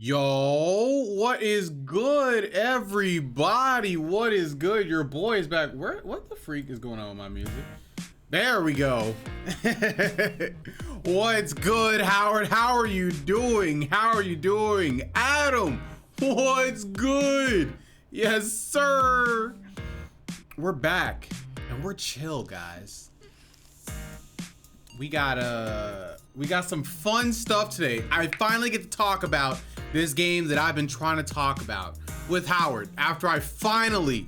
Yo, what is good, everybody? What is good? Your boy is back. What the freak is going on with my music? There we go. What's good, Howard? How are you doing? How are you doing? Adam, what's good? Yes, sir. We're back and we're chill, guys. We got some fun stuff today. I finally get to talk about this game that I've been trying to talk about with Howard after I finally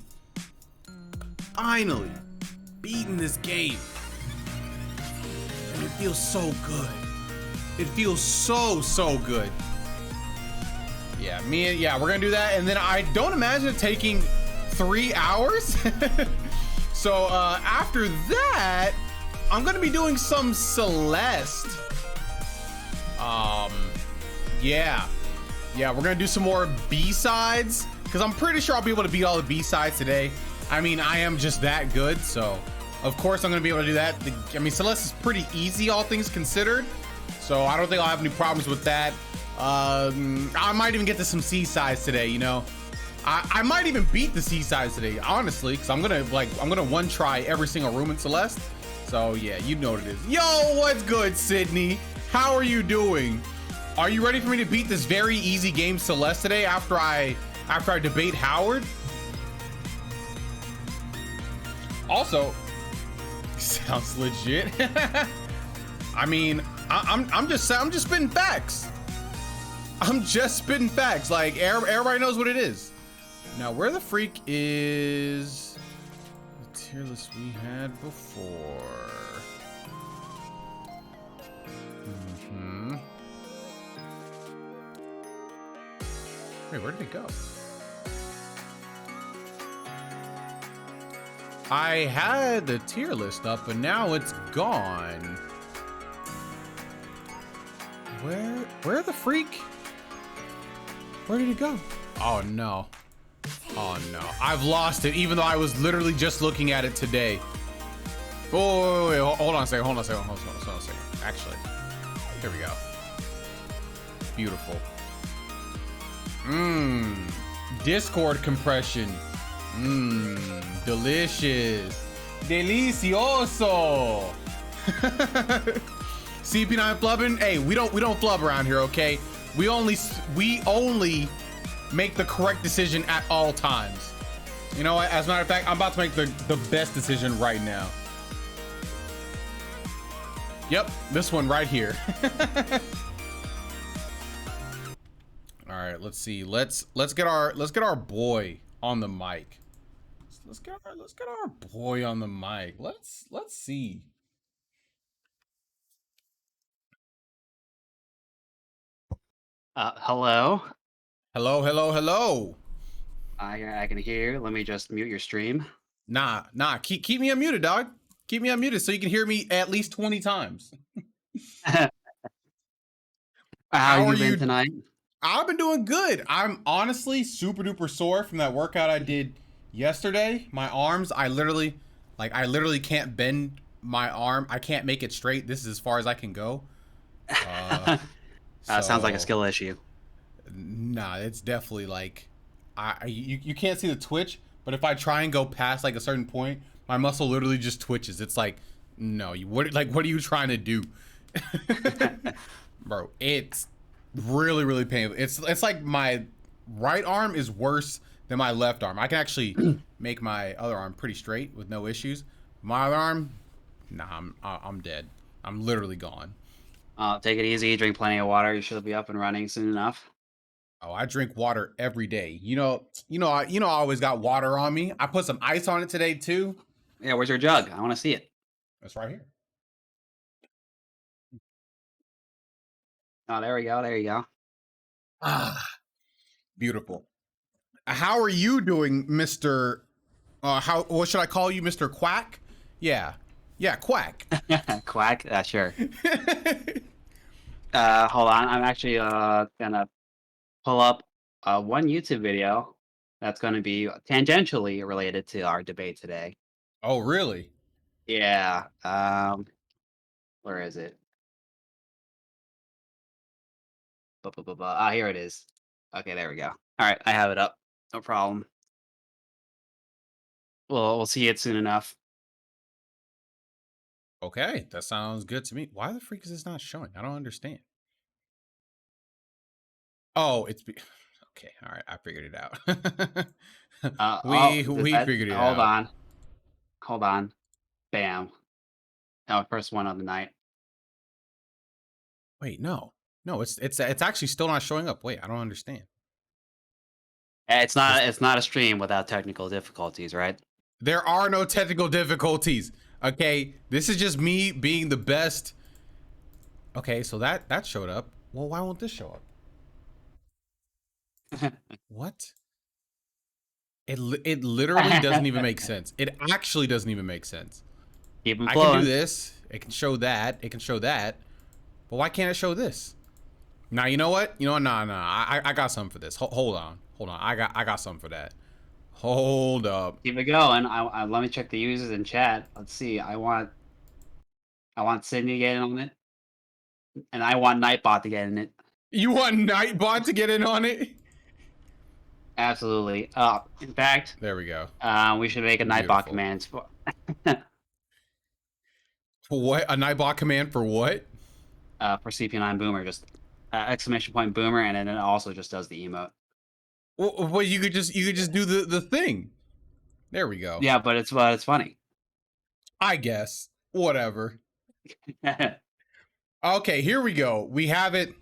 beaten this game. And it feels so good. It feels so good. Yeah, we're gonna do that, and then I don't imagine it taking 3 hours. So after that, I'm gonna be doing some Celeste. Yeah, we're gonna do some more B-sides because I'm pretty sure I'll be able to beat all the B-sides today. I mean, I am just that good, so of course I'm gonna be able to do that. I mean, Celeste is pretty easy, all things considered, so I don't think I'll have any problems with that. I might even get to some C-sides today, you know. I might even beat the C-sides today, honestly, because I'm gonna one try every single room in Celeste. So yeah, you know what it is. Yo, what's good, Sydney? How are you doing? Are you ready for me to beat this very easy game Celeste today after I debate Howard? Also, sounds legit. I mean, I'm just spitting facts. I'm just spitting facts. Like everybody knows what it is. Now, where the freak is the tier list we had before? Wait, where did it go? I had the tier list up, but now it's gone. Where the freak? Where did it go? Oh no. Oh no, I've lost it, even though I was literally just looking at it today. Oh, wait, hold on a second, Actually, here we go. Beautiful. Discord compression. Delicious. Delicioso. CP9 flubbing. Hey, we don't flub around here, okay? We only make the correct decision at all times. You know what? As a matter of fact, I'm about to make the best decision right now. Yep, this one right here. All right, let's see. Let's get our boy on the mic. Let's get our boy on the mic. Let's see. Hello. Hello. I can hear you. Let me just mute your stream. Nah. Keep me unmuted, dog. Keep me unmuted so you can hear me at least 20 times. How you been tonight? I've been doing good. I'm honestly super duper sore from that workout I did yesterday. My arms, I literally can't bend my arm. I can't make it straight. This is as far as I can go. Sounds like a skill issue. Nah, it's definitely like you can't see the twitch, but if I try and go past like a certain point, my muscle literally just twitches. It's like, no, what are you trying to do? Bro, it's really painful. It's like my right arm is worse than my left arm. I can actually make my other arm pretty straight with no issues. My other arm, nah, I'm dead. I'm literally gone. Take it easy. Drink plenty of water. You should be up and running soon enough. Oh, I drink water every day. I always got water on me. I put some ice on it today too. Yeah, where's your jug? I want to see it. That's right here. Oh, there we go. There you go. Ah, beautiful. How are you doing, Mr. What should I call you, Mr. Quack? Yeah, Quack. Quack. Sure. Hold on. I'm actually gonna pull up one YouTube video that's going to be tangentially related to our debate today. Oh, really? Yeah. Where is it? Here it is. Okay, there we go. All right, I have it up. No problem. We'll see it soon enough. Okay, that sounds good to me. Why the freak is this not showing? I don't understand. Oh, okay. All right, I figured it out. we figured it Hold out. on, hold on. Bam. Our first one of the night. Wait, no, it's actually still not showing up. Wait, I don't understand. It's This not a stream without technical difficulties, right? There are no technical difficulties. Okay, this is just me being the best. Okay, so that showed up. Well, why won't this show up? What? It literally doesn't even make sense. It actually doesn't even make sense. Keep them I can do flowing. this. It can show that. It can show that. But why can't it show this? Now, you know what? You know what? Nah. I got something for this. Hold on. I got something for that. Hold up. Keep it going. Let me check the users in chat. Let's see. I want Sydney to get in on it, and I want Nightbot to get in it. You want Nightbot to get in on it? Absolutely. In fact, There we go. we should make a Nightbot command for. For what? A Nightbot command for what? For CP9 Boomer, just exclamation point Boomer, and then it also just does the emote. Well, you could just do the thing. There we go. Yeah, but it's funny. I guess. Whatever. Okay, here we go. We have it.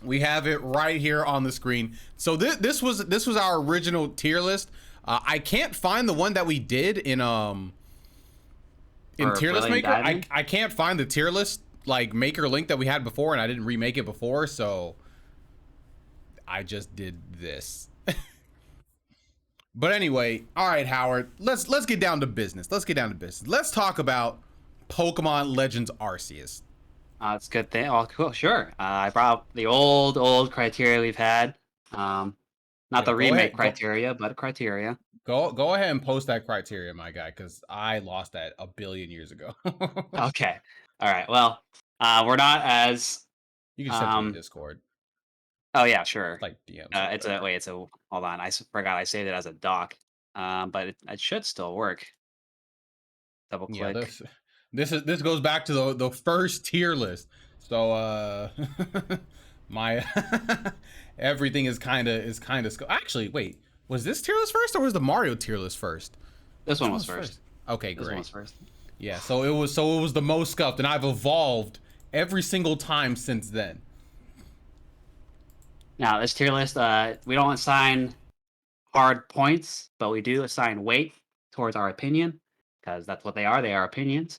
We have it right here on the screen. So this was our original tier list. I can't find the one that we did in tier list maker. I can't find the tier list like maker link that we had before, and I didn't remake it before, so I just did this. But anyway, all right, Howard, let's get down to business. Let's talk about Pokemon Legends Arceus. It's a good thing. Oh, cool. Sure. I brought up the old criteria we've had. Not the remake criteria, but criteria. Go ahead and post that criteria, my guy, because I lost that a billion years ago. Okay. All right. Well, we're not as. You can send it to Discord. Oh yeah, sure. Like DMs. It's a. Hold on. I forgot I saved it as a doc. But it should still work. Double click. Yeah, this goes back to the first tier list. So my everything is kind of actually, wait, was this tier list first or was the Mario tier list first? This one was first. Okay, great. This one was first. Yeah, so it was the most scuffed, and I've evolved every single time since then. Now this tier list, we don't assign hard points, but we do assign weight towards our opinion, because that's what they are. They are opinions.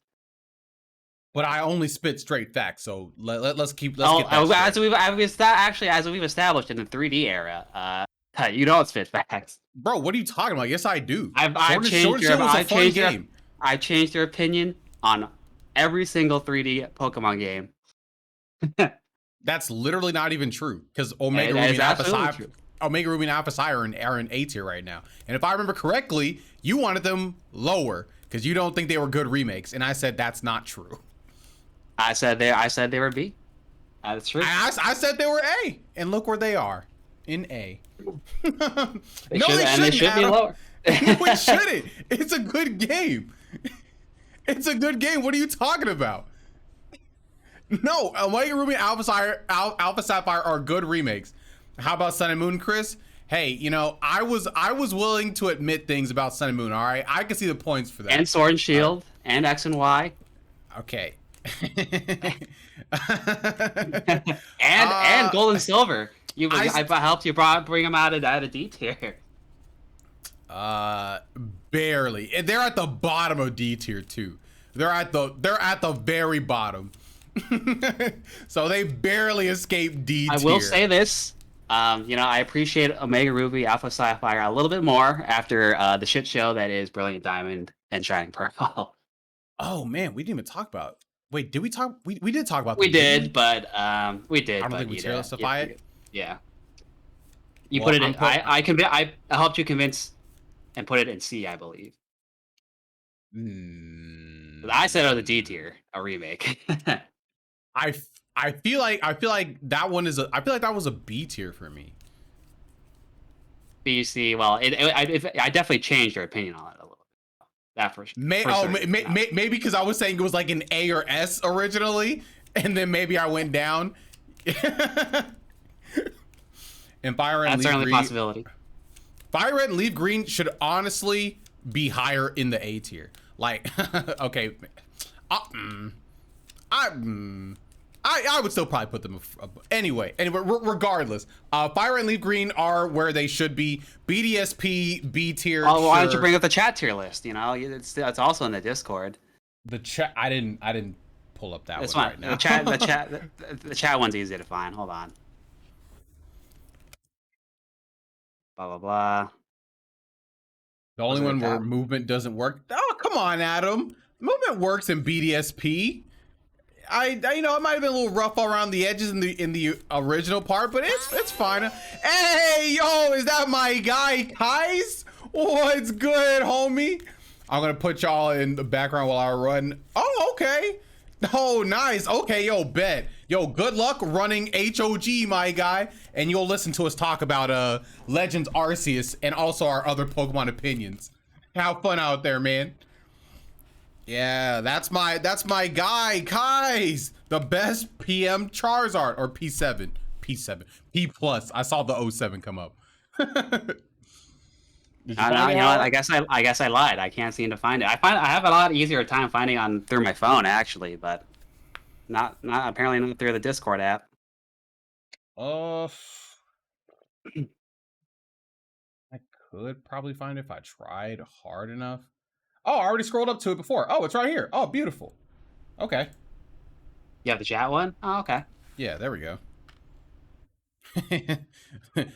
But I only spit straight facts, so let's get that as we've established in the 3D era, you don't spit facts. Bro, what are you talking about? Yes, I do. I've changed your opinion on every single 3D Pokemon game. That's literally not even true, because Omega Ruby and Alpha Psi are in A tier right now. And if I remember correctly, you wanted them lower because you don't think they were good remakes, and I said that's not true. I said they were B. That's true. I said they were A, and look where they are, in A. They should be lower. No, it shouldn't. It's a good game. It's a good game. What are you talking about? No, Omega Ruby and Alpha Sapphire are good remakes. How about Sun and Moon, Chris? Hey, you know, I was willing to admit things about Sun and Moon, all right? I can see the points for that. And Sword and Shield, and X and Y. Okay. and Gold and Silver. I helped you bring them out of D tier. Barely. They're at the bottom of D tier too. They're at the very bottom. So they barely escaped D tier. I will say this. You know, I appreciate Omega Ruby, Alpha Sapphire a little bit more after the shit show that is Brilliant Diamond and Shining Pearl. Oh man, we didn't even talk about. Wait, did we talk? We did talk about. We did, but we did. I don't think we tier listify it. Yeah. You put it in. I helped you convince and put it in C, I believe. I said it was a D tier, a remake. I feel like that one is that was a B tier for me. BC. Well, I definitely changed your opinion on it a little bit. That for sure. Maybe because I was saying it was like an A or S originally, and then maybe I went down. And Fire Red and That's Leaf certainly a Green. possibility. Fire Red and Leaf Green should honestly be higher in the A tier. Like, okay, I would still probably put them anyway. Regardless, Fire Red and Leaf Green are where they should be. BDSP B tier. Oh, why don't you bring up the chat tier list? You know, it's also in the Discord. The chat. I didn't pull up that It's one fine. right now. The chat one's easy to find. Hold on. Blah blah blah. The only one where movement doesn't work. Oh, come on, Adam. Movement works in BDSP. You know, it might have been a little rough around the edges in the original part, but it's fine. Hey, yo, is that my guy Kais? What's good, homie? I'm gonna put y'all in the background while I run. Oh, okay. Oh, nice. Okay, yo, bet. Yo, good luck running HOG, my guy. And you'll listen to us talk about Legends Arceus and also our other Pokemon opinions. Have fun out there, man. Yeah, that's my guy, Kais. The best PM Charizard, or P7. P plus. I saw the 07 come up. You know what? I guess I lied. I can't seem to find it. I have a lot easier time finding through my phone actually, but not apparently not through the Discord app. I could probably find it if I tried hard enough. Oh, I already scrolled up to it before. Oh, it's right here. Oh, beautiful. Okay. You have the chat one? Oh, okay. Yeah, there we go.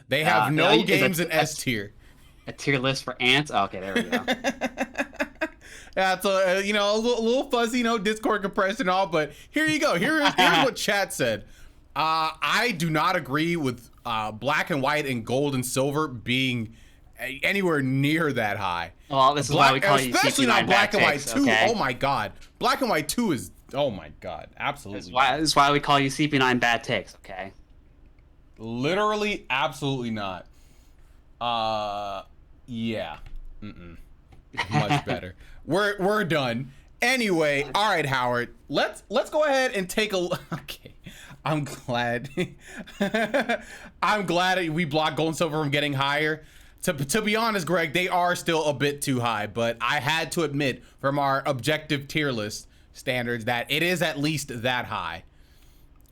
They have no games in S tier. A tier list for ants? Oh, okay, there we go. Yeah, it's a, you know, a little fuzzy, you know, Discord compression and all, but here you go. Here's what chat said. I do not agree with black and white and gold and silver being anywhere near that high. Well, this is why we call you especially CP9 not black and white 2. Okay? Oh my god. Black and white 2 is, oh my god, absolutely. This is why we call you CP9 bad takes, okay? Literally, absolutely not. Yeah. Much better. We're done. Anyway, all right, Howard. Let's go ahead and take a look. Okay. I'm glad. I'm glad we blocked Gold and Silver from getting higher. To be honest, Greg, they are still a bit too high, but I had to admit from our objective tier list standards that it is at least that high.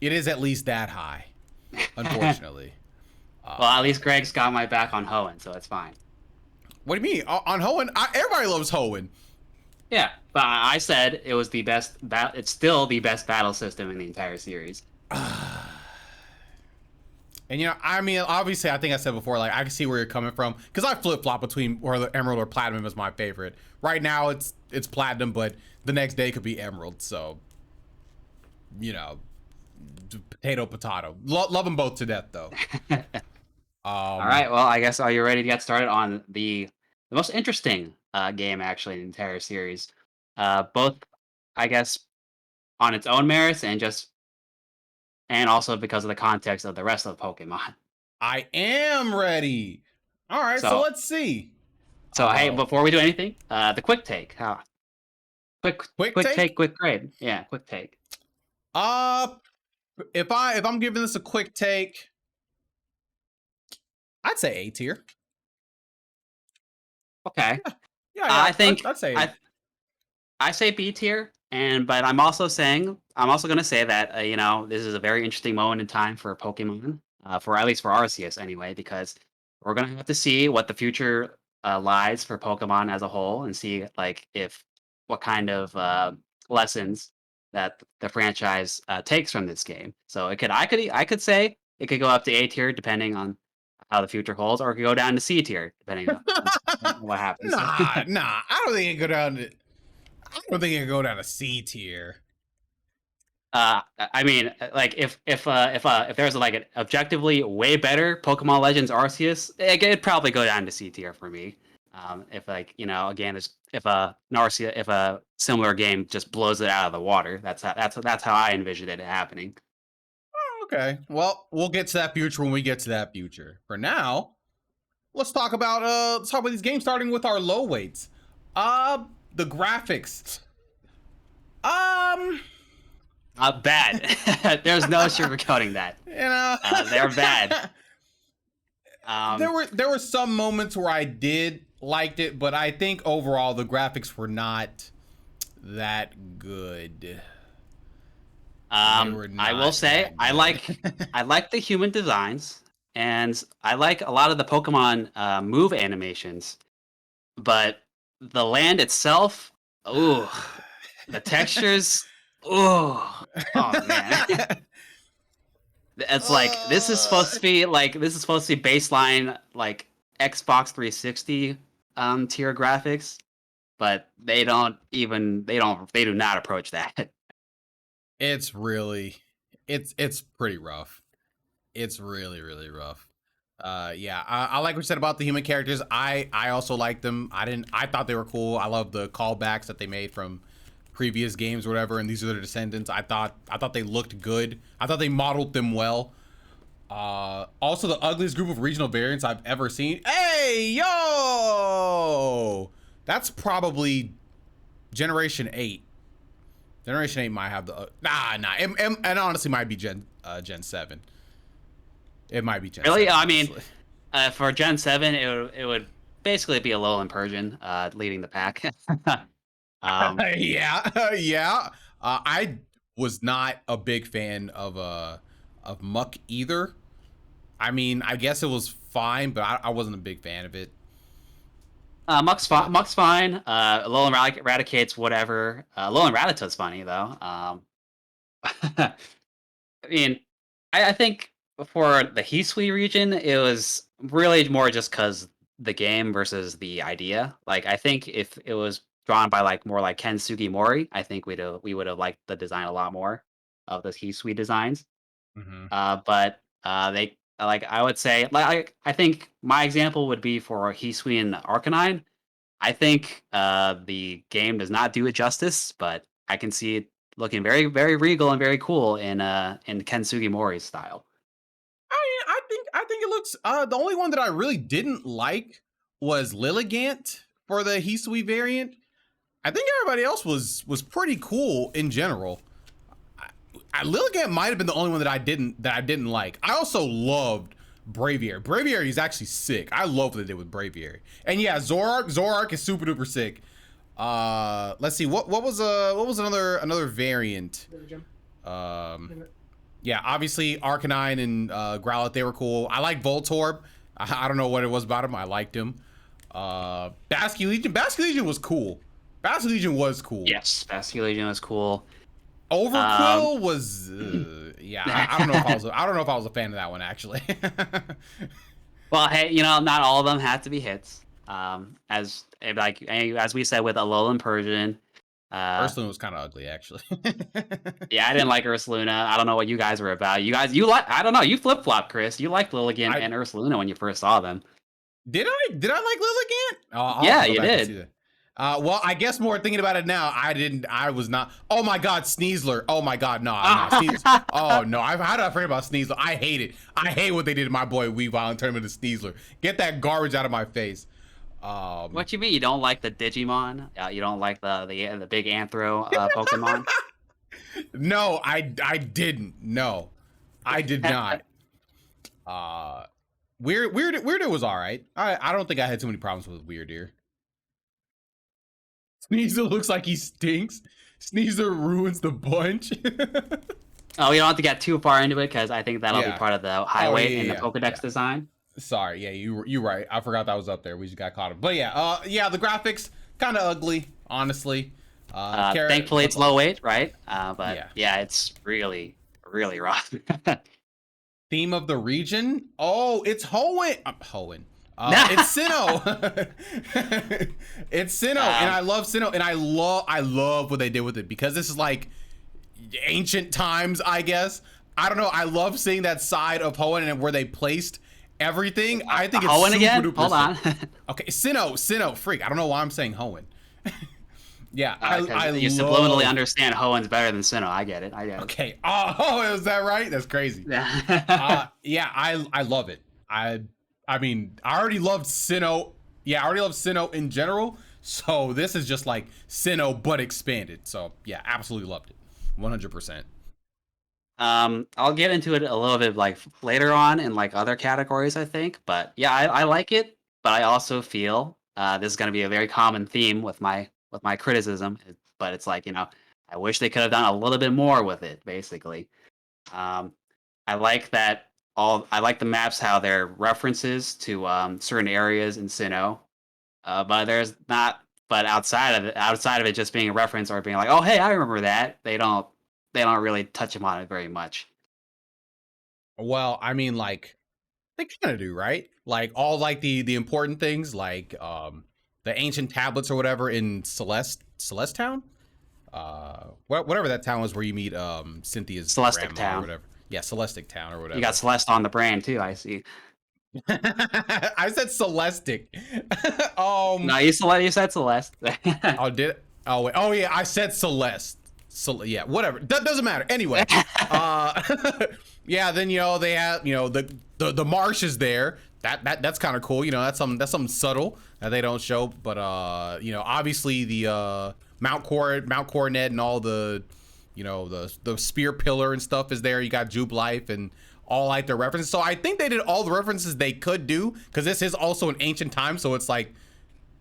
It is at least that high, unfortunately. Well, at least Greg's got my back on Hoenn, so it's fine. What do you mean? On Hoenn? Everybody loves Hoenn. Yeah, but I said it was the best. It's still the best battle system in the entire series. And you know, I mean, obviously, I think I said before, like I can see where you're coming from, because I flip flop between whether Emerald or Platinum is my favorite. Right now, it's Platinum, but the next day could be Emerald. So, you know, potato. Love them both to death, though. All right. Well, I guess are you ready to get started on the most interesting game actually in the entire series? Both, I guess, on its own merits and also because of the context of the rest of the Pokemon. I am ready. All right, so let's see. So hey, before we do anything, the quick take. Quick take, quick grade. Yeah, quick take. If I'm giving this a quick take, I'd say A tier. Okay. Yeah, I think I'd say I say B tier, but I'm also going to say that you know, this is a very interesting moment in time for Pokemon, for at least for Arceus anyway, because we're going to have to see what the future lies for Pokemon as a whole, and see like what kind of lessons that the franchise takes from this game. So I could say it could go up to A tier depending on how the future holds, or it could go down to C tier depending on what happens. Nah. I don't think it could go down to C tier. I mean, like if there's like an objectively way better Pokemon Legends Arceus, it'd probably go down to C tier for me. If like, you know, again, if a similar game just blows it out of the water, that's how I envisioned it happening. Okay, well, we'll get to that future when we get to that future. For now, let's talk about these games, starting with our low weights. The graphics. Bad. There's no sugarcoating that. They're bad. There were some moments where I did liked it, but I think overall the graphics were not that good. I will say I like the human designs, and I like a lot of the Pokemon move animations, but the land itself, ooh, the textures, ooh, oh man. It's like this is supposed to be baseline like Xbox 360 tier graphics, but they do not approach that. It's pretty rough. It's really rough. Yeah, I like what you said about the human characters. I also like them. I thought they were cool. I love the callbacks that they made from previous games or whatever, and these are their descendants. I thought they looked good. I thought they modeled them well. Also the ugliest group of regional variants I've ever seen. Hey, yo! That's probably Generation 8. Generation 8 might have the and honestly might be Gen 7. It might be Gen really 7, I mean for Gen 7 it would basically be a Alolan Persian leading the pack. Yeah. I was not a big fan of Muck either. I mean, I guess it was fine, but I wasn't a big fan of it. Muck's fine. Alolan Raticate's whatever. Alolan Rattata's funny though. I mean, I think for the Hisui region, it was really more just because the game versus the idea. Like, I think if it was drawn by more like Ken Sugimori, I think we would have liked the design a lot more of the Hisui designs. Mm-hmm. But they I would say I think my example would be for Hisui and Arcanine. I think the game does not do it justice, but I can see it looking very very regal and very cool in Ken Sugimori's style. I think it looks. The only one that I really didn't like was Lilligant for the Hisui variant. I think everybody else was pretty cool in general. Lilligant might have been the only one that I didn't like. I also loved Braviary. Braviary is actually sick. I love what they did with Braviary. And yeah, Zoroark is super duper sick. Let's see, what was another variant? Yeah, obviously Arcanine and Growlithe, they were cool. I like Voltorb. I don't know what it was about him. I liked him. Basculegion was cool. Basculegion was cool. Yes, Basculegion was cool. Overquill was yeah. I don't know if I was a fan of that one actually. Well, hey, not all of them have to be hits. As we said with Alolan Persian, Ursaluna was kind of ugly actually. Yeah, I didn't like Ursaluna. I don't know what you guys were about. You I don't know. You flip flop, Chris. You liked Lilligant and Ursaluna when you first saw them. Did I like Lilligant? Yeah, you did. Well, I guess more thinking about it now, I was not. Oh my God, Sneasler. Oh my God, no. Oh no, how did I forget about Sneasler? I hate it. I hate what they did to my boy Weavile and turned him into Sneasler. Get that garbage out of my face. What you mean? You don't like the Digimon? You don't like the big Anthro Pokemon? No, I didn't. No, I did not. Weird was all right. I don't think I had too many problems with Weird. Sneasler looks like he stinks. Sneasler ruins the bunch. Oh, you don't have to get too far into it because I think that'll be part of the highway in the Pokedex design. Sorry, yeah, you're right. I forgot that was up there. We just got caught up. But yeah, the graphics kind of ugly, honestly. Thankfully, it's low weight, right? But yeah, it's really, really rough. Theme of the region? Oh, it's Hoenn. It's Sinnoh. It's Sinnoh, and I love Sinnoh, and I love what they did with it because this is like ancient times, I guess. I don't know. I love seeing that side of Hoenn and where they placed everything. I think it's Hoenn super again. duper Hold on. Okay, Sinnoh. Freak. I don't know why I'm saying Hoenn. Yeah, I you subliminally understand Hoenn's better than Sinnoh. I get it. Okay. Oh, is that right? That's crazy. Yeah, I love it. I mean, I already loved Sinnoh. Yeah, I already loved Sinnoh in general. So this is just like Sinnoh but expanded. So yeah, absolutely loved it, 100%. I'll get into it a little bit like later on in like other categories, I think. But yeah, I like it, but I also feel this is going to be a very common theme with my criticism. But it's like, you know, I wish they could have done a little bit more with it. Basically, um, I like that I like the maps how they're references to certain areas in Sinnoh, but there's not. But outside of it just being a reference or being like, oh hey, I remember that. They don't really touch them on it very much. Well, I mean, like they kind of do, right? Like all like the important things, like the ancient tablets or whatever in Celeste Town, whatever that town was where you meet Cynthia's Celestic grandma or Town. whatever. Yeah, Celestic Town or You got whatever. Celeste on the brand too, I see. I said Celestic. No, you said Celeste. Oh, did oh wait, oh yeah, I said Celeste. Yeah, whatever. That doesn't matter. Anyway, yeah. Then you know they have the marsh is there. That's kind of cool. You know that's something subtle that they don't show. But obviously the Mount Coronet and all the the spear pillar and stuff is there. You got Jupe Life and all like their references. So I think they did all the references they could do because this is also an ancient time. So it's like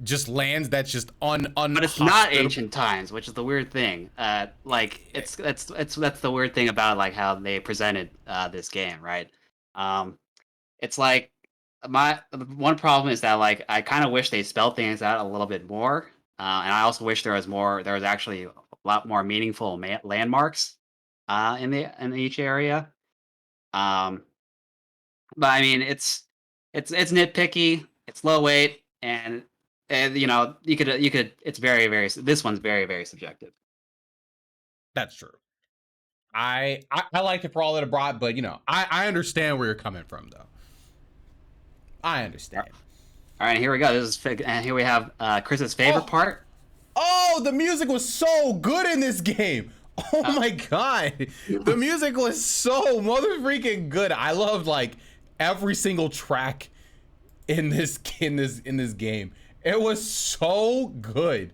just lands that's just But it's not ancient times, which is the weird thing. Like it's that's the weird thing about like how they presented this game, right? It's like my one problem is that like I kind of wish they spelled things out a little bit more, and I also wish there was actually a lot more meaningful landmarks in each area. Um, but I mean, it's nitpicky, it's low weight, and you know you could it's very this one's very subjective. That's true. I liked it for all that it brought, but I understand where you're coming from though. I understand. All right, here we go. And here we have Chris's favorite part. Oh, the music was so good in this game. Oh my god. The music was so mother freaking good. I loved like every single track in this game. It was so good.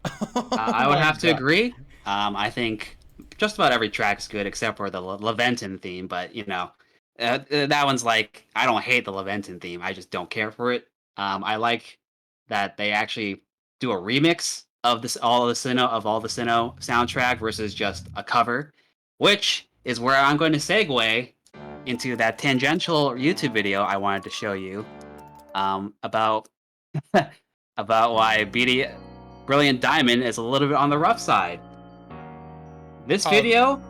I would have to agree. I think just about every track's good except for the Leventon theme, but that one's like I don't hate the Leventon theme. I just don't care for it. I like that they actually do a remix of all the Sinnoh soundtrack versus just a cover, which is where I'm going to segue into that tangential YouTube video I wanted to show you about about why Brilliant Diamond is a little bit on the rough side. This video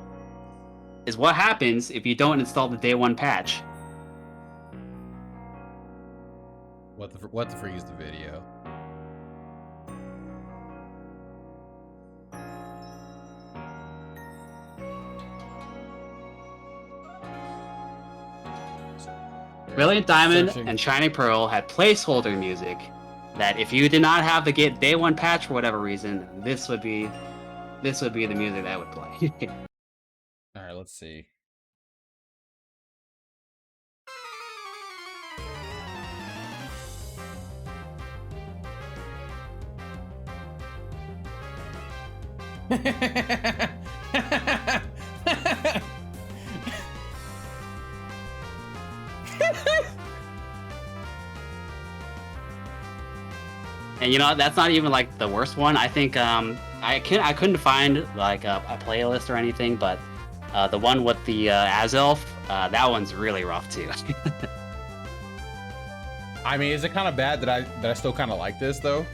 is what happens if you don't install the day one patch. What the freak is the video? Brilliant Diamond and Shining Pearl had placeholder music that if you did not have the day one patch for whatever reason, this would be the music that would play. All right, let's see. And that's not even like the worst one. I think I couldn't find like a playlist or anything, but the one with the Azelf, that one's really rough too. I mean, is it kind of bad that I still kind of like this though?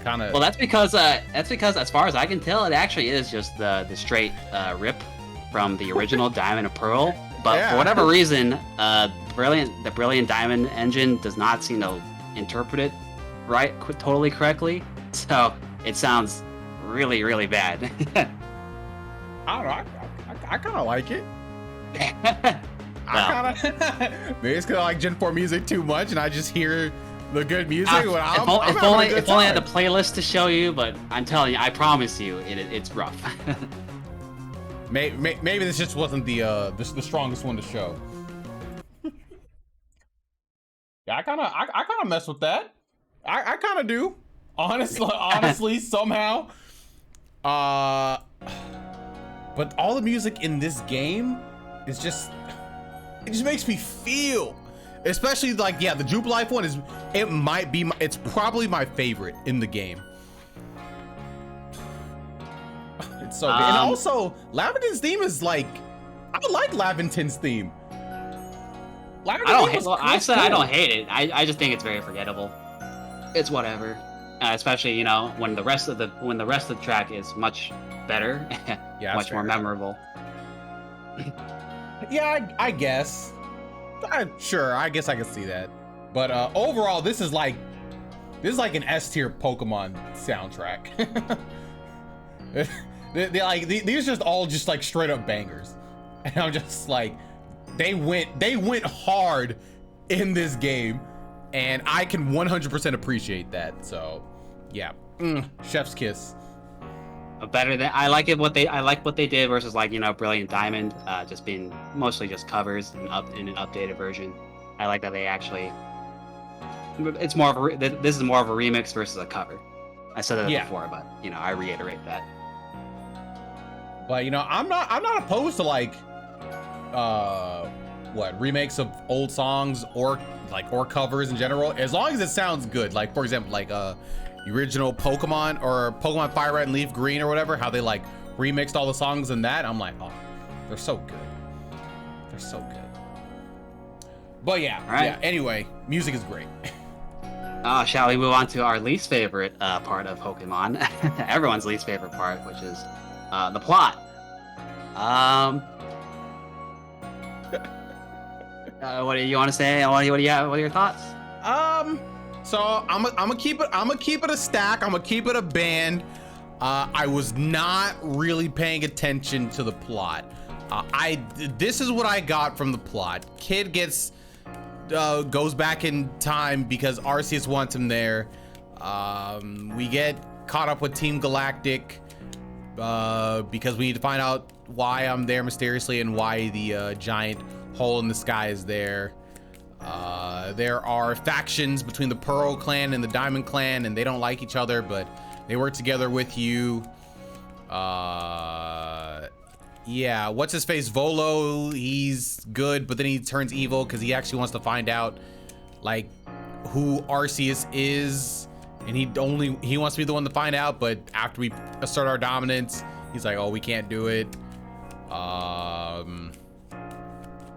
Well, that's because as far as I can tell, it actually is just the straight rip from the original Diamond and Pearl. But yeah, for whatever reason, the Brilliant Diamond engine does not seem to interpret it totally correctly. So it sounds really bad. I don't know. I kind of like it. Maybe it's because I like Gen 4 music too much, and I just hear the good music. If only I had the playlist to show you, but I'm telling you, I promise you, it's rough. Maybe this just wasn't the strongest one to show. I kind of mess with that. I kind of do. Honestly, somehow. But all the music in this game is just, it just makes me feel. Especially like, yeah, the Jupe Life one it's probably my favorite in the game. It's so good. And also, Laventon's theme is like, I like Laventon's theme. I said I don't hate it. I just think it's very forgettable. It's whatever. Especially, you know, when the rest of the track is much better, yeah, much more memorable. Yeah, I guess. Sure, I guess I can see that. But overall, this is like an S tier Pokemon soundtrack. These are just all just like straight up bangers, and I'm just like, they went hard in this game, and I can 100% appreciate that. So, yeah, chef's kiss. Better than I like what they did versus, like, you know, Brilliant Diamond, just being mostly just covers in an updated version. I like that they actually, it's more of this is more of a remix versus a cover. I said that before, but you know, I reiterate that. But you know, I'm not opposed to like remakes of old songs or covers in general, as long as it sounds good. Like, for example, like the original Pokemon or Pokemon Fire Red and Leaf Green or whatever, how they like remixed all the songs in that. I'm like, oh, they're so good. They're so good. But yeah, yeah. Anyway, music is great. Shall we move on to our least favorite part of Pokemon? Everyone's least favorite part, which is the plot. What do you want to say? What do you have? What are your thoughts? So I'm gonna keep it a stack. I'm gonna keep it a band. I was not really paying attention to the plot. This is what I got from the plot. Kid goes back in time because Arceus wants him there. We get caught up with Team Galactic because we need to find out why I'm there mysteriously and why the giant hole in the sky is there. There are factions between the Pearl Clan and the Diamond Clan, and they don't like each other, but they work together with you. Yeah, what's his face? Volo, he's good, but then he turns evil because he actually wants to find out like who Arceus is, and he wants to be the one to find out, but after we assert our dominance, he's like, oh, we can't do it.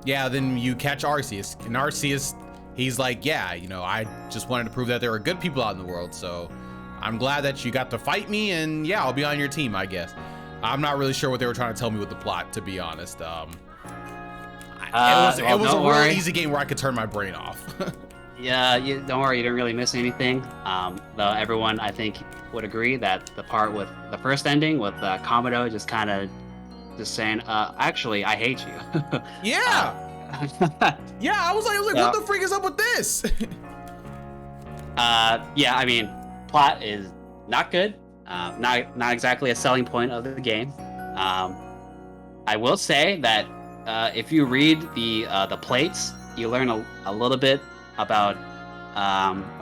Yeah, then you catch Arceus, and Arceus, he's like, yeah, you know, I just wanted to prove that there are good people out in the world, so I'm glad that you got to fight me, and yeah, I'll be on your team, I guess. I'm not really sure what they were trying to tell me with the plot, to be honest. It was a real easy game where I could turn my brain off. Yeah, don't worry, you didn't really miss anything. Though everyone, I think, would agree that the part with the first ending with Komodo just kind of just saying, actually, I hate you. Yeah. Yeah, I was like, what the freak is up with this? Yeah, I mean, plot is not good. Not exactly a selling point of the game. I will say that if you read the plates, you learn a little bit about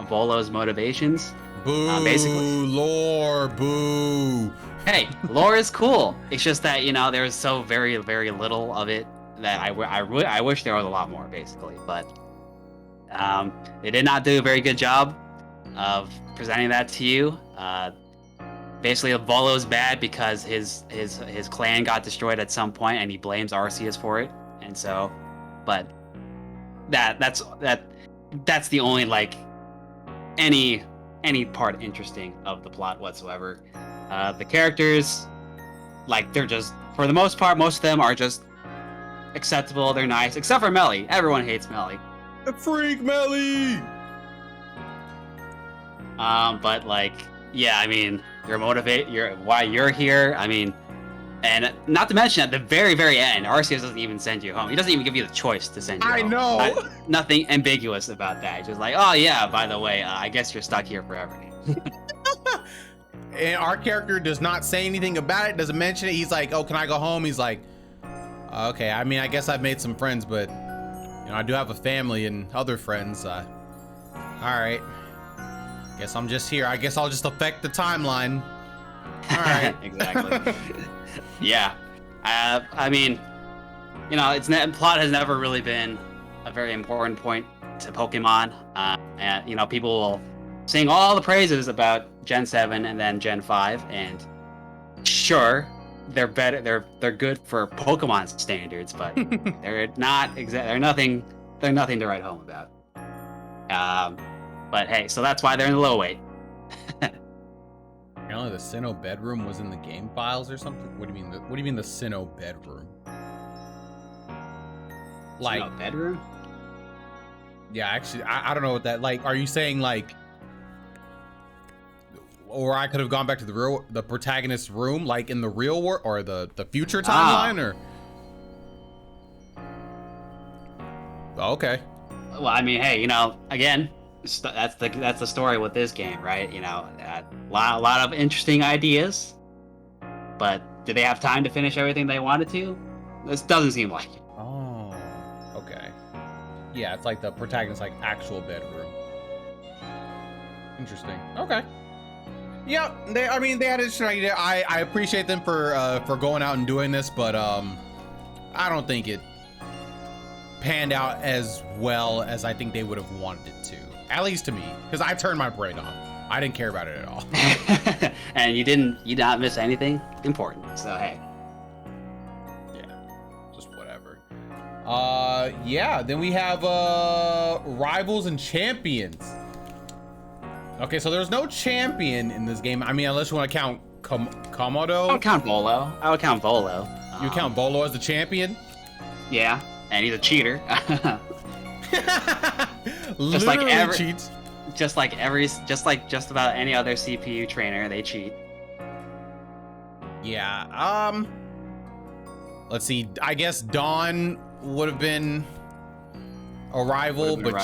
Volo's motivations. Boo, basically. lore, boo. Hey, lore is cool. It's just that, you know, there's so very, very little of it that I wish there was a lot more, basically. But they did not do a very good job of presenting that to you. Basically, Volo's bad because his clan got destroyed at some point, and he blames Arceus for it. And so, but that's the only like any part interesting of the plot whatsoever. The characters, like, they're just, for the most part, most of them are just acceptable. They're nice, except for Melly. Everyone hates Melly. The freak Melly. But like, yeah, I mean, why you're here. I mean, and not to mention at the very, very end, Arceus doesn't even send you home. He doesn't even give you the choice to send you home. I know. Nothing ambiguous about that. Just like, oh yeah, by the way, I guess you're stuck here forever. And our character does not say anything about it, doesn't mention it. He's like, oh, can I go home? He's like, okay, I mean, I guess I've made some friends, but you know, I do have a family and other friends. All right. Guess I'm just here. I guess I'll just affect the timeline. All right. Exactly. Yeah. I mean, you know, plot has never really been a very important point to Pokemon. And you know, people will sing all the praises about Gen 7 and then Gen 5, and sure, they're better. They're good for Pokemon standards, but they're not they're nothing to write home about. But hey, so that's why they're in the low weight. Apparently, the Sinnoh bedroom was in the game files or something. What do you mean? What do you mean the Sinnoh bedroom? Like Sinnoh bedroom? Yeah, actually, I don't know what that like. Are you saying like, or I could have gone back to the protagonist's room, like in the real world or the future timeline, or? Oh, okay. Well, I mean, hey, you know, again, that's the story with this game, right? You know, a lot of interesting ideas, but did they have time to finish everything they wanted to? This doesn't seem like it. Oh, okay. Yeah, it's like the protagonist's like actual bedroom. Interesting. Okay. Yeah, they had an interesting idea. I appreciate them for going out and doing this, but I don't think it panned out as well as I think they would have wanted it to. At least to me, because I turned my brain off. I didn't care about it at all. And you did not miss anything important. So hey. Yeah, just whatever. Yeah. Then we have rivals and champions. Okay, so there's no champion in this game. I mean, unless you want to count Komodo. I would count Volo. You count Volo as the champion? Yeah, and he's a cheater. Literally cheats. Just like just about any other CPU trainer, they cheat. Yeah. Let's see. I guess Dawn would have been a rival, but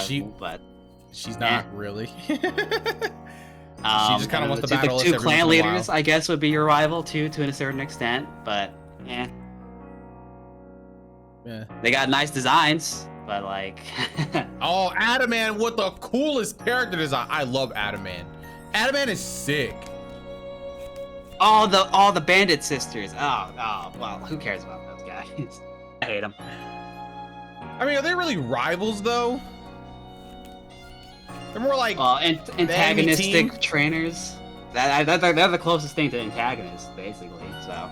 she's not really. She just kind of wants to battle us. The two clan leaders, I guess, would be your rival too, to a certain extent. But yeah. They got nice designs, but like. Oh, Adaman with the coolest character design. I love Adaman. Adaman is sick. All the bandit sisters. Oh, well, who cares about those guys? I hate them. I mean, are they really rivals though? They're more like antagonistic trainers. They're the closest thing to antagonists, basically. So,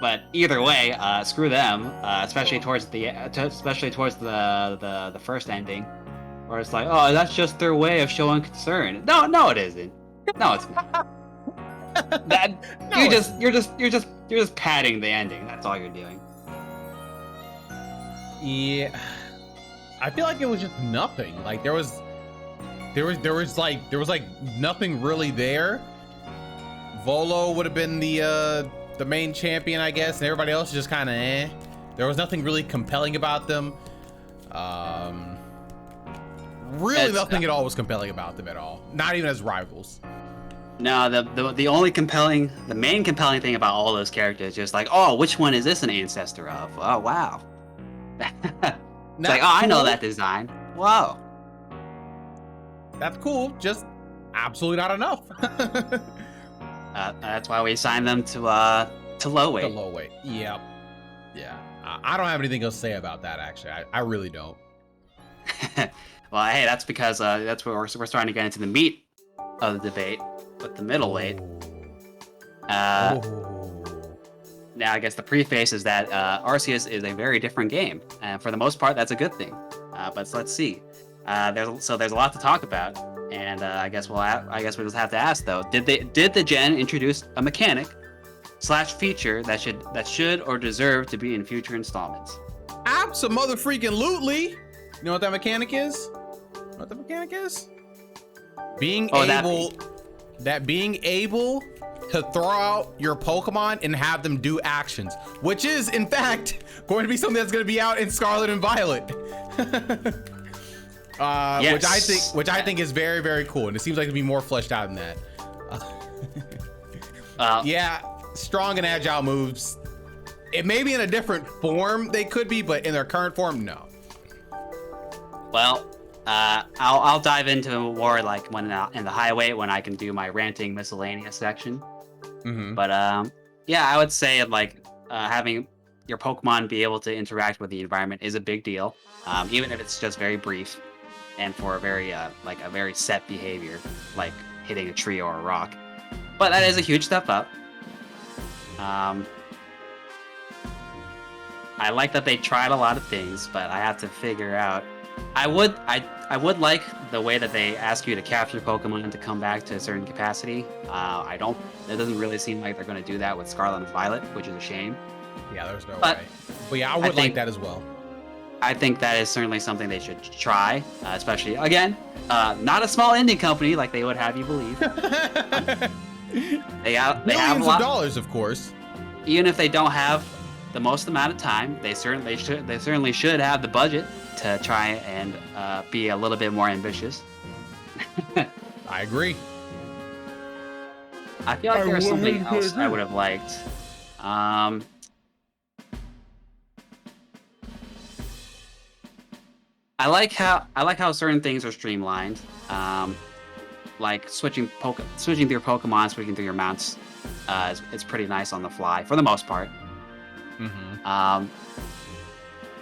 but either way, screw them. Especially towards the first ending, where it's like, oh, that's just their way of showing concern. No, it isn't. No, it's not. You're just padding the ending. That's all you're doing. Yeah. I feel like it was just nothing. Like there was nothing really there. Volo would have been the main champion, I guess, and everybody else is just kind of eh. There was nothing really compelling about them. Really nothing at all was compelling about them at all. Not even as rivals. No, the main compelling thing about all those characters is just like, oh, which one is this an ancestor of? Oh, wow. It's like, oh, I know that design. Whoa. That's cool. Just absolutely not enough. That's why we assigned them to low weight. To low weight. Yep. Yeah. I don't have anything else to say about that. Actually, I really don't. Well, hey, that's because that's where we're starting to get into the meat of the debate with the middleweight. Now, I guess the preface is that Arceus is a very different game, and for the most part, that's a good thing. But let's see. There's a lot to talk about, and I guess we'll just have to ask though: Did the gen introduce a mechanic / feature that should or deserve to be in future installments? Abso-mother-freaking-lutely. You know what that mechanic is? Being able to throw out your Pokemon and have them do actions, which is in fact going to be something that's going to be out in Scarlet and Violet. Yes. which I think is very, very cool, and it seems like it'll be more fleshed out than that. Yeah, strong and agile moves. It may be in a different form they could be, but in their current form, no. Well, I'll dive into more like when in the highway when I can do my ranting miscellaneous section. Mm-hmm. But yeah, I would say like having your Pokemon be able to interact with the environment is a big deal, even if it's just very brief and for a very like a very set behavior, like hitting a tree or a rock. But that is a huge step up. I like that they tried a lot of things, but I have to figure out. I would like the way that they ask you to capture Pokemon to come back to a certain capacity. I don't. It doesn't really seem like they're going to do that with Scarlet and Violet, which is a shame. Yeah, there's no But way. But yeah, I would like that as well. I think that is certainly something they should try, especially again, not a small indie company like they would have you believe. They have a lot of dollars, of course. Even if they don't have the most amount of time, they certainly should have the budget to try and be a little bit more ambitious. I agree. I feel like there was something else I would have liked. I like how certain things are streamlined. Like switching through your Pokemon, switching through your mounts. It's pretty nice on the fly for the most part. Mm-hmm.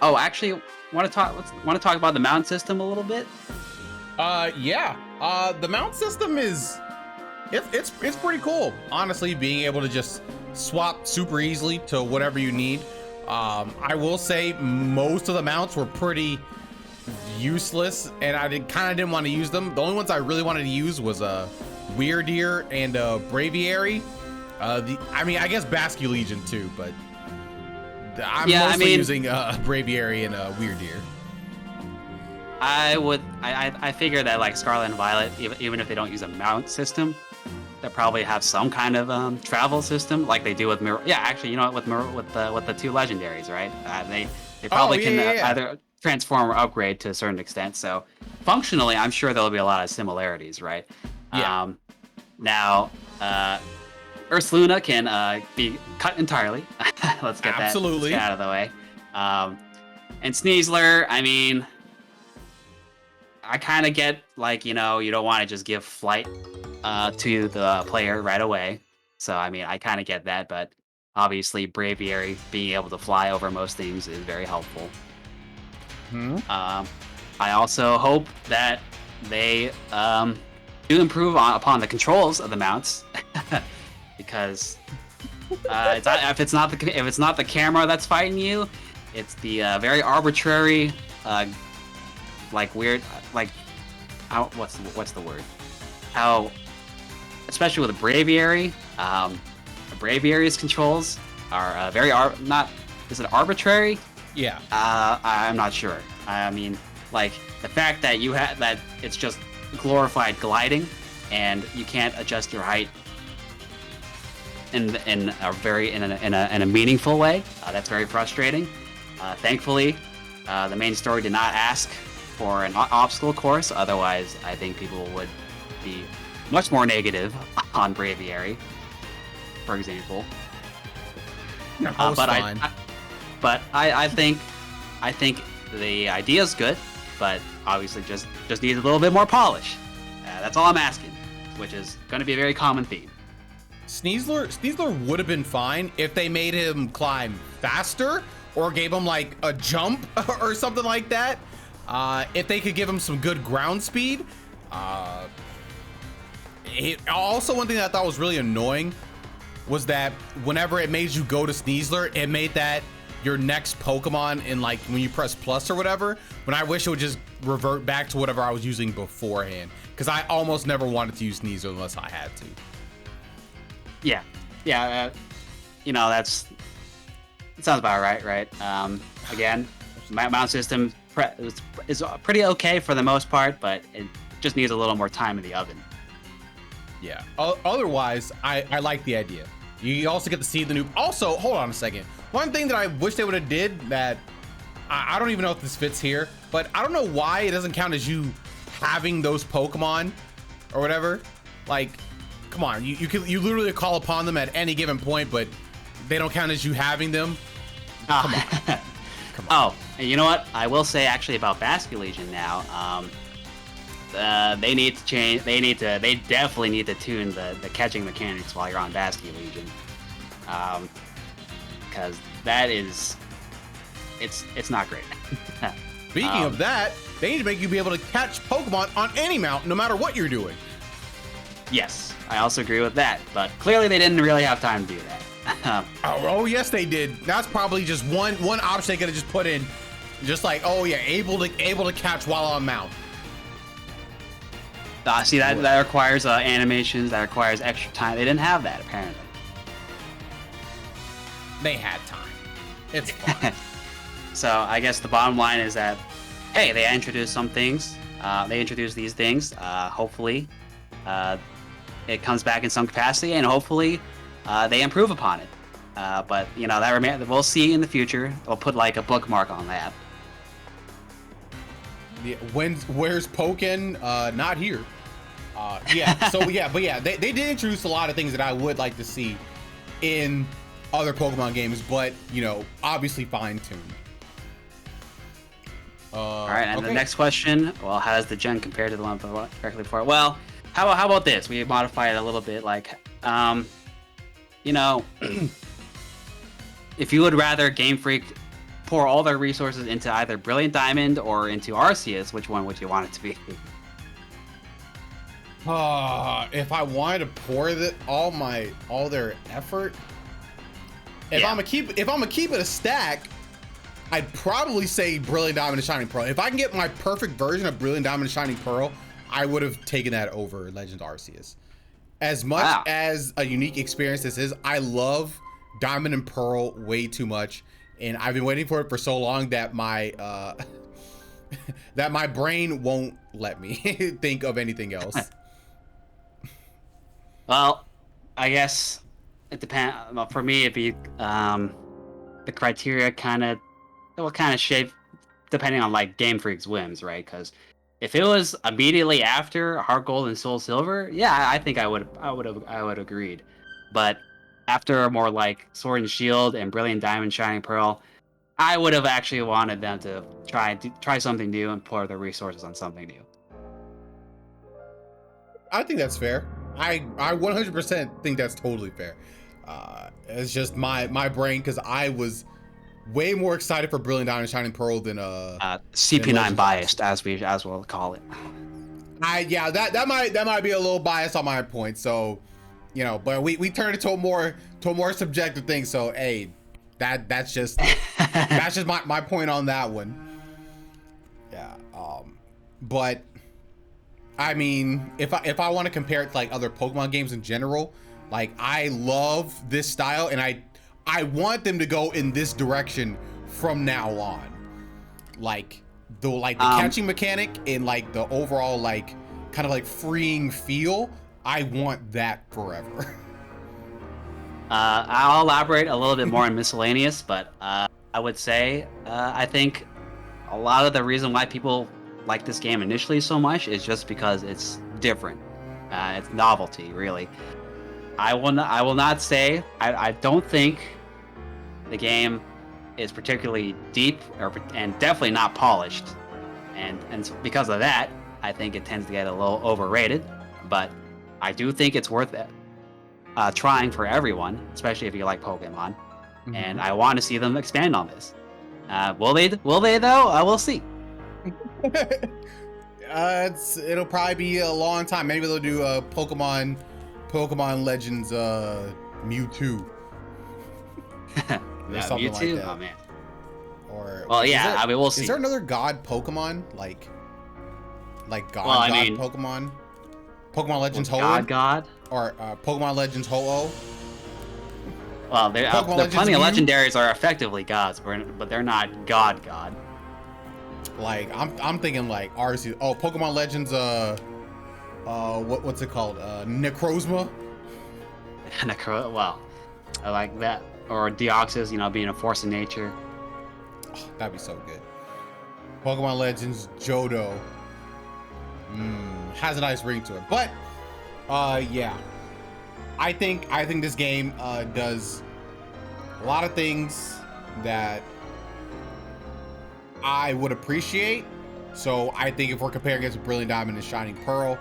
Oh, actually, want to talk about the mount system a little bit? Yeah. The mount system is it's pretty cool. Honestly, being able to just swap super easily to whatever you need. I will say most of the mounts were pretty useless, and I kind of didn't want to use them. The only ones I really wanted to use was Weirdeer and Braviary. I mean, I guess Basculegion too, but I'm mostly using Braviary and Weirdeer. I figure that like Scarlet and Violet, even if they don't use a mount system, they probably have some kind of travel system like they do with Mirror. Yeah, actually, you know what, with the two legendaries, right? They probably can either transform or upgrade to a certain extent. So functionally, I'm sure there'll be a lot of similarities, right? Yeah. Now, Ursaluna can be cut entirely. Let's get that out of the way. And Sneasler, I mean, I kind of get like, you don't want to just give flight to the player right away. So, I mean, I kind of get that, but obviously Braviary being able to fly over most things is very helpful. I also hope that they do improve upon the controls of the mounts, because if it's not the camera that's fighting you, it's the very arbitrary, like weird, like what's the word? How, especially with the Braviary, Braviary's controls are very is it arbitrary? Yeah. I'm not sure. I mean, like the fact that that it's just glorified gliding, and you can't adjust your height in a meaningful way. That's very frustrating. Thankfully, the main story did not ask for an obstacle course. Otherwise, I think people would be much more negative on Braviary, for example. But I think the idea is good, but obviously just needs a little bit more polish. That's all I'm asking, which is going to be a very common theme. Sneasler would have been fine if they made him climb faster or gave him like a jump or something like that. If they could give him some good ground speed. Also, one thing that I thought was really annoying was that whenever it made you go to Sneasler, it made that your next Pokemon in like when you press plus or whatever, when I wish it would just revert back to whatever I was using beforehand, because I almost never wanted to use Sneasler unless I had to. Yeah, it sounds about right? Again, mount system is pretty okay for the most part, but it just needs a little more time in the oven. Yeah. Otherwise, I like the idea. You also get to see the new. Also, hold on a second. One thing that I wish they would have did that I don't even know if this fits here, but I don't know why it doesn't count as you having those Pokemon or whatever. Like, come on, you literally call upon them at any given point, but they don't count as you having them. Come on. Oh, and you know what? I will say actually about Basculegion now. they need to change. They definitely need to tune the catching mechanics while you're on Basky Legion, because that is, it's not great. Speaking of that, they need to make you be able to catch Pokemon on any mount, no matter what you're doing. Yes, I also agree with that, but clearly they didn't really have time to do that. Oh yes, they did. That's probably just one option they could have just put in, just like, oh yeah, able to catch while on mount. See, that requires animations. That requires extra time. They didn't have that apparently. They had time. It's fine. So I guess the bottom line is that, hey, they introduced some things. They introduced these things. Hopefully, it comes back in some capacity, and hopefully, they improve upon it. But you know, that we'll see in the future. We'll put like a bookmark on that. Yeah, where's Pokken? Not here. Yeah. So yeah, but yeah, they did introduce a lot of things that I would like to see in other Pokemon games, but you know, obviously fine-tuned. All right, and okay. the next question. Well, how does the gen compare to the one directly before? Well, how about this? We modify it a little bit, like, you know, if you would rather Game Freak pour all their resources into either Brilliant Diamond or into Arceus, which one would you want it to be? If I wanted to pour all their effort, if I'm gonna keep it a stack, I'd probably say Brilliant Diamond and Shining Pearl. If I can get my perfect version of Brilliant Diamond and Shining Pearl, I would have taken that over Legends Arceus. As much as a unique experience this is, I love Diamond and Pearl way too much, and I've been waiting for it for so long that my that my brain won't let me think of anything else. Well, I guess it depends. Well, for me, it'd be the criteria will kind of shape depending on like Game Freak's whims, right? Because if it was immediately after Heart Gold and Soul Silver, yeah, I think I would have agreed. But after more like Sword and Shield and Brilliant Diamond, Shining Pearl, I would have actually wanted them to try something new and pour their resources on something new. I think that's fair. I 100% think that's totally fair. It's just my brain, because I was way more excited for Brilliant Diamond and Shining Pearl than CP9 biased, as we'll call it. Yeah, that might be a little biased on my point. So, you know, but we turned it to a more subjective thing. So hey, that's just that's just my point on that one. Yeah. But I mean, if I want to compare it to like other Pokemon games in general, like I love this style, and I want them to go in this direction from now on. Like the catching mechanic and like the overall like kind of like freeing feel, I want that forever. I'll elaborate a little bit more on miscellaneous, but I would say I think a lot of the reason why people like this game initially so much is just because it's different. It's novelty, really. I will not say I don't think the game is particularly deep and definitely not polished, and so because of that, I think it tends to get a little overrated. But I do think it's worth it trying for everyone, especially if you like Pokemon. Mm-hmm. And I want to see them expand on this. Will they though? We'll see. It'll probably be a long time. Maybe they'll do Pokemon Legends Mewtwo. Or something Mewtwo? Like that. Oh man. Or I mean, we'll see. Is there another God Pokemon like God Pokemon? Pokemon Legends Ho-Oh? God? Or Pokemon Legends Ho-Oh? Well, there plenty of legendaries are effectively gods, but they're not God. Like I'm thinking like Arceus. Oh, Pokemon Legends what's it called? Necrozma? Well, I like that. Or Deoxys, you know, being a force of nature. Oh, that'd be so good. Pokemon Legends Johto. Has a nice ring to it. But yeah. I think this game does a lot of things that I would appreciate So I think if we're comparing against Brilliant Diamond and Shining Pearl,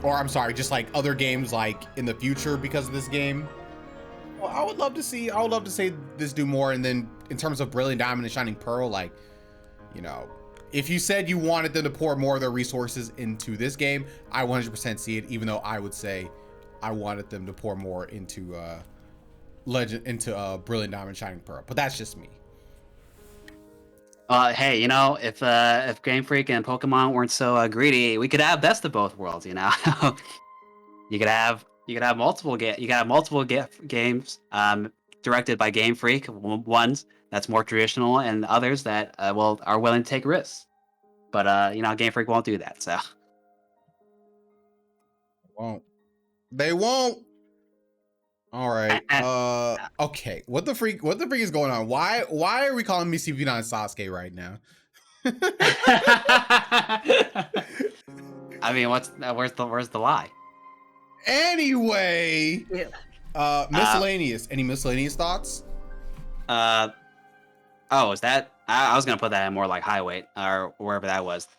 or I'm sorry, just like other games like in the future because of this game, well, I would love to see this do more. And then in terms of Brilliant Diamond and Shining Pearl, like, you know, if you said you wanted them to pour more of their resources into this game, I 100% see it, even though I would say I wanted them to pour more into Brilliant Diamond Shining Pearl. But that's just me. Hey, you know, if Game Freak and Pokemon weren't so greedy, we could have best of both worlds. You know, you could have multiple games directed by Game Freak, ones that's more traditional, and others that are willing to take risks. But you know, Game Freak won't do that. So they won't. All right. Okay. What the freak is going on? Why are we calling me CP9 Sasuke right now? I mean, where's the lie? Anyway, miscellaneous. Any miscellaneous thoughts? Oh, is that? I was gonna put that in more like high weight or wherever that was.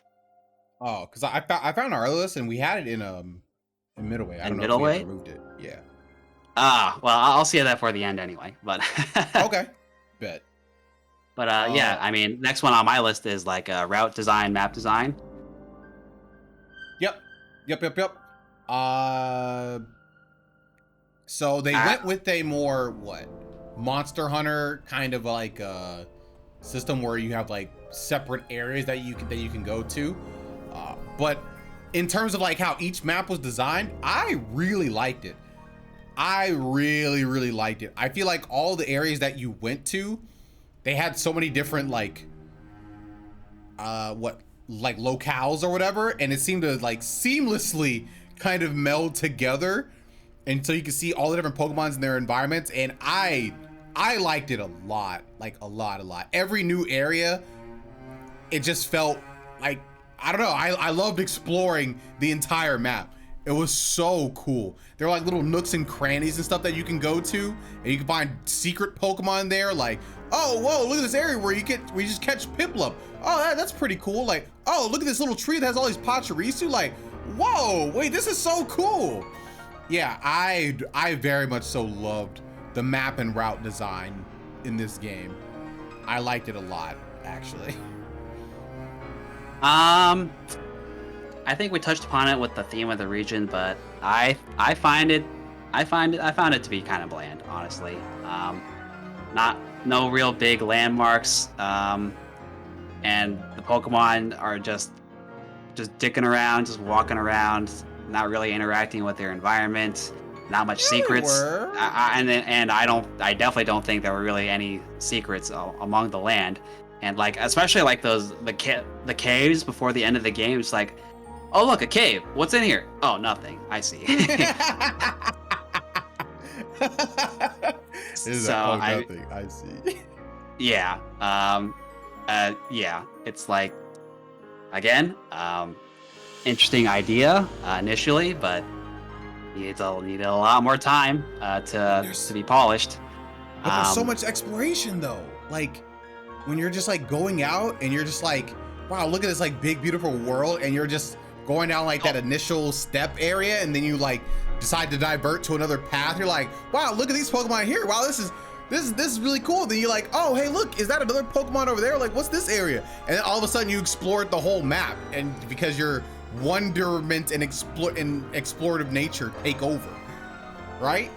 Oh, because I found our list and we had it in middleweight. I don't know if we ever moved it. Yeah. Well, I'll see that for the end anyway. But okay, bet. But yeah, I mean, next one on my list is like route design, map design. Yep. So they went with a more Monster Hunter kind of like system where you have like separate areas that you can go to. But in terms of like how each map was designed, I really liked it. I really liked it. I feel like all the areas that you went to, they had so many different like locales or whatever, and it seemed to like seamlessly kind of meld together until you could see all the different Pokemons in their environments. And I liked it a lot, like a lot. Every new area, it just felt like, I don't know, I loved exploring the entire map. It was so cool. There are like little nooks and crannies and stuff that you can go to, and you can find secret Pokemon there. Like, oh, whoa, look at this area where you just catch Piplup. Oh, that's pretty cool. Like, oh, look at this little tree that has all these Pachirisu. Like, whoa, wait, this is so cool. Yeah, I very much so loved the map and route design in this game. I liked it a lot, actually. I think we touched upon it with the theme of the region, but I found it to be kind of bland, honestly. No real big landmarks, and the Pokemon are just dicking around, just walking around, not really interacting with their environment. Not much secrets. I definitely don't think there were really any secrets among the land, and like especially like the caves before the end of the game. It's like, oh, look, a cave. What's in here? Oh, nothing. I see. Nothing. I see. Yeah. Yeah. It's like, again, interesting idea initially, but needed a lot more time to be polished. But there's so much exploration though. Like when you're just like going out and you're just like, wow, look at this like big beautiful world, and you're just going down like that initial step area, and then you like decide to divert to another path. You're like, wow, look at these Pokemon here. Wow, this is really cool. Then you're like, oh, hey, look, is that another Pokemon over there? Like, what's this area? And then all of a sudden you explored the whole map, and because your wonderment and explorative nature take over, right?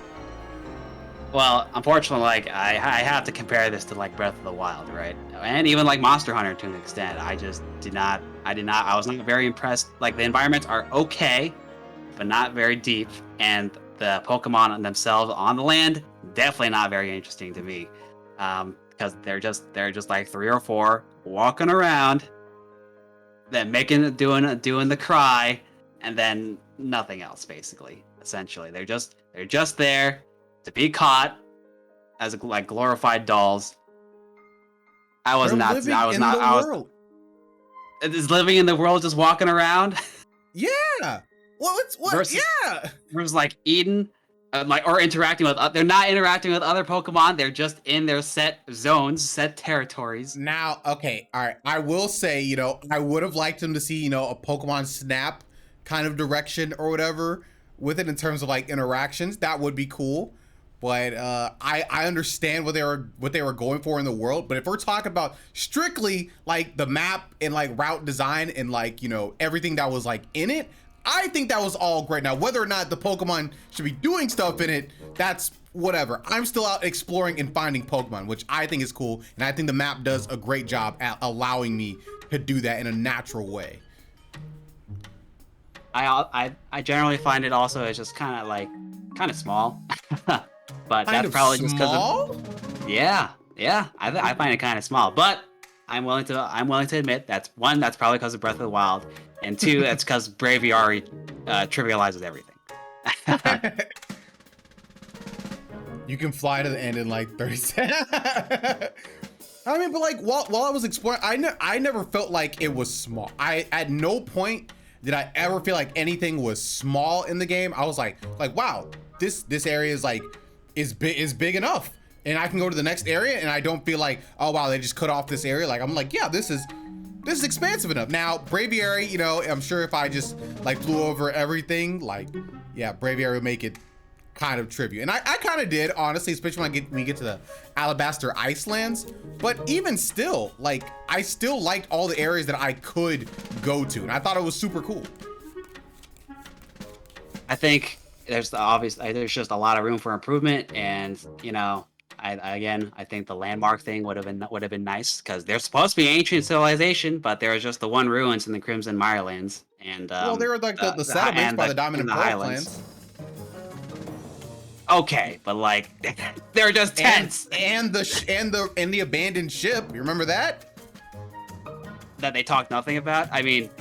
Well, unfortunately, like I have to compare this to like Breath of the Wild, right? And even like Monster Hunter to an extent. I was not very impressed. Like the environments are okay, but not very deep, and the Pokemon themselves on the land definitely not very interesting to me, because they're just like 3 or 4 walking around, then doing the cry, and then nothing else. Basically, essentially, they're just there to be caught as like glorified dolls. I was living in the world, just walking around. Yeah. What? Versus, Yeah. Versus like Eden, or interacting with. They're not interacting with other Pokemon. They're just in their set zones, set territories. Now, okay, all right. I will say, I would have liked them to see, a Pokemon Snap kind of direction or whatever with it in terms of like interactions. That would be cool. But I understand what they were going for in the world. But if we're talking about strictly like the map and like route design and like everything that was like in it, I think that was all great. Now whether or not the Pokemon should be doing stuff in it, that's whatever. I'm still out exploring and finding Pokemon, which I think is cool, and I think the map does a great job at allowing me to do that in a natural way. I generally find it also as just kind of small. But Kind that's of probably just small? because of I find it kind of small. But I'm willing to admit that's probably because of Breath of the Wild, and two, that's because Braviary trivializes everything. You can fly to the end in like 30 seconds. I mean, but like while I was exploring, I never felt like it was small. At no point did I ever feel like anything was small in the game. I was like wow, this area is big enough, and I can go to the next area and I don't feel like, oh wow, they just cut off this area. Like I'm like, yeah, this is expansive enough. Now Braviary, I'm sure if I just like flew over everything, like yeah, Braviary would make it kind of trivial. And I kind of did, honestly, especially when we get to the Alabaster Icelands. But even still, like I still liked all the areas that I could go to, and I thought it was super cool. I think there's just a lot of room for improvement, and I think the landmark thing would have been nice, because they're supposed to be ancient civilization, but there was just the one ruins in the Crimson Mirelands, and Well, they were like the settlements by the Diamond and Pearl clans. Okay, but like they're just tents and the abandoned ship. You remember that? That they talked nothing about. I mean,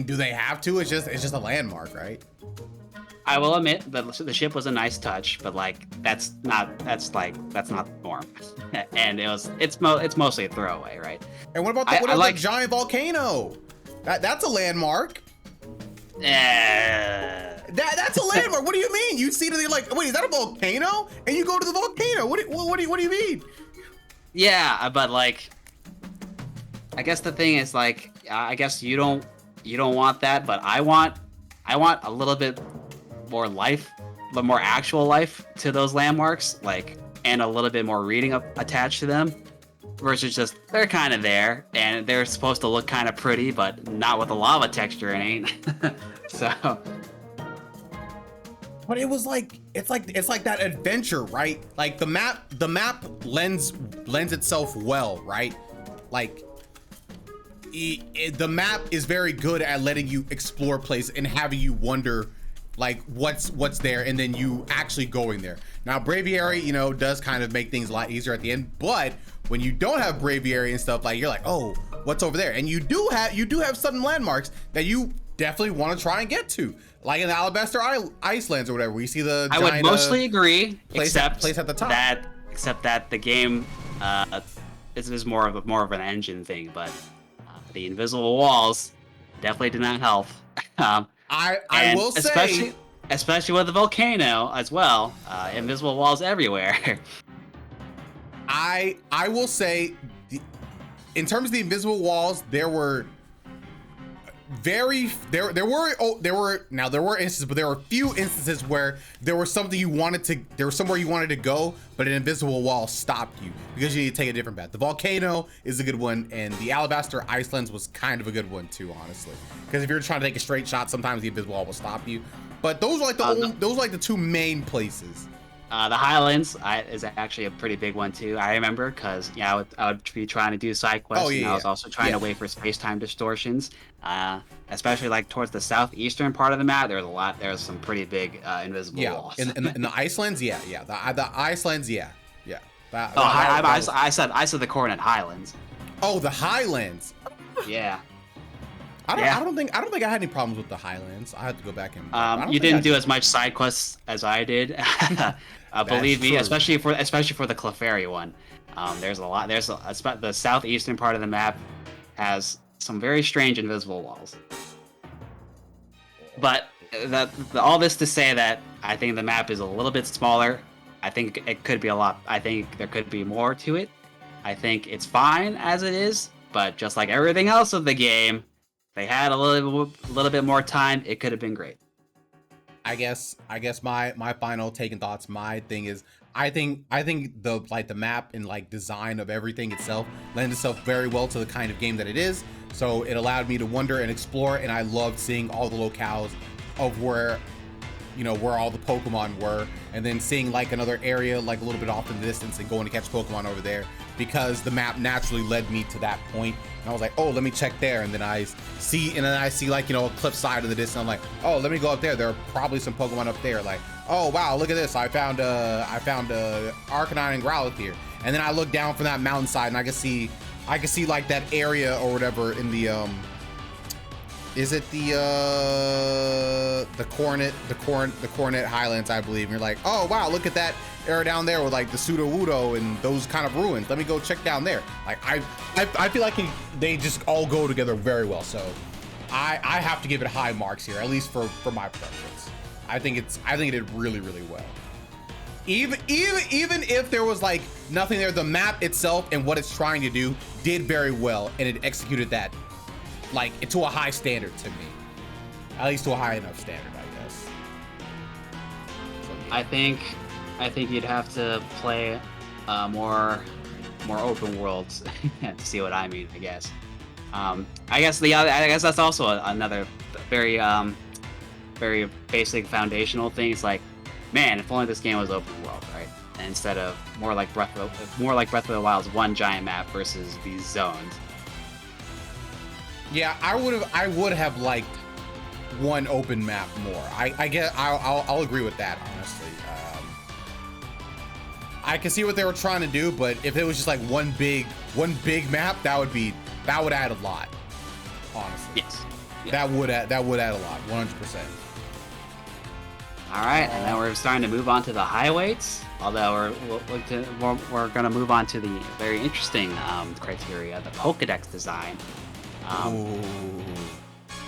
do they have to? It's just a landmark, right? I will admit that the ship was a nice touch, but like that's not the norm. And it's mostly a throwaway, right? And what about the giant volcano? That's a landmark. That's a landmark. What do you mean? You see it, you're like, wait, is that a volcano? And you go to the volcano. What do you mean? Yeah, but like, I guess the thing is like, I guess you don't want that, but I want a little bit more life, but more actual life to those landmarks, like, and a little bit more reading attached to them, versus just they're kind of there and they're supposed to look kind of pretty, but not with the lava texture, it ain't. So. But it was like it's like that adventure, right? Like the map lends itself well, right? Like the map is very good at letting you explore places and having you wonder like what's there, and then you actually going there. Now Braviary, does kind of make things a lot easier at the end, but when you don't have Braviary and stuff, like you're like, oh, what's over there? And you do have some landmarks that you definitely want to try and get to, like in the Alabaster Icelands or whatever, where you see the giant, I would mostly agree, place at the top. Except that the game is more of an engine thing, but the invisible walls definitely did not help. I will say, especially with the volcano as well, invisible walls everywhere. I will say, in terms of the invisible walls, there were instances, but there were a few instances where there was somewhere you wanted to go, but an invisible wall stopped you because you need to take a different path. The volcano is a good one, and the Alabaster Icelands was kind of a good one too, honestly. Because if you're trying to take a straight shot, sometimes the invisible wall will stop you. But those are like the two main places. The Highlands is actually a pretty big one too. I remember because I would be trying to do side quests, and I was also trying to wait for space-time distortions. Especially like towards the southeastern part of the map, there's some pretty big invisible walls. In the Icelands, the Icelands, I said the coordinate Highlands. Oh, the Highlands. Yeah. I don't think I had any problems with the Highlands. I had to go back and. You didn't do as much side quests as I did. Believe me, especially for the Clefairy one. There's a lot. The southeastern part of the map has some very strange invisible walls. But all this to say that I think the map is a little bit smaller. I think it could be a lot. I think there could be more to it. I think it's fine as it is, but just like everything else of the game, if they had a little bit more time, it could have been great. I guess my final take and thoughts. My thing is, I think the map and like design of everything itself lends itself very well to the kind of game that it is. So it allowed me to wonder and explore, and I loved seeing all the locales of where all the Pokemon were, and then seeing like another area like a little bit off in the distance and going to catch Pokemon over there, because the map naturally led me to that point. And I was like, oh, let me check there, and then I see like a cliff side in the distance. I'm like, oh, let me go up there. There are probably some Pokemon up there. Like, oh wow, look at this. I found Arcanine and Growlithe here. And then I look down from that mountainside, and I can see like that area or whatever in the is it the Coronet Highlands, I believe. And you're like, oh wow, look at that area down there with like the Sudowoodo and those kind of ruins. Let me go check down there. Like I feel like they just all go together very well. So I have to give it high marks here, at least for my preference. I think it did really, really well. Even if there was like nothing there, the map itself and what it's trying to do did very well, and it executed that like to a high standard to me, at least to a high enough standard, I guess. So, yeah. I think you'd have to play more open worlds to see what I mean. I guess. I guess that's also another very very basic foundational thing. It's like, man, if only this game was open world, right? And instead of more like Breath of the Wild's one giant map versus these zones. Yeah, I would have liked one open map more. I'll agree with that, honestly. I can see what they were trying to do, but if it was just like one big map, that would add a lot. Honestly, yes, that would add a lot, 100%. All right, and then we're starting to move on to the highlights. Although we're going to move on to the very interesting criteria, the Pokedex design.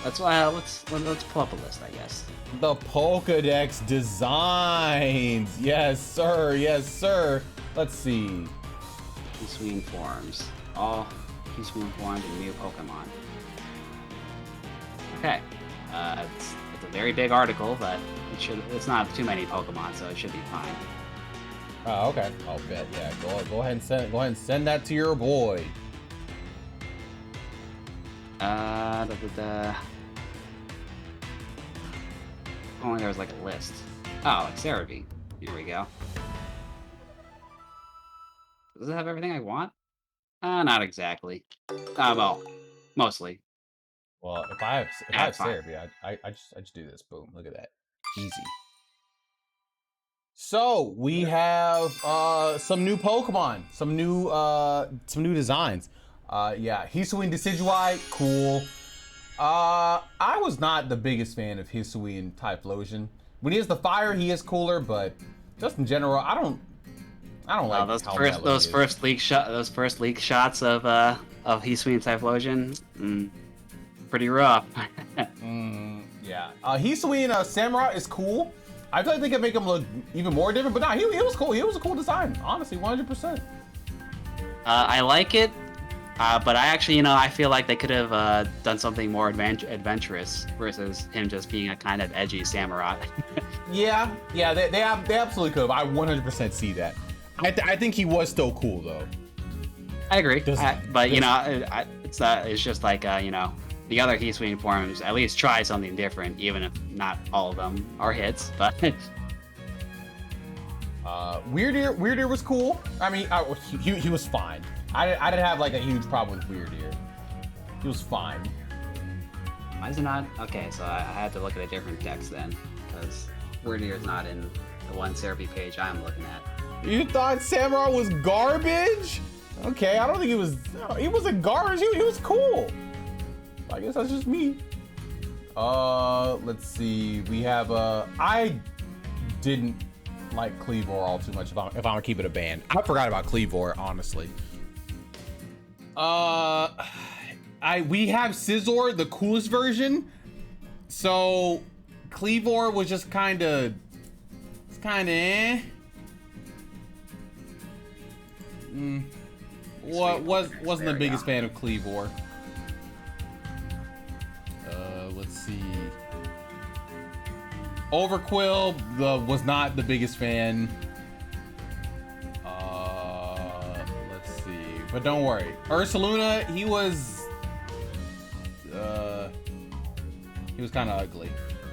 Let's pull up a list, I guess. The Pokedex designs. Yes, sir. Yes, sir. Let's see. Hisuian forms. All Hisuian forms and new Pokemon. Okay. It's a very big article, but it's not too many Pokemon, so it should be fine. Oh, okay. I'll bet. Yeah. Go ahead and send that to your boy. Only there was like a list. Oh, like Cerebi. Here we go. Does it have everything I want? Not exactly. Well, mostly. Well, if I have Cerebi, I just do this. Boom! Look at that. Easy. So we have some new Pokemon, some new designs. Yeah, Hisuian Decidueye, cool. I was not the biggest fan of Hisuian Typhlosion. When he has the fire, he is cooler, but just in general, I don't like those first leak shots of Hisuian Typhlosion. Pretty rough. Yeah. Hisuian Samurott is cool. I feel like they could make him look even more different, but nah, he was cool. He was a cool design, honestly, 100%. I like it. But I actually, I feel like they could have done something more adventurous versus him just being a kind of edgy Samurott. yeah, they absolutely could have. I 100% see that. I think he was still cool though. I agree, but it's just like the other Hisuian forms at least try something different, even if not all of them are hits. But Weirdeer was cool. I mean, he was fine. I didn't have like a huge problem with Weirdeer. He was fine. Why is it not? Okay, so I had to look at a different text then, because Weirdeer is not in the one Cerebi page I'm looking at. You thought Samurott was garbage? Okay, I don't think he was. He wasn't garbage. He was cool. I guess that's just me. Let's see. We have I didn't like Cleavor all too much. If I'm gonna keep it a band, I forgot about Cleavor, honestly. We have Scizor, the coolest version. So Cleavor was just kind of, it's kind of eh. Wasn't the biggest fan of Cleavor. Let's see. Overquill was not the biggest fan. Let's see. But don't worry. Ursaluna, he was kind of ugly.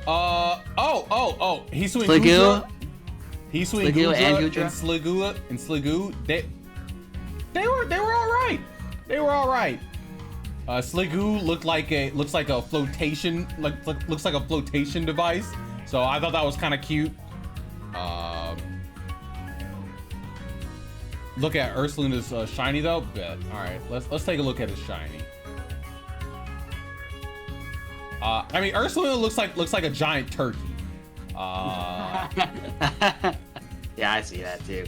Hisui and Gudra. Hisui and Gudra and Sligoo. They were all right. They were all right. Sligoo looks like a flotation looks like a flotation device. So I thought that was kind of cute. Look at Ursaluna's shiny though. Bet. All right, let's take a look at his shiny. I mean, Ursaluna looks like a giant turkey. Yeah, I see that too.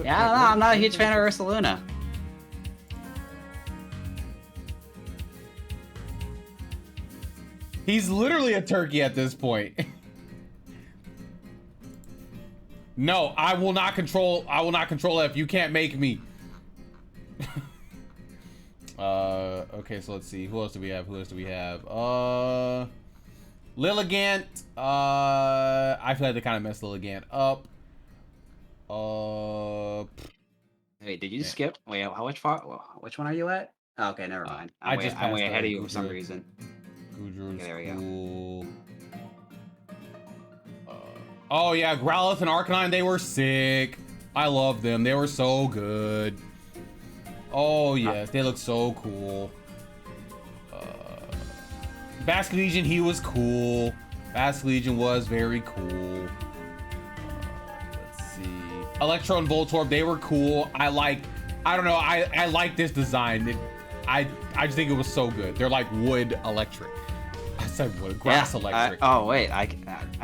I'm not a huge fan of Ursaluna. He's literally a turkey at this point. No, I will not control F. You can't make me. Okay, so let's see. Who else do we have? Lilligant. I feel like they kind of messed Lilligant up. Wait, did you skip? Wait, which one are you at? Oh, okay, never mind. I'm way ahead of you for some reason. Okay, there we go. Oh yeah, Growlithe and Arcanine, they were sick. I love them. They were so good. Oh yes, they look so cool. Basculegion, he was cool. Basculegion was very cool. Let's see. Electro and Voltorb, they were cool. I don't know, I like this design. I just think it was so good. They're like wood electric. I said wood, grass electric. Oh wait, I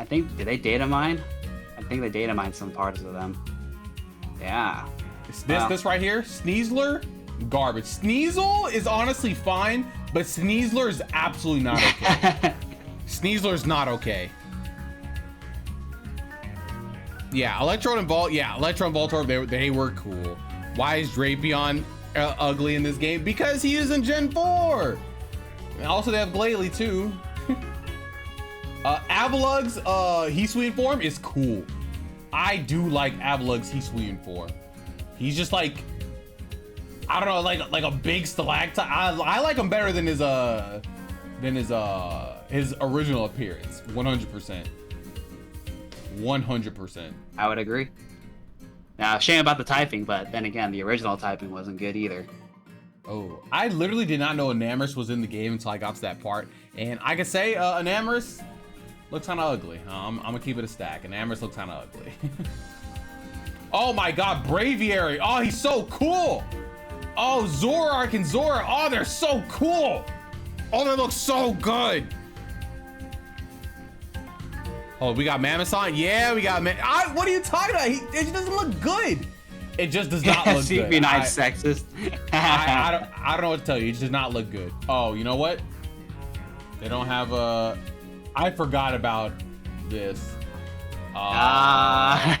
think, did they data mine? I think they data mined some parts of them. Yeah. This right here, Sneasler, garbage. Sneasel is honestly fine, but Sneasler is absolutely not okay. Sneasler's not okay. Yeah, Electrode and Voltorb, they were cool. Why is Drapion ugly in this game? Because he is in Gen 4. And also, they have Glalie too. Avalug's Hisuian form is cool. I do like Avalug's Hisuian form. He's just like, I don't know, like a big stalactite. I like him better than his original appearance. 100%. 100%. I would agree. Now, shame about the typing, but then again, the original typing wasn't good either. Oh, I literally did not know Enamorus was in the game until I got to that part. And I can say Enamorus looks kind of ugly. I'm gonna keep it a stack. Enamorus looks kind of ugly. Oh my god, Braviary. Oh, he's so cool. Oh, Zoroark and Zora. Oh, they're so cool. Oh, they look so good. Oh, we got Mammoth. Yeah, we got what are you talking about? It doesn't look good. It just does not look good. Be nice, sexist. I don't know what to tell you. It does not look good. Oh, you know what? They don't have a. I forgot about this. Yeah.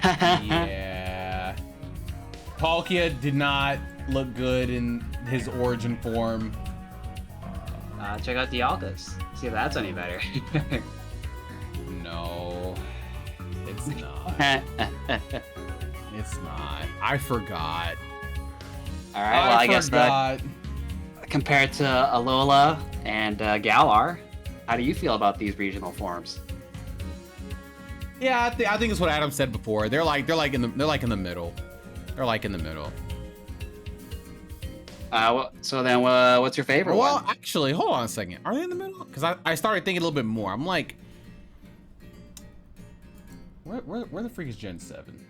Palkia did not look good in his origin form. Check out Dialga. See if that's any better. No, it's not. It's not. I forgot. All right. Well, I guess compared to Alola and Galar, how do you feel about these regional forms? Yeah, I think it's what Adam said before. They're like in the middle. They're like in the middle. So then, what's your favorite one? Well, actually, hold on a second. Are they in the middle? Because I started thinking a little bit more. I'm like, where the freak is Gen 7?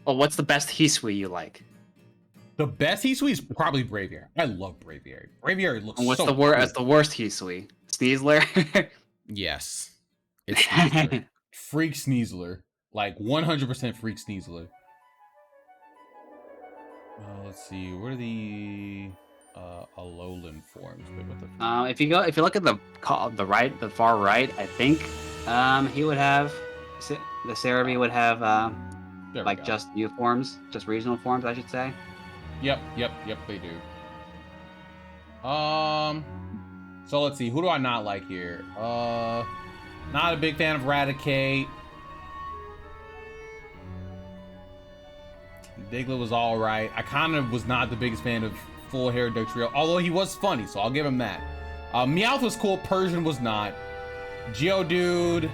Well, what's the best Hisui you like? The best Hisui is probably Braviary. I love Braviary. Braviary looks and what's so the That's the worst Hisui? Sneasler? Yes. It's Sneasler. Freak Sneasler. Like 100% Freak Sneasler. Let's see. What are the... Alolan forms. Wait, what the? If you look at the far right, I think he would have the Cerebi would have like just new forms, just regional forms, I should say. Yep, they do. So let's see, who do I not like here? Not a big fan of Raticate. Diglett was all right. I kind of was not the biggest fan of Full Hair Dugtrio, although he was funny, so I'll give him that. Meowth was cool. Persian was not. Geodude.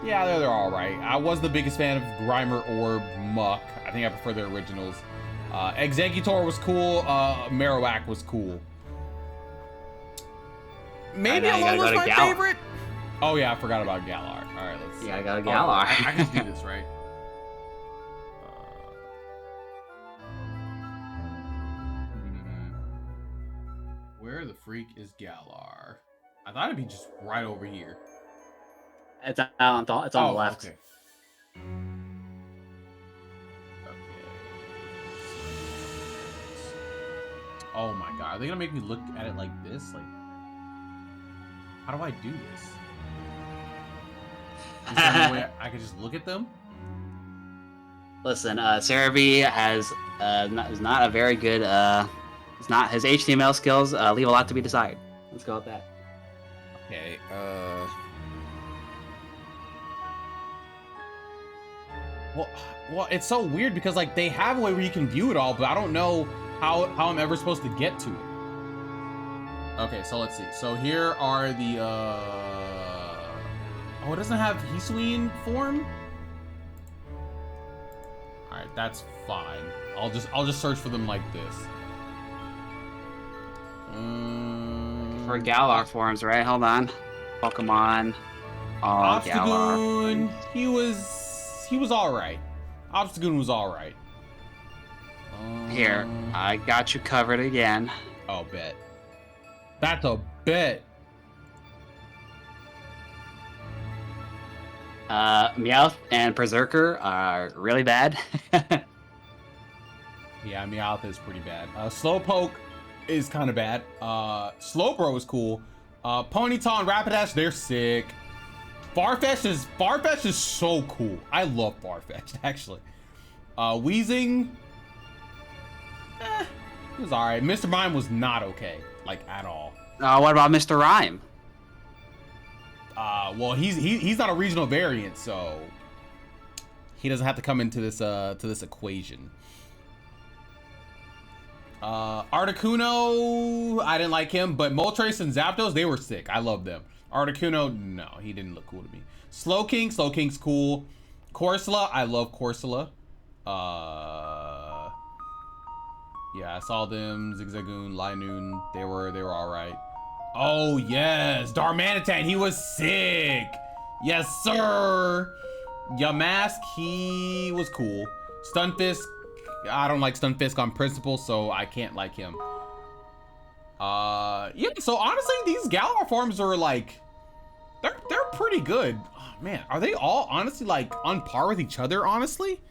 Yeah, they're all right. I was the biggest fan of Grimer or Muck. I think I prefer the originals. Executor was cool. Marowak was cool. Maybe Alola's my favorite. Oh yeah, I forgot about Galar. All right, let's. Yeah, I got a Galar. I can do this, right? Where the freak is Galar? I thought it'd be just right over here. It's on the left. Okay. Oh my god, are they gonna make me look at it like this? Like, how do I do this? Is there no way I could just look at them? Listen, Cerebi is not a very good. It's not his HTML skills leave a lot to be desired. Let's go with that. Okay. Well, it's so weird because like they have a way where you can view it all, but I don't know how I'm ever supposed to get to it. Okay, so let's see. So here are the oh, it doesn't have Hisuian form? Alright, that's fine. I'll just search for them like this. For Galar forms, right? Hold on. Pokemon. Oh, Obstagoon. He was alright. Obstagoon was alright. Here, I got you covered again. Oh, bet. That's a bet. Meowth and Berserker are really bad. Yeah, Meowth is pretty bad. Slowpoke is kind of bad. Slowbro is cool. Ponyta and Rapidash, they're sick. Farfetch'd is so cool. I love Farfetch'd, actually. Weezing, he was alright. Mr. Mime was not okay, like at all. What about Mr. Rhyme? Well, he's not a regional variant, so he doesn't have to come into this equation. Articuno, I didn't like him, but Moltres and Zapdos, they were sick. I love them. Articuno, no, he didn't look cool to me. Slowking's cool. Corsola, I love Corsola. Yeah, I saw them. Zigzagoon, Linoon, they were all right. Oh yes, Darmanitan, he was sick. Yes sir. Yamask, he was cool. Stunfisk, I don't like Stunfisk on principle, so I can't like him. Yeah, so honestly, these Galar forms are like, they're pretty good. Oh, man, are they all honestly like on par with each other, honestly?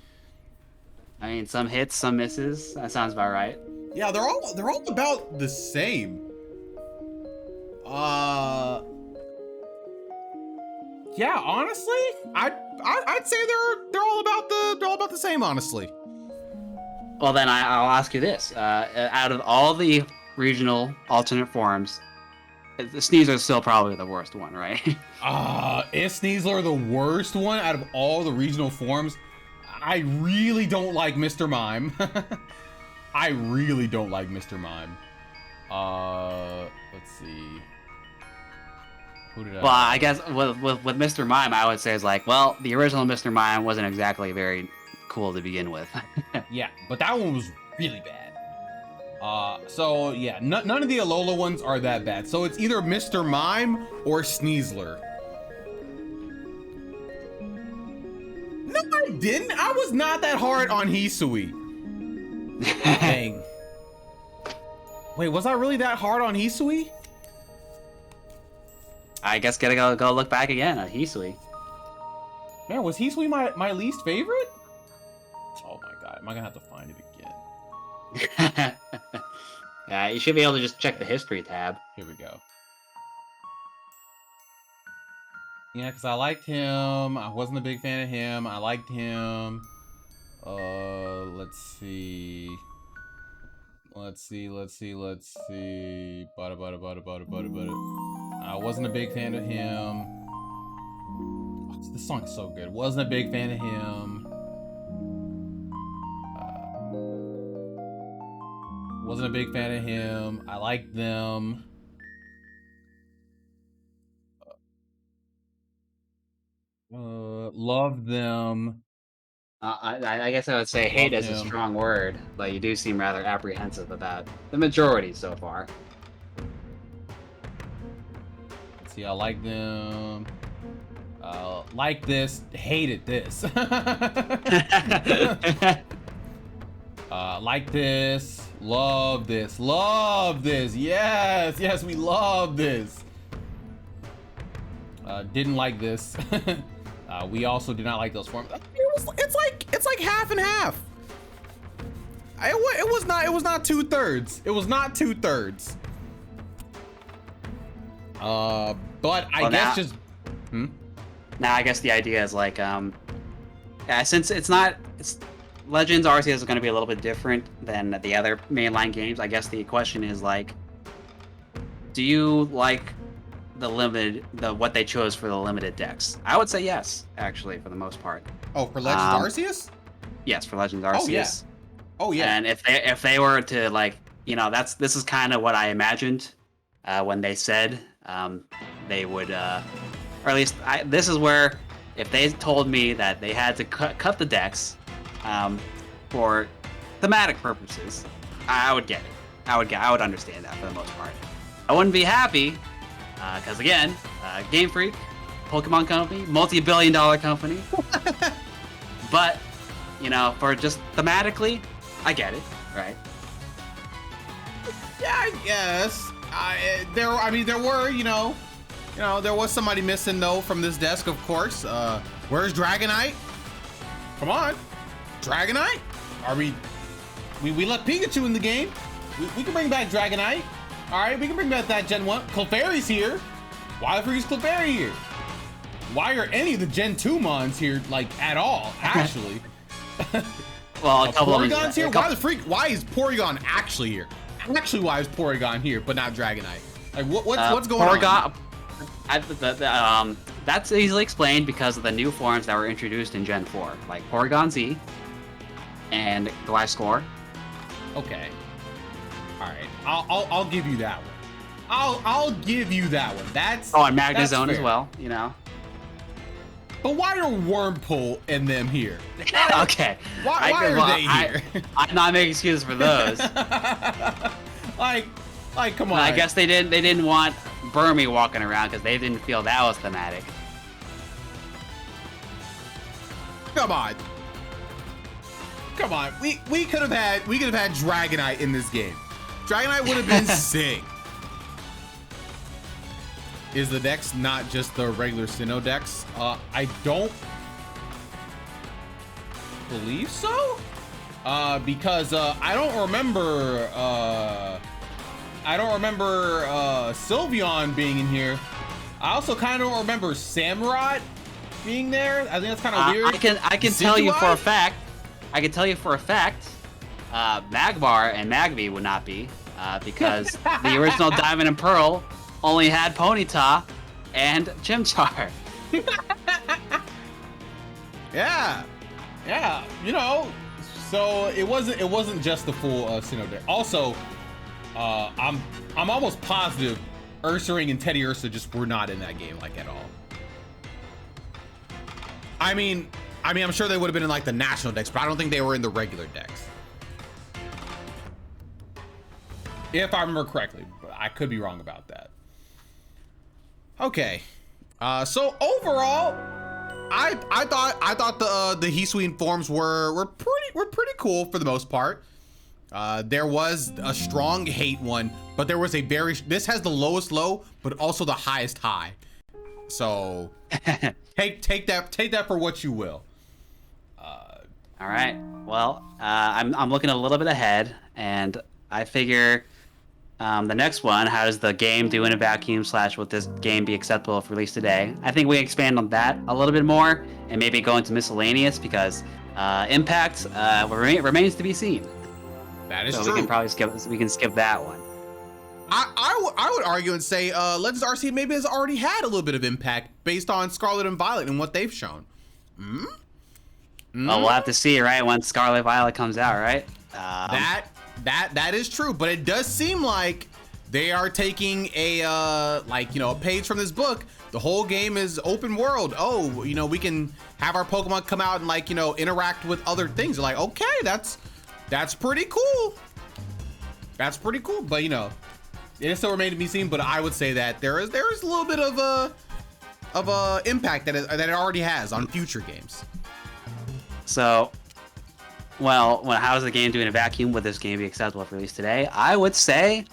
I mean, some hits, some misses. That sounds about right. Yeah, they're all about the same. Yeah, honestly, I'd say they're all about the same, honestly. Well, then I'll ask you this: out of all the regional alternate forms, the Sneasler is still probably the worst one, right? Is Sneasler the worst one out of all the regional forms? I really don't like Mr. Mime. I really don't like Mr. Mime. Let's see. Who did Well, I guess with Mr. Mime, I would say is like, well, the original Mr. Mime wasn't exactly very cool to begin with. Yeah, but that one was really bad. So yeah, none of the Alola ones are that bad. So it's either Mr. Mime or Sneasler. No, I didn't. I was not that hard on Hisui. Dang. Wait, was I really that hard on Hisui? I guess gotta go look back again at Hisui. Man, was Hisui my least favorite? Oh my god, am I gonna have to find it again? Yeah, you should be able to just check the history tab. Here we go. Yeah, because I liked him. I wasn't a big fan of him. I liked him. Let's see. Let's see. Butter. I wasn't a big fan of him. Oh, this song is so good. Wasn't a big fan of him. Wasn't a big fan of him. I liked them. Loved them. I guess I would say hate is a strong word, but you do seem rather apprehensive about the majority so far. Let's see, I like them. Like this, hated this. Like this, love this, love this. Yes, we love this. Didn't like this. We also did not like those forms. It's like half and half. It was not 2/3. It was not 2/3. But I guess just. Now I guess the idea is like, yeah, since it's Legends Arceus is going to be a little bit different than the other mainline games. I guess the question is like, do you like what they chose for the limited decks? I would say yes, actually, for the most part. Oh, for Legends Arceus? Yes, for Legends Arceus. Oh yeah. And if they were to like, this is kind of what I imagined when they said they would, or at least this is where if they told me that they had to cut the decks for thematic purposes, I would get it. I would understand that for the most part. I wouldn't be happy because again, Game Freak, Pokemon company, multi-billion-dollar company. But for just thematically, I get it, right? Yeah, I guess. There were, there was somebody missing though from this desk, of course. Where's Dragonite? Come on, Dragonite. Are we let Pikachu in the game? We can bring back Dragonite. All right, we can bring back that Gen 1. Clefairy's here. Why the freak is Clefairy here? Why are any of the Gen 2 mons here, like, at all, actually? Well, a couple Porygon's here? Why is Porygon actually here? Actually, why is Porygon here, but not Dragonite? Like, what's going on? That's easily explained because of the new forms that were introduced in Gen 4, like Porygon Z and Gliscor. Okay. All right. I'll give you that one. I'll give you that one. That's and Magnezone as well. But why are Wurmple and them here? Okay. Why are they here? I'm not making excuses for those. like, come on. I guess they didn't want Burmy walking around because they didn't feel that was thematic. Come on. We could have had Dragonite in this game. Dragonite would have been sick. Is the dex not just the regular Sinnoh dex? I don't believe so. Because I don't remember Sylveon being in here. I also kind of don't remember Samurott being there. I think that's kind of weird. I can tell you for a fact. Magmar and Magby would not be because the original Diamond and Pearl only had Ponyta and Chimchar. Yeah. So it wasn't just the full Sinnoh deck. Also, I'm almost positive Ursaring and Teddy Ursa just were not in that game like at all. I mean, I'm sure they would have been in like the national decks, but I don't think they were in the regular decks. If I remember correctly, but I could be wrong about that. Okay, so overall, I thought the Hisuian forms were pretty cool for the most part. There was a strong hate one, but there was this has the lowest low, but also the highest high. So take that for what you will. All right. Well, I'm looking a little bit ahead, and I figure the next one, how does the game do in a vacuum / would this game be acceptable if released today? I think we expand on that a little bit more and maybe go into miscellaneous because impact remains to be seen. That is so true. We can probably skip that one. I would argue and say Legends Arceus maybe has already had a little bit of impact based on Scarlet and Violet and what they've shown. Well, we'll have to see, right, when Scarlet Violet comes out, right? That is true, but it does seem like they are taking a page from this book. The whole game is open world. Oh, we can have our Pokemon come out and interact with other things. They're like, okay, that's pretty cool. That's pretty cool, but it still remains to be seen. But I would say that there is a little bit of a impact that it already has on future games. So, well, how does the game do in a vacuum? Would this game be acceptable if released today? I would say,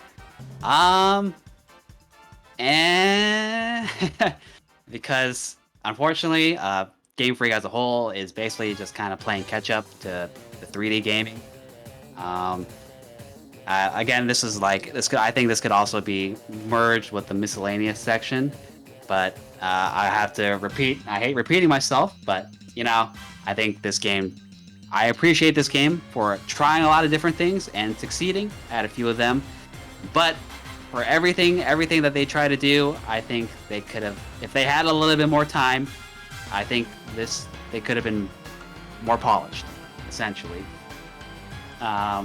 because unfortunately, Game Freak as a whole is basically just kind of playing catch up to the 3D gaming. Again, this is I think this could also be merged with the miscellaneous section, but I have to repeat. I hate repeating myself, but I think this game. I appreciate this game for trying a lot of different things and succeeding at a few of them, but for everything that they try to do, I think they could have, if they had a little bit more time, I think they could have been more polished, essentially. I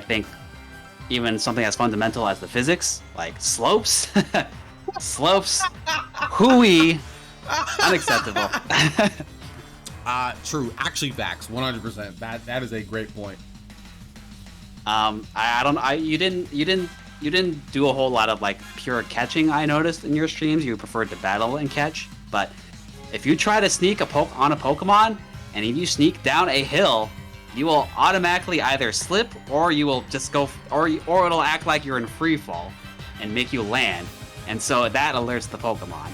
think even something as fundamental as the physics, like slopes, hooey, unacceptable. True. Actually, facts. 100%. That is a great point. You didn't do a whole lot of pure catching. I noticed in your streams you preferred to battle and catch, but if you try to sneak on a Pokemon and if you sneak down a hill, you will automatically either slip or you will just go, or it'll act like you're in free fall and make you land, and so that alerts the Pokemon.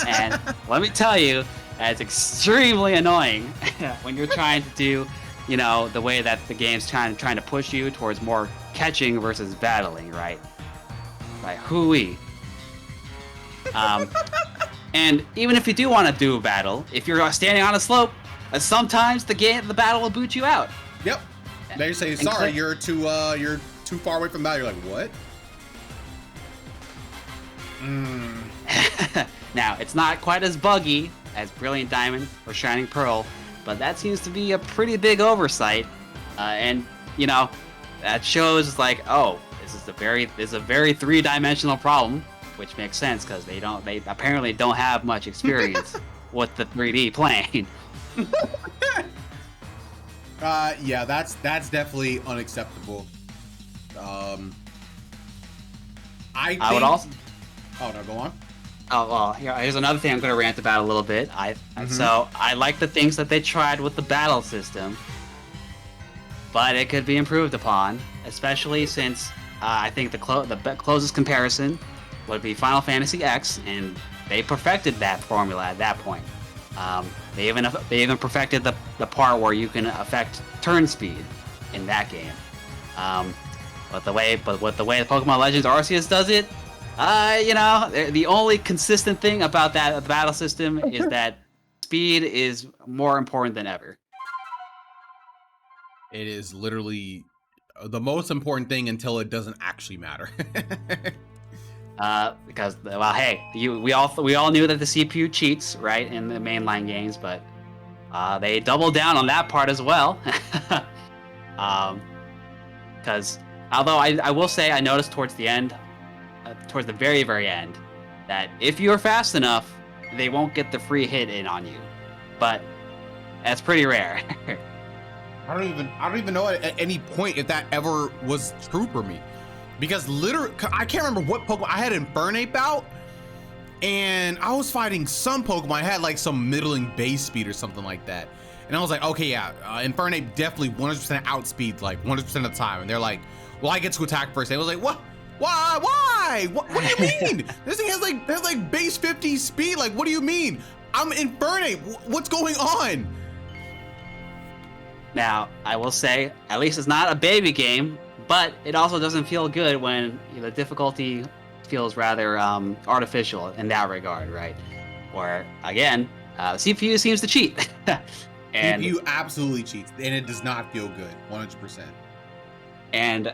And let me tell you, it's extremely annoying when you're trying to do, the way that the game's trying to push you towards more catching versus battling, right? Like hooey. And even if you do want to do a battle, if you're standing on a slope, sometimes the battle will boot you out. Yep. They say, sorry, you're too far away from that. You're like, what? Now, it's not quite as buggy as Brilliant Diamond or Shining Pearl, but that seems to be a pretty big oversight. And that shows this is a very three-dimensional problem, which makes sense because they apparently don't have much experience with the 3D plane. Yeah, that's definitely unacceptable. I would also. Oh no, go on. Oh well, here's another thing I'm going to rant about a little bit. So I like the things that they tried with the battle system, but it could be improved upon, especially since I think the closest comparison would be Final Fantasy X, and they perfected that formula at that point. They even perfected the part where you can affect turn speed in that game. But with the way Pokemon Legends Arceus does it, the only consistent thing about that battle system is that speed is more important than ever. It is literally the most important thing until it doesn't actually matter. Because hey, we all knew that the CPU cheats, right, in the mainline games, but they doubled down on that part as well. Because although I will say I noticed towards the end, towards the very, very end, that if you're fast enough, they won't get the free hit in on you. But that's pretty rare. I don't even know at any point if that ever was true for me. Because literally, I can't remember what Pokemon I had Infernape out, and I was fighting some Pokemon. I had some middling base speed or something like that. And I was like, okay, yeah, Infernape definitely 100% outspeed 100% of the time. And they're like, well, I get to attack first. And I was like, what? Why? What do you mean? This thing has base 50 speed. What do you mean? I'm Infernape. What's going on? Now, I will say, at least it's not a baby game, but it also doesn't feel good when the difficulty feels rather artificial in that regard, right? Where, again, CPU seems to cheat. And CPU absolutely cheats, and it does not feel good, 100%. And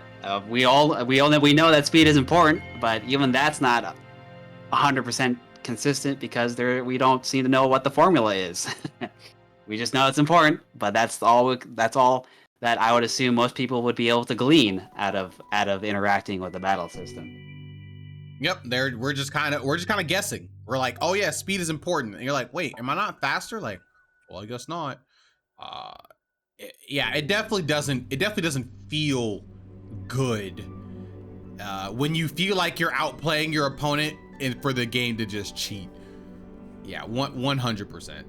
we know that speed is important, but even that's not 100% consistent because we don't seem to know what the formula is. We just know it's important, but that's all that I would assume most people would be able to glean out of interacting with the battle system. Yep, we're just kind of guessing. We're like, oh yeah, speed is important, and you're like, wait, am I not faster? Like, well, I guess not. Yeah, it definitely doesn't feel good when you feel like you're outplaying your opponent and for the game to just cheat. Yeah, 100%.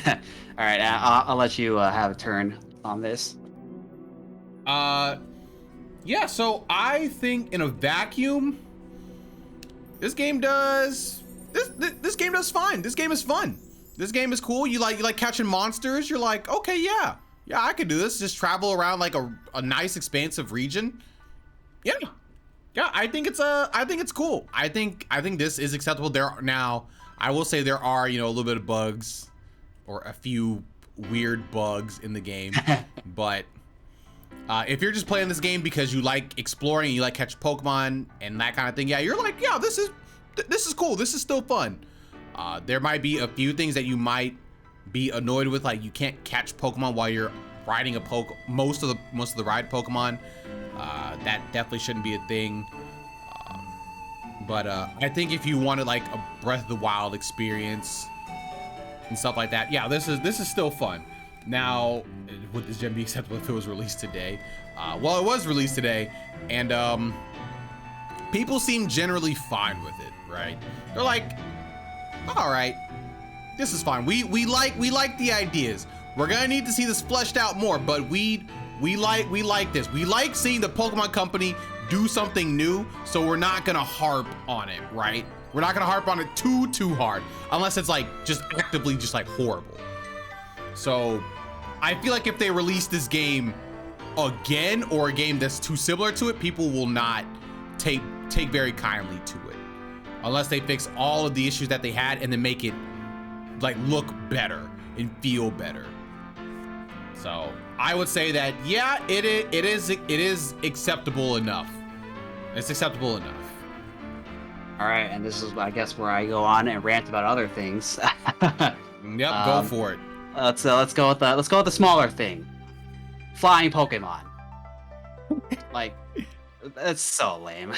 All right, I'll let you have a turn on this. Yeah, so I think in a vacuum, this game does fine. This game is fun. This game is cool. You like catching monsters. You're like, okay, yeah, I could do this. Just travel around like a nice expansive region. Yeah, I think it's cool. I think this is acceptable. Now, I will say there are a little bit of bugs, or a few weird bugs in the game, but if you're just playing this game because you like exploring and you like catch Pokemon and that kind of thing, yeah, you're like, yeah, this is cool. This is still fun. There might be a few things that you might be annoyed with, like you can't catch Pokemon while you're riding most of the ride Pokemon. That definitely shouldn't be a thing. But I think if you wanted like a Breath of the Wild experience and stuff like that, yeah, this is still fun. Now, would this gen be acceptable if it was released today? Well, it was released today, and people seem generally fine with it, right? They're like, all right, this is fine. We like the ideas. We're gonna need to see this fleshed out more, but we like this. We like seeing the Pokemon Company do something new, so we're not gonna harp on it, right? We're not gonna harp on it too hard, unless it's like just actively just like horrible. So I feel like if they release this game again, or a game that's too similar to it, people will not take very kindly to it, unless they fix all of the issues that they had and then make it like look better and feel better. So I would say that, yeah, it is acceptable enough. It's acceptable enough. All right, and this is, I guess, where I go on and rant about other things. Yep, go for it. Let's go with the smaller thing. Flying Pokemon. Like, that's so lame.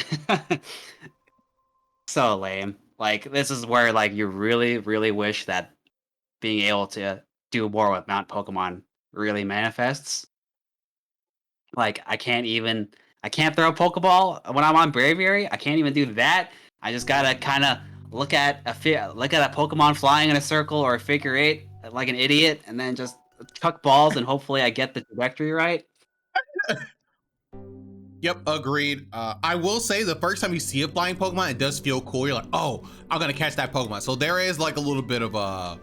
So lame. Like, this is where like you really wish that being able to do more with Mount Pokemon really manifests. Like, I can't throw a Pokeball when I'm on Braviary. I can't even do that. I just gotta kind of look at a Pokemon flying in a circle or a figure eight like an idiot, and then just chuck balls, and hopefully I get the trajectory right. Yep, agreed. I will say the first time you see a flying Pokemon, it does feel cool. You're like, oh, I'm gonna catch that Pokemon. So there is like a little bit of a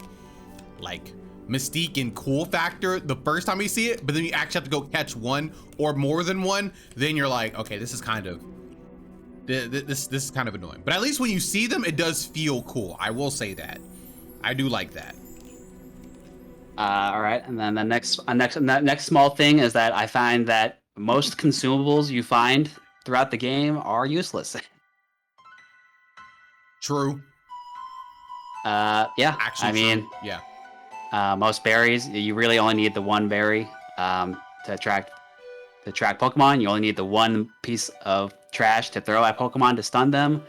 like mystique and cool factor the first time you see it, but then you actually have to go catch one or more than one. Then you're like, okay, this is kind of annoying. But at least when you see them, it does feel cool. I will say that. I do like that. All right, and then the next small thing is that I find that most consumables you find throughout the game are useless. True. Yeah. Actually, I mean, true. Yeah. Most berries, you really only need the one berry to attract Pokemon. You only need the one piece of trash to throw at Pokemon to stun them.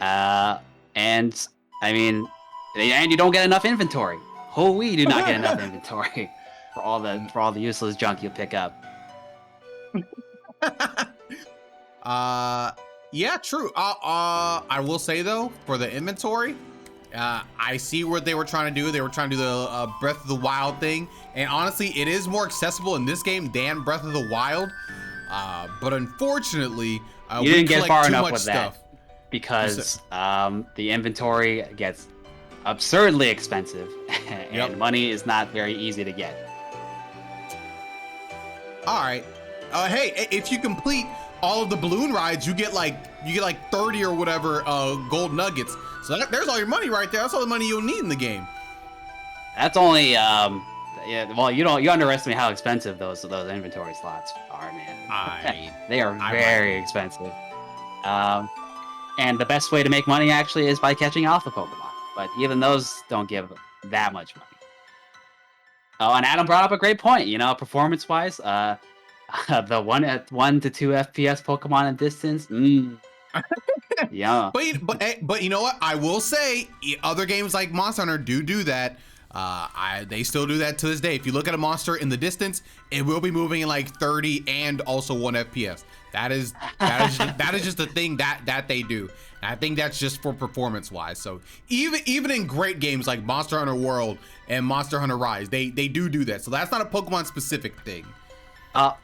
And I mean, and you don't get enough inventory. You do not get enough inventory for all the useless junk you pick up. Yeah, true. I will say though, for the inventory, I see what they were trying to do. They were trying to do the Breath of the Wild thing, and honestly, it is more accessible in this game than Breath of the Wild. But unfortunately, you didn't get far enough with that, because the inventory gets absurdly expensive, and Yep. money is not very easy to get. All right. Hey, if you complete all of the balloon rides, you get like 30 or whatever gold nuggets. So there's all your money right there. That's all the money you'll need in the game. That's only yeah. Well, you underestimate how expensive those inventory slots are, man. They are very expensive. And the best way to make money actually is by catching alpha Pokemon. But even those don't give that much money. Oh, and Adam brought up a great point. You know, performance-wise, the 1 to 2 FPS Pokemon in distance. Yeah. But you know what? I will say other games like Monster Hunter do that. They still do that to this day. If you look at a monster in the distance, it will be moving in like 30 and also 1 FPS. That is just the thing that they do. And I think that's just for performance wise. So even in great games like Monster Hunter World and Monster Hunter Rise, they do that. So that's not a Pokemon specific thing.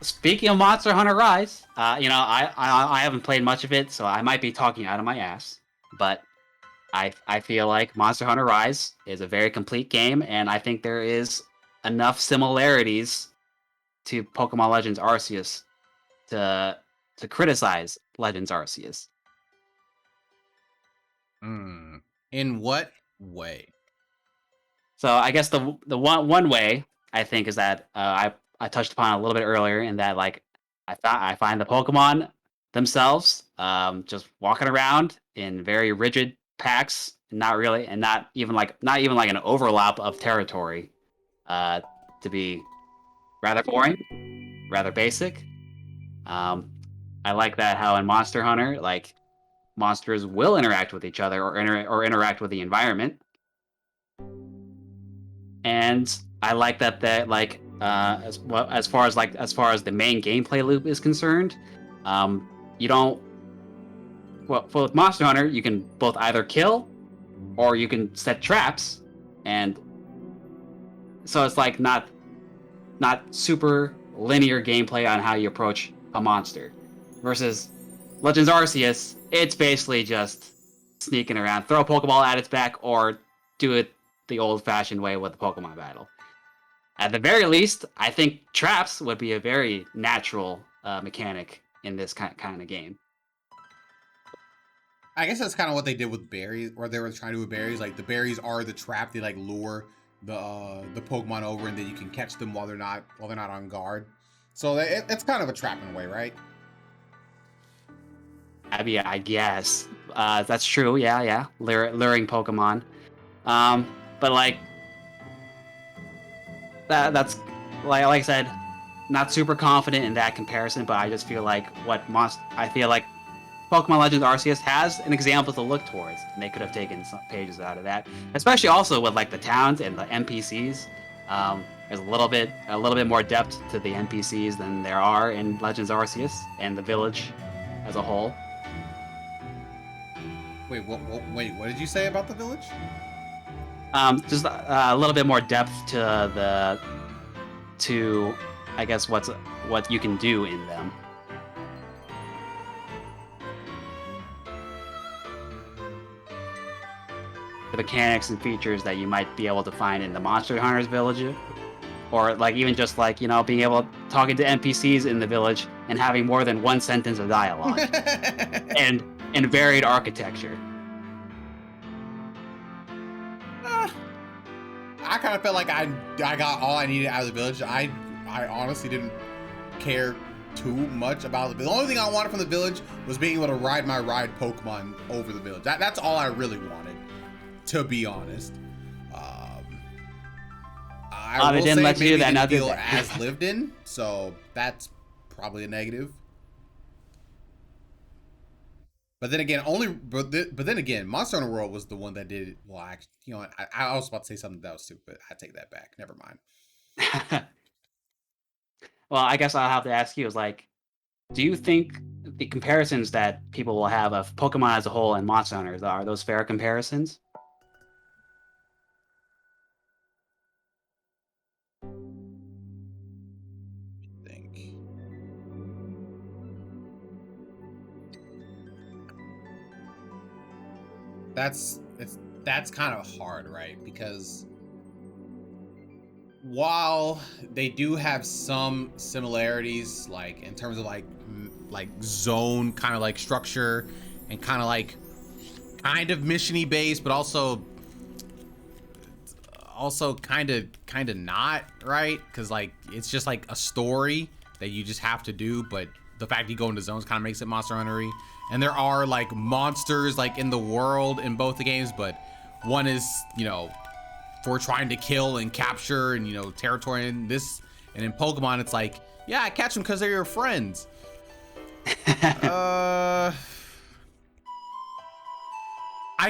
Speaking of Monster Hunter Rise, you know, I haven't played much of it, so I might be talking out of my ass. But I feel like Monster Hunter Rise is a very complete game, and I think there is enough similarities to Pokemon Legends Arceus to criticize Legends Arceus. In what way? So I guess the one way I think is that I touched upon a little bit earlier in that like I find the Pokemon themselves just walking around in very rigid packs, not really, and not even like an overlap of territory, to be rather boring, rather basic. I like that how in Monster Hunter, like monsters will interact with each other or interact with the environment, and I like that like as far as the main gameplay loop is concerned, you don't. Well, with Monster Hunter, you can both either kill or you can set traps, and so it's like not super linear gameplay on how you approach a monster. Versus Legends Arceus, it's basically just sneaking around, throw a Pokeball at its back, or do it the old-fashioned way with the Pokemon battle. At the very least, I think traps would be a very natural mechanic in this kind of game. I guess that's kind of what they did with berries, or they were trying to do with berries. Like the berries are the trap; they like lure the Pokemon over, and then you can catch them while they're not on guard. So it's kind of a trap in a way, right? I mean, I guess that's true. Yeah, luring Pokemon. But like that's like I said, not super confident in that comparison. But I just feel like I feel like Pokemon Legends Arceus has an example to look towards, and they could have taken some pages out of that, especially also with like the towns and the NPCs. There's a little bit more depth to the NPCs than there are in Legends Arceus and the village as a whole. Wait, what did you say about the village? Just a little bit more depth to I guess what you can do in them. The mechanics and features that you might be able to find in the Monster Hunter's village, or like even just like, you know, being able to talking to NPCs in the village and having more than one sentence of dialogue and varied architecture. I kind of felt like I got all I needed out of the village. I honestly didn't care too much about the village. The only thing I wanted from the village was being able to ride my Pokemon over the village. That's all I really wanted, to be honest. I will didn't say let you maybe do that. didn't Now feel did that. as lived in, so that's probably a negative. But then again, Monster Hunter World was the one that did it. Well, actually, you know, I was about to say something that was stupid. I take that back. Never mind. Well, I guess I'll have to ask you is like, do you think the comparisons that people will have of Pokemon as a whole and Monster Hunters are those fair comparisons? Think. It's that's kind of hard, right? Because while they do have some similarities, like in terms of like zone kind of like structure and kind of like kind of missiony based, but also kind of not, right? Because like it's just like a story that you just have to do, but the fact you go into zones kind of makes it Monster Hunter-y. And there are like monsters like in the world in both the games, but one is, you know, for trying to kill and capture and, you know, territory. In this, and in Pokemon it's like, yeah, I catch them because they're your friends. I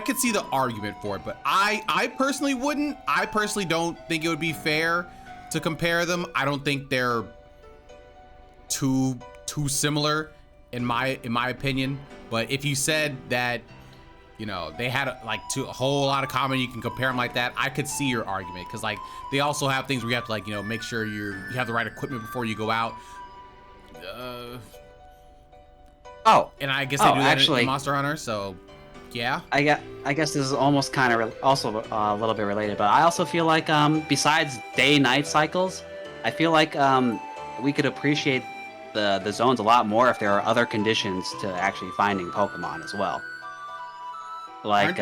could see the argument for it, but I personally wouldn't. I personally don't think it would be fair to compare them. I don't think they're too similar in my opinion. But if you said that, you know, they had a whole lot of common, you can compare them like that, I could see your argument, because like they also have things where you have to, like, you know, make sure you have the right equipment before you go out. And I guess they do that actually, in Monster Hunter, so yeah. I guess this is almost kind of also a little bit related, but I also feel like besides day-night cycles, I feel like we could appreciate the zones a lot more if there are other conditions to actually finding Pokemon as well. Like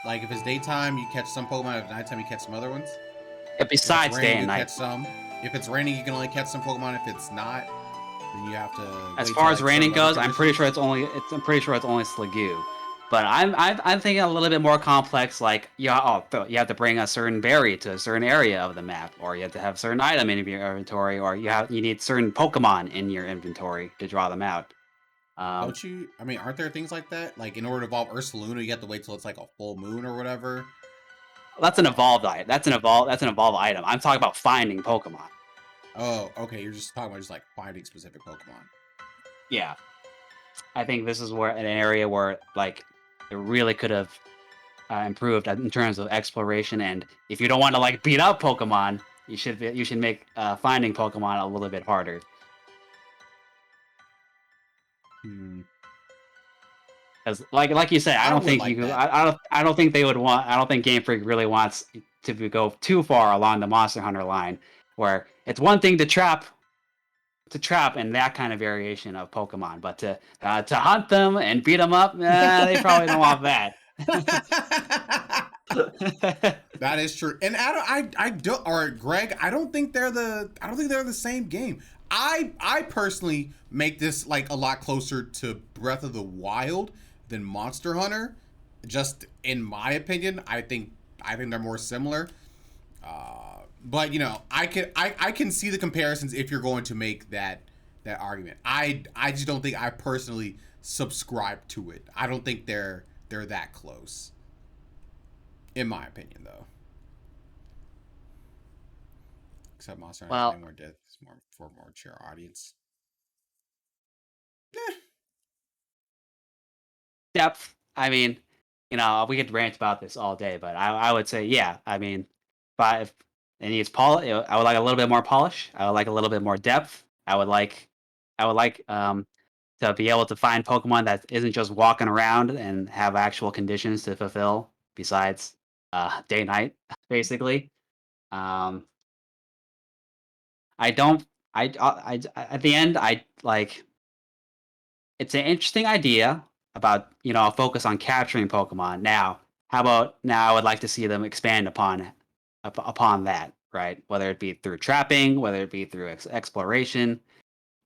like if it's daytime, you catch some Pokemon. If nighttime, you catch some other ones. Besides raining, day and night. Catch some. If it's raining, you can only catch some Pokemon. If it's not, then you have to. As far as raining goes, I'm pretty sure it's only Sliggoo. But I'm thinking a little bit more complex. Like you have to bring a certain berry to a certain area of the map, or you have to have a certain item in your inventory, or you need certain Pokemon in your inventory to draw them out. Don't you? I mean, aren't there things like that? Like in order to evolve Ursaluna, you have to wait till it's like a full moon or whatever. That's an evolved item. That's an evolved item. I'm talking about finding Pokemon. Oh, okay. You're just talking about just like finding specific Pokemon. Yeah, I think this is where an area where like it really could have improved in terms of exploration. And if you don't want to like beat up Pokemon, you should make finding Pokemon a little bit harder. Because like you said, I don't think I don't think they would want. I don't think Game Freak really wants to go too far along the Monster Hunter line, where it's one thing to trap in that kind of variation of Pokemon, but to hunt them and beat them up, they probably don't want that. That is true. And I don't, or Greg, I don't think they're the same game. I personally make this like a lot closer to Breath of the Wild than Monster Hunter. Just in my opinion, I think they're more similar. But you know, I can see the comparisons if you're going to make that argument. I just don't think I personally subscribe to it. I don't think they're that close. In my opinion, though. Except Monster Hunter more depth, more for a more mature audience. Depth. I mean, you know, we could rant about this all day, but I would say, yeah. I mean, if it needs polish, I would like a little bit more polish. I would like a little bit more depth. I would like to be able to find Pokemon that isn't just walking around and have actual conditions to fulfill besides day night, basically. I don't. I at the end, I like. It's an interesting idea about, you know, a focus on capturing Pokemon. Now, how about now? I would like to see them expand upon that, right? Whether it be through trapping, whether it be through exploration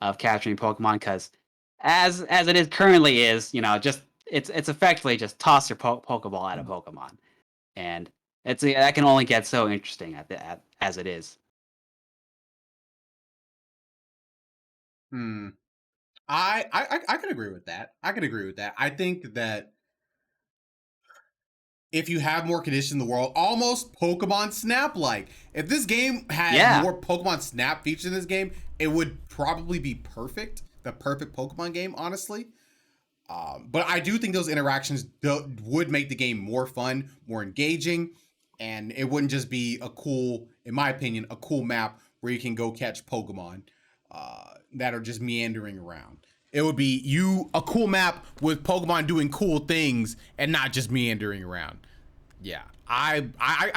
of capturing Pokemon, because as it is currently is, you know, just it's effectively just toss your Pokeball at a Pokemon, and that can only get so interesting as it is. I can agree with that. I think that if you have more conditions in the world, almost Pokemon Snap like. If this game had more Pokemon Snap features in this game, it would probably be perfect. The perfect Pokemon game, honestly. But I do think those interactions would make the game more fun, more engaging, and it wouldn't just be in my opinion, a cool map where you can go catch Pokemon that are just meandering around. It would be a cool map with Pokemon doing cool things and not just meandering around. Yeah, I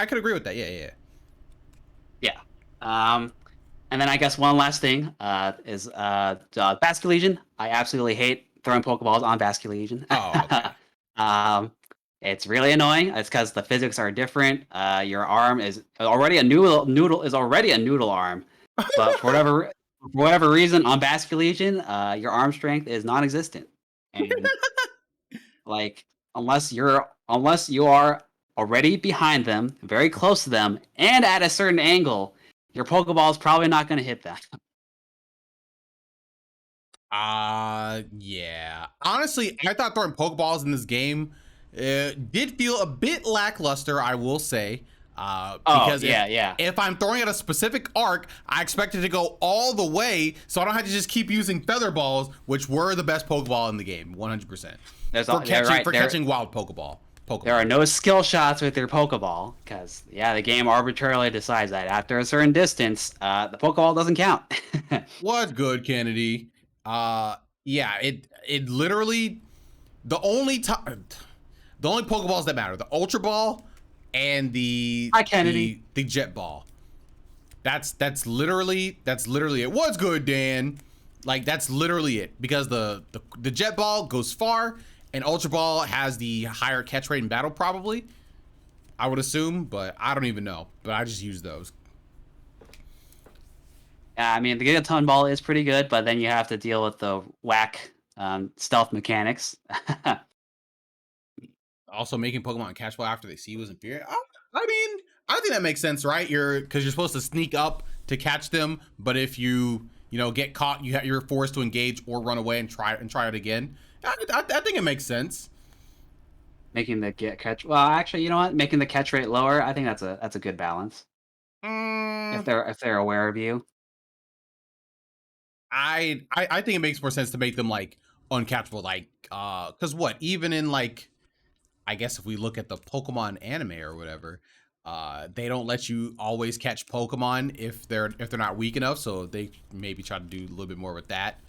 could agree with that. Yeah. Yeah. And then I guess one last thing is Basculegion. I absolutely hate throwing Pokeballs on Basculegion. Oh, okay. It's really annoying. It's because the physics are different. Your arm is already a noodle is already a noodle arm, but for whatever reason on Basculegion, your arm strength is non-existent, and like unless you are already behind them, very close to them, and at a certain angle, your Pokeball is probably not going to hit them. Yeah. Honestly, I thought throwing Pokeballs in this game did feel a bit lackluster, I will say. Because if I'm throwing at a specific arc, I expect it to go all the way, so I don't have to just keep using Feather Balls, which were the best Pokeball in the game, 100%. Catching wild Pokeball. There are no skill shots with your Pokeball, because, the game arbitrarily decides that after a certain distance, the Pokeball doesn't count. What's good, Kennedy? It literally, the only Pokeballs that matter, the Ultra Ball and the Jet Ball. That's literally it. What's good, Dan? Like, that's literally it, because the Jet Ball goes far, and Ultra Ball has the higher catch rate in battle, probably, I would assume, but I don't even know. But I just use those. Yeah, I mean, the Gigaton Ball is pretty good, but then you have to deal with the whack stealth mechanics. Also, making Pokemon catch ball after they see you is inferior. I mean, I think that makes sense, right? Because you're supposed to sneak up to catch them, but if you get caught, you're forced to engage or run away and try it again. I think it makes sense. Making the catch. Well, actually, you know what? Making the catch rate lower. I think that's a good balance. If they're aware of you. I think it makes more sense to make them like uncatchable, like because even in like, I guess if we look at the Pokemon anime or whatever, they don't let you always catch Pokemon if they're not weak enough, so they maybe try to do a little bit more with that.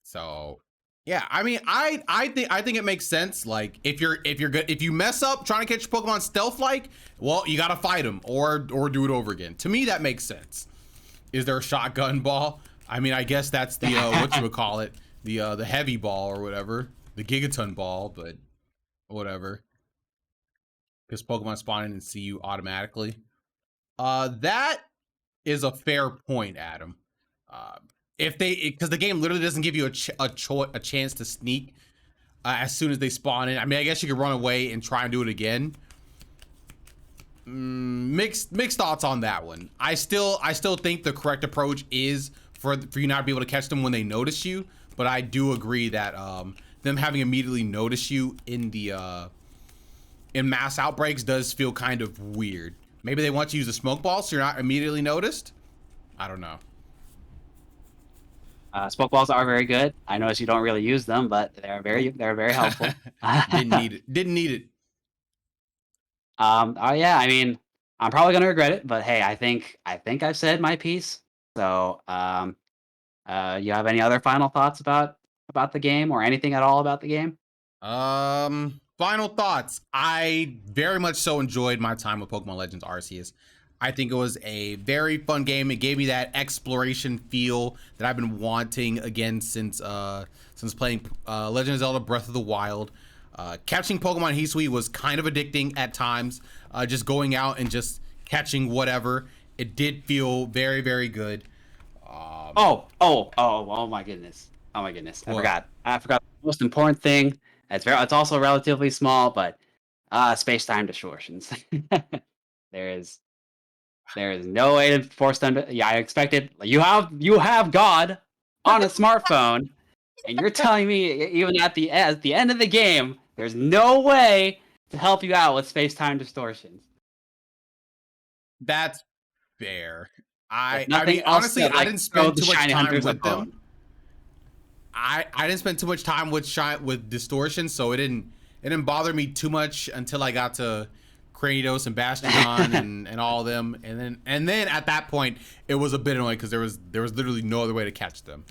So yeah, I mean, I think it makes sense. Like, if you're good, if you mess up trying to catch Pokemon stealth like, well, you gotta fight them or do it over again. To me, that makes sense. Is there a shotgun ball? I mean, I guess that's the whatchamacallit, the heavy ball or whatever, the Gigaton ball, but whatever. Because Pokemon spawn in and see you automatically. That is a fair point, Adam. Because the game literally doesn't give you a chance to sneak as soon as they spawn in. I mean, I guess you could run away and try and do it again. Mixed thoughts on that one. I still think the correct approach is for you not to be able to catch them when they notice you, but I do agree that them having immediately notice you in the in mass outbreaks does feel kind of weird. Maybe they want you to use a smoke ball so you're not immediately noticed. I don't know. Smoke balls are very good. I notice you don't really use them, but they're very helpful. Didn't need it. Oh yeah, I mean, I'm probably gonna regret it, but hey, I think I've said my piece. So, you have any other final thoughts about the game or anything at all about the game? Final thoughts. I very much so enjoyed my time with Pokemon Legends Arceus. I think it was a very fun game. It gave me that exploration feel that I've been wanting again since playing Legend of Zelda Breath of the Wild. Catching Pokemon Hisui was kind of addicting at times. Just going out and just catching whatever. It did feel very, very good. Oh my goodness. Oh my goodness. I forgot the most important thing. It's also relatively small, but space-time distortions. There is no way to force them to. Yeah, I expected. You have God on a smartphone, and you're telling me even at the end of the game, there's no way to help you out with space-time distortions. That's fair. I mean, honestly, I didn't spend too much time with them. I didn't spend too much time with distortion, so it didn't bother me too much until I got to Cranidos and Bastion and all of them, and then at that point it was a bit annoying because there was literally no other way to catch them.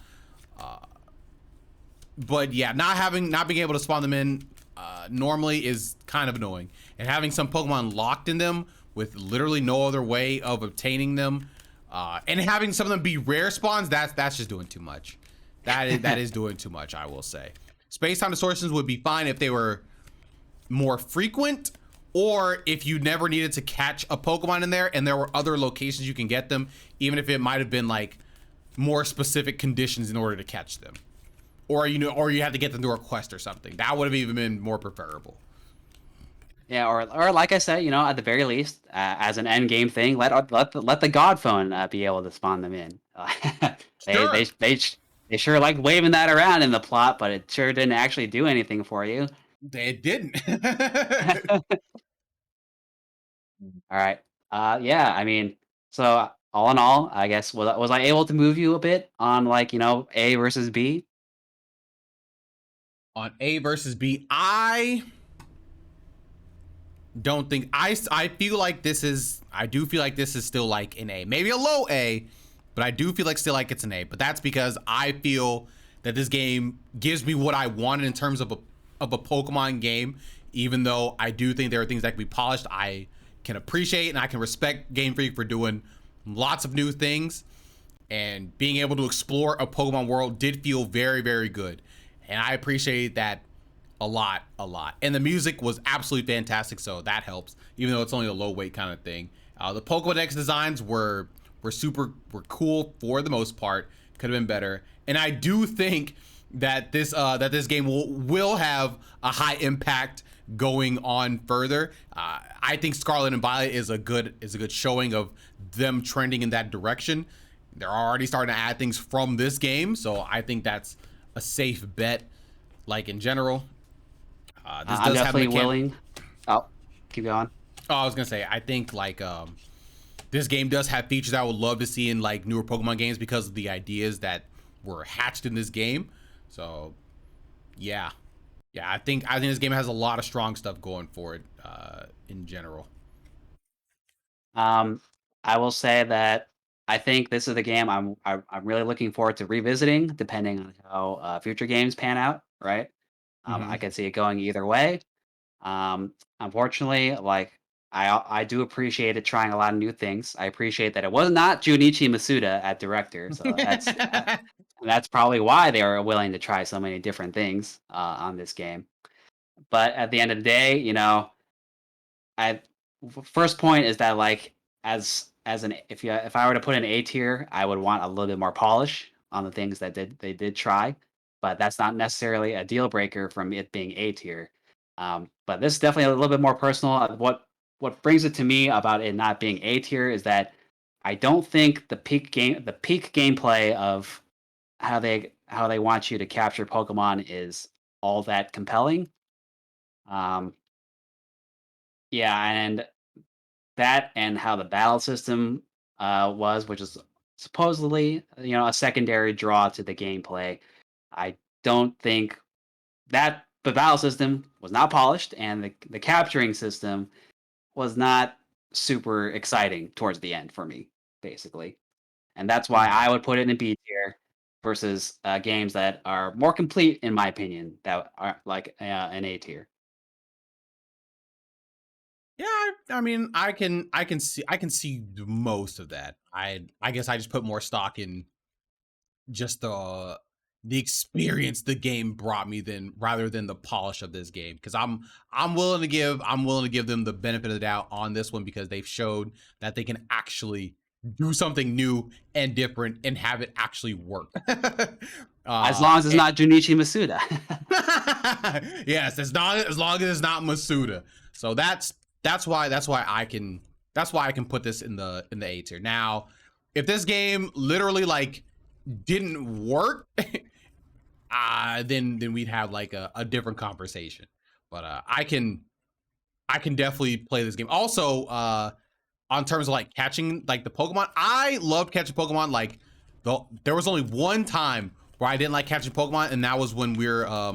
But yeah, not being able to spawn them in normally is kind of annoying. And having some Pokemon locked in them with literally no other way of obtaining them, and having some of them be rare spawns, that's just doing too much. That is doing too much, I will say. Space-time distortions would be fine if they were more frequent, or if you never needed to catch a Pokemon in there and there were other locations you can get them, even if it might have been like more specific conditions in order to catch them. Or you had to get them through a quest or something. That would have even been more preferable. Yeah, or like I said, at the very least, as an end game thing, let the God Phone be able to spawn them in. Sure. They sure like waving that around in the plot, but it sure didn't actually do anything for you. They didn't. All right. Yeah, I mean, so all in all, I guess was I able to move you a bit on like, A versus B? On A versus B, I don't think I feel like I do feel like this is still like an A, maybe a low A, but I do feel like still like it's an A. But that's because I feel that this game gives me what I wanted in terms of a Pokemon game. Even though I do think there are things that can be polished, I can appreciate and I can respect Game Freak for doing lots of new things, and being able to explore a Pokemon world did feel very, very good, and I appreciate that a lot. And the music was absolutely fantastic, so that helps, even though it's only a low weight kind of thing. The Pokedex designs were cool for the most part. Could have been better, and I do think that this game will have a high impact going on further. I think Scarlet and Violet is a good showing of them trending in that direction. They're already starting to add things from this game, so I think that's a safe bet. Like in general, this I'm does definitely have willing. Oh, keep going. Oh, I was gonna say, I think like this game does have features I would love to see in like newer Pokemon games because of the ideas that were hatched in this game. So yeah, I think this game has a lot of strong stuff going for it in general. I will say that I think this is the game I'm really looking forward to revisiting, depending on how future games pan out. Right? I Mm-hmm. can see it going either way. Unfortunately, like I do appreciate it trying a lot of new things. I appreciate that it was not Junichi Masuda at director, so that's probably why they were willing to try so many different things on this game. But at the end of the day, I first point is that like as an if I were to put an A tier, I would want a little bit more polish on the things that they did try, but that's not necessarily a deal breaker from it being A tier. But this is definitely a little bit more personal. What brings it to me about it not being A tier is that I don't think the peak gameplay of how they want you to capture Pokemon is all that compelling. Um, yeah, and that and how the battle system was, which is supposedly a secondary draw to the gameplay. I don't think that the battle system was not polished, and the capturing system was not super exciting towards the end for me, basically. And that's why I would put it in a B tier versus games that are more complete, in my opinion, that are like an A tier. Yeah, I mean, I can see most of that. I guess I just put more stock in just the experience the game brought me rather than the polish of this game, because I'm willing to give them the benefit of the doubt on this one, because they've showed that they can actually do something new and different and have it actually work. As long as it's not Junichi Masuda. Yes, as long as it's not Masuda. So that's why I can put this in the A tier. Now, if this game literally like didn't work, then we'd have like a different conversation. But I can definitely play this game. Also, on terms of like catching like the Pokemon, I loved catching Pokemon. Like there was only one time where I didn't like catching Pokemon, and that was when we are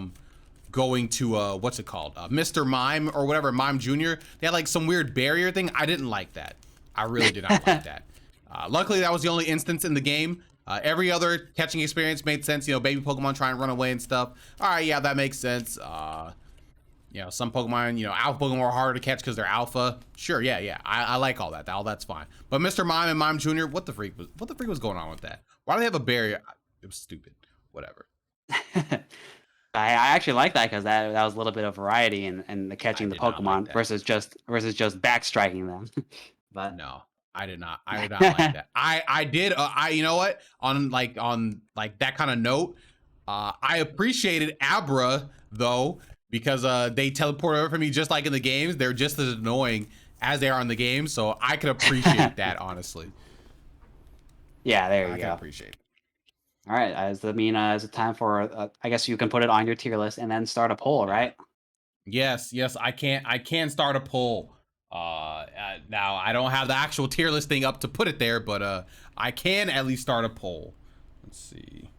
going to what's it called, Mr. Mime or whatever, Mime Junior. They had like some weird barrier thing. I didn't like that. I really did not like that. Luckily, that was the only instance in the game. Every other catching experience made sense. Baby Pokemon trying to run away and stuff. All right, yeah, that makes sense. You know, some Pokemon, you know, alpha Pokemon are harder to catch because they're alpha. Sure, yeah. I like all that. All that's fine. But Mr. Mime and Mime Jr., what the freak was going on with that? Why do they have a barrier? It was stupid. Whatever. I actually like that because that was a little bit of variety in the I catching the did not like Pokemon that. versus just backstriking them. But No, I did not. I did not like that. I did. You know what? On that kind of note, I appreciated Abra though, because they teleport over from me just like in the games. They're just as annoying as they are in the game, so I could appreciate that honestly. yeah, there you I can go. appreciate it. All right, is it time for? I guess you can put it on your tier list and then start a poll, right? Yes, I can start a poll. Now I don't have the actual tier list thing up to put it there, but I can at least start a poll. Let's see.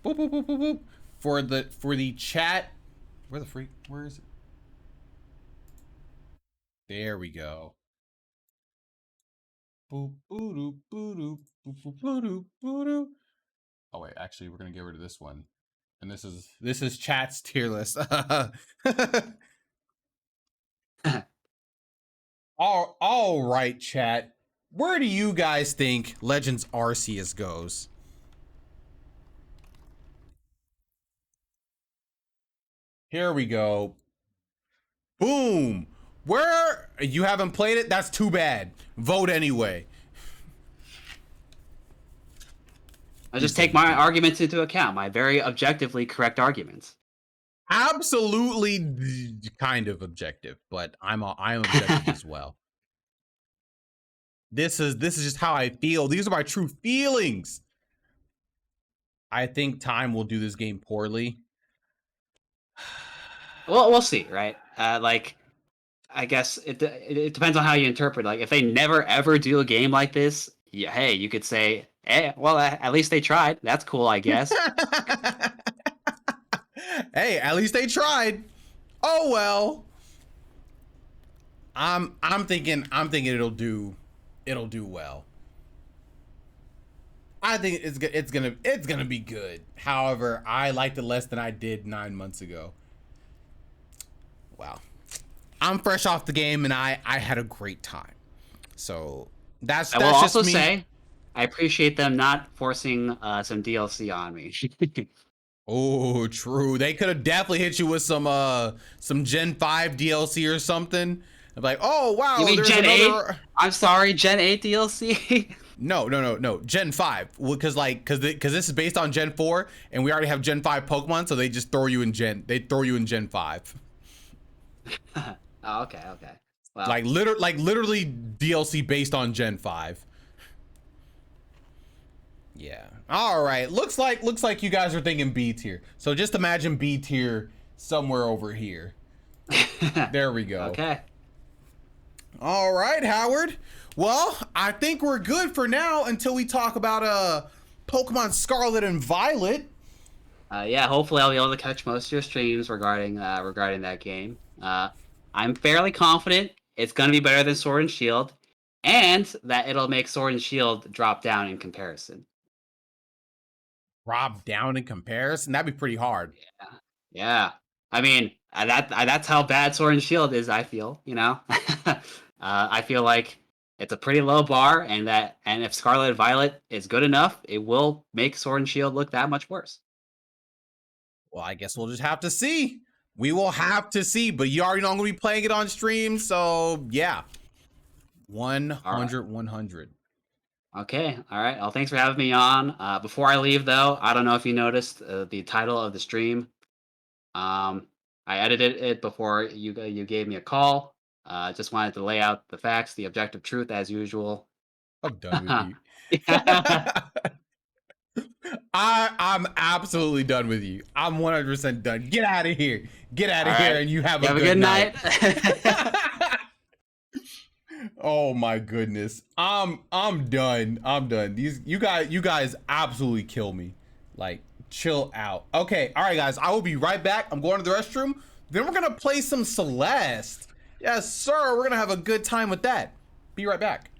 Boop, boop, boop, boop, boop. For the chat. Where is it? There we go. Boop, boop, boop, boop, boop, boop, boop, boop. Oh wait, actually we're gonna get rid of this one. And this is chat's tier list. all right, chat. Where do you guys think Legends Arceus goes? Here we go. Boom. Where you haven't played it? That's too bad. Vote anyway. I'll just take my arguments into account, my very objectively correct arguments. Absolutely kind of objective, but I'm objective as well. This is just how I feel. These are my true feelings. I think time will do this game poorly. Well, we'll see, right? Like, I guess it depends on how you interpret. Like, if they never ever do a game like this, yeah, hey, you could say, hey, well, at least they tried. That's cool, I guess. Hey, at least they tried. Oh well. I'm thinking it'll do well. I think it's gonna be good. However, I liked it less than I did 9 months ago. Wow. I'm fresh off the game and I had a great time. So that's I will also just me. say, I appreciate them not forcing some DLC on me. Oh, true. They could have definitely hit you with some Gen 5 DLC or something. Like, oh wow, You mean there's Gen another... 8? I'm sorry, Gen 8 DLC? No. Gen 5. Well, cause this is based on Gen 4 and we already have Gen 5 Pokemon, so they just throw you in Gen 5. Oh, okay. Well, Like literally DLC based on Gen 5. Yeah. All right. Looks like you guys are thinking B tier. So just imagine B tier somewhere over here. There we go. Okay. All right, Howard. Well, I think we're good for now until we talk about Pokemon Scarlet and Violet. Yeah, hopefully I'll be able to catch most of your streams regarding that game. I'm fairly confident it's going to be better than Sword and Shield, and that it'll make Sword and Shield drop down in comparison. Drop down in comparison? That'd be pretty hard. Yeah. I mean, that's how bad Sword and Shield is, I feel, you know? I feel like it's a pretty low bar, and if Scarlet and Violet is good enough, it will make Sword and Shield look that much worse. Well, I guess we'll just have to see. We will have to see, but you already know I'm going to be playing it on stream, so yeah. 100. Okay, all right. Well, thanks for having me on. Before I leave, though, I don't know if you noticed the title of the stream. I edited it before you gave me a call. Just wanted to lay out the facts, the objective truth, as usual. I'm done with you. I'm absolutely done with you. I'm 100% done. Get out of here. Get out of here, and you have a good night. Oh my goodness. I'm done. You guys absolutely kill me. Like, chill out. Okay, all right guys, I will be right back. I'm going to the restroom. Then we're gonna play some Celeste. Yes, sir. We're gonna have a good time with that. Be right back.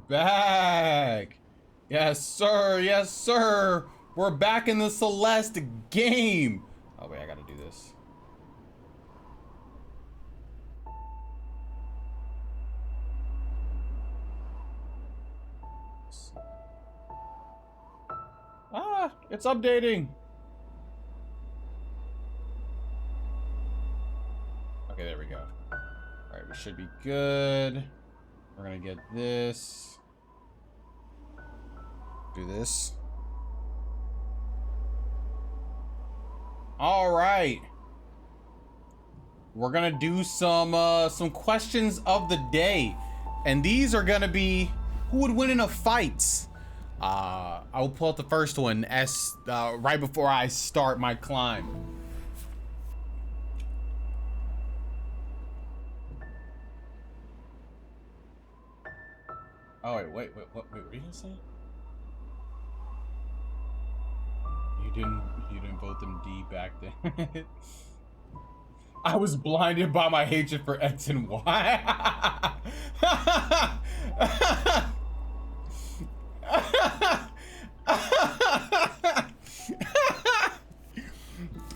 back. Yes, sir. Yes, sir. We're back in the Celeste game. Oh, wait, I gotta do this. Ah, it's updating. Okay, there we go. All right, we should be good. We're gonna get this. Do this. All right. We're gonna do some questions of the day, and these are gonna be who would win in a fight. I'll pull out the first one as right before I start my climb. Oh wait, what were you gonna say? You didn't vote them D back then. I was blinded by my hatred for X and Y.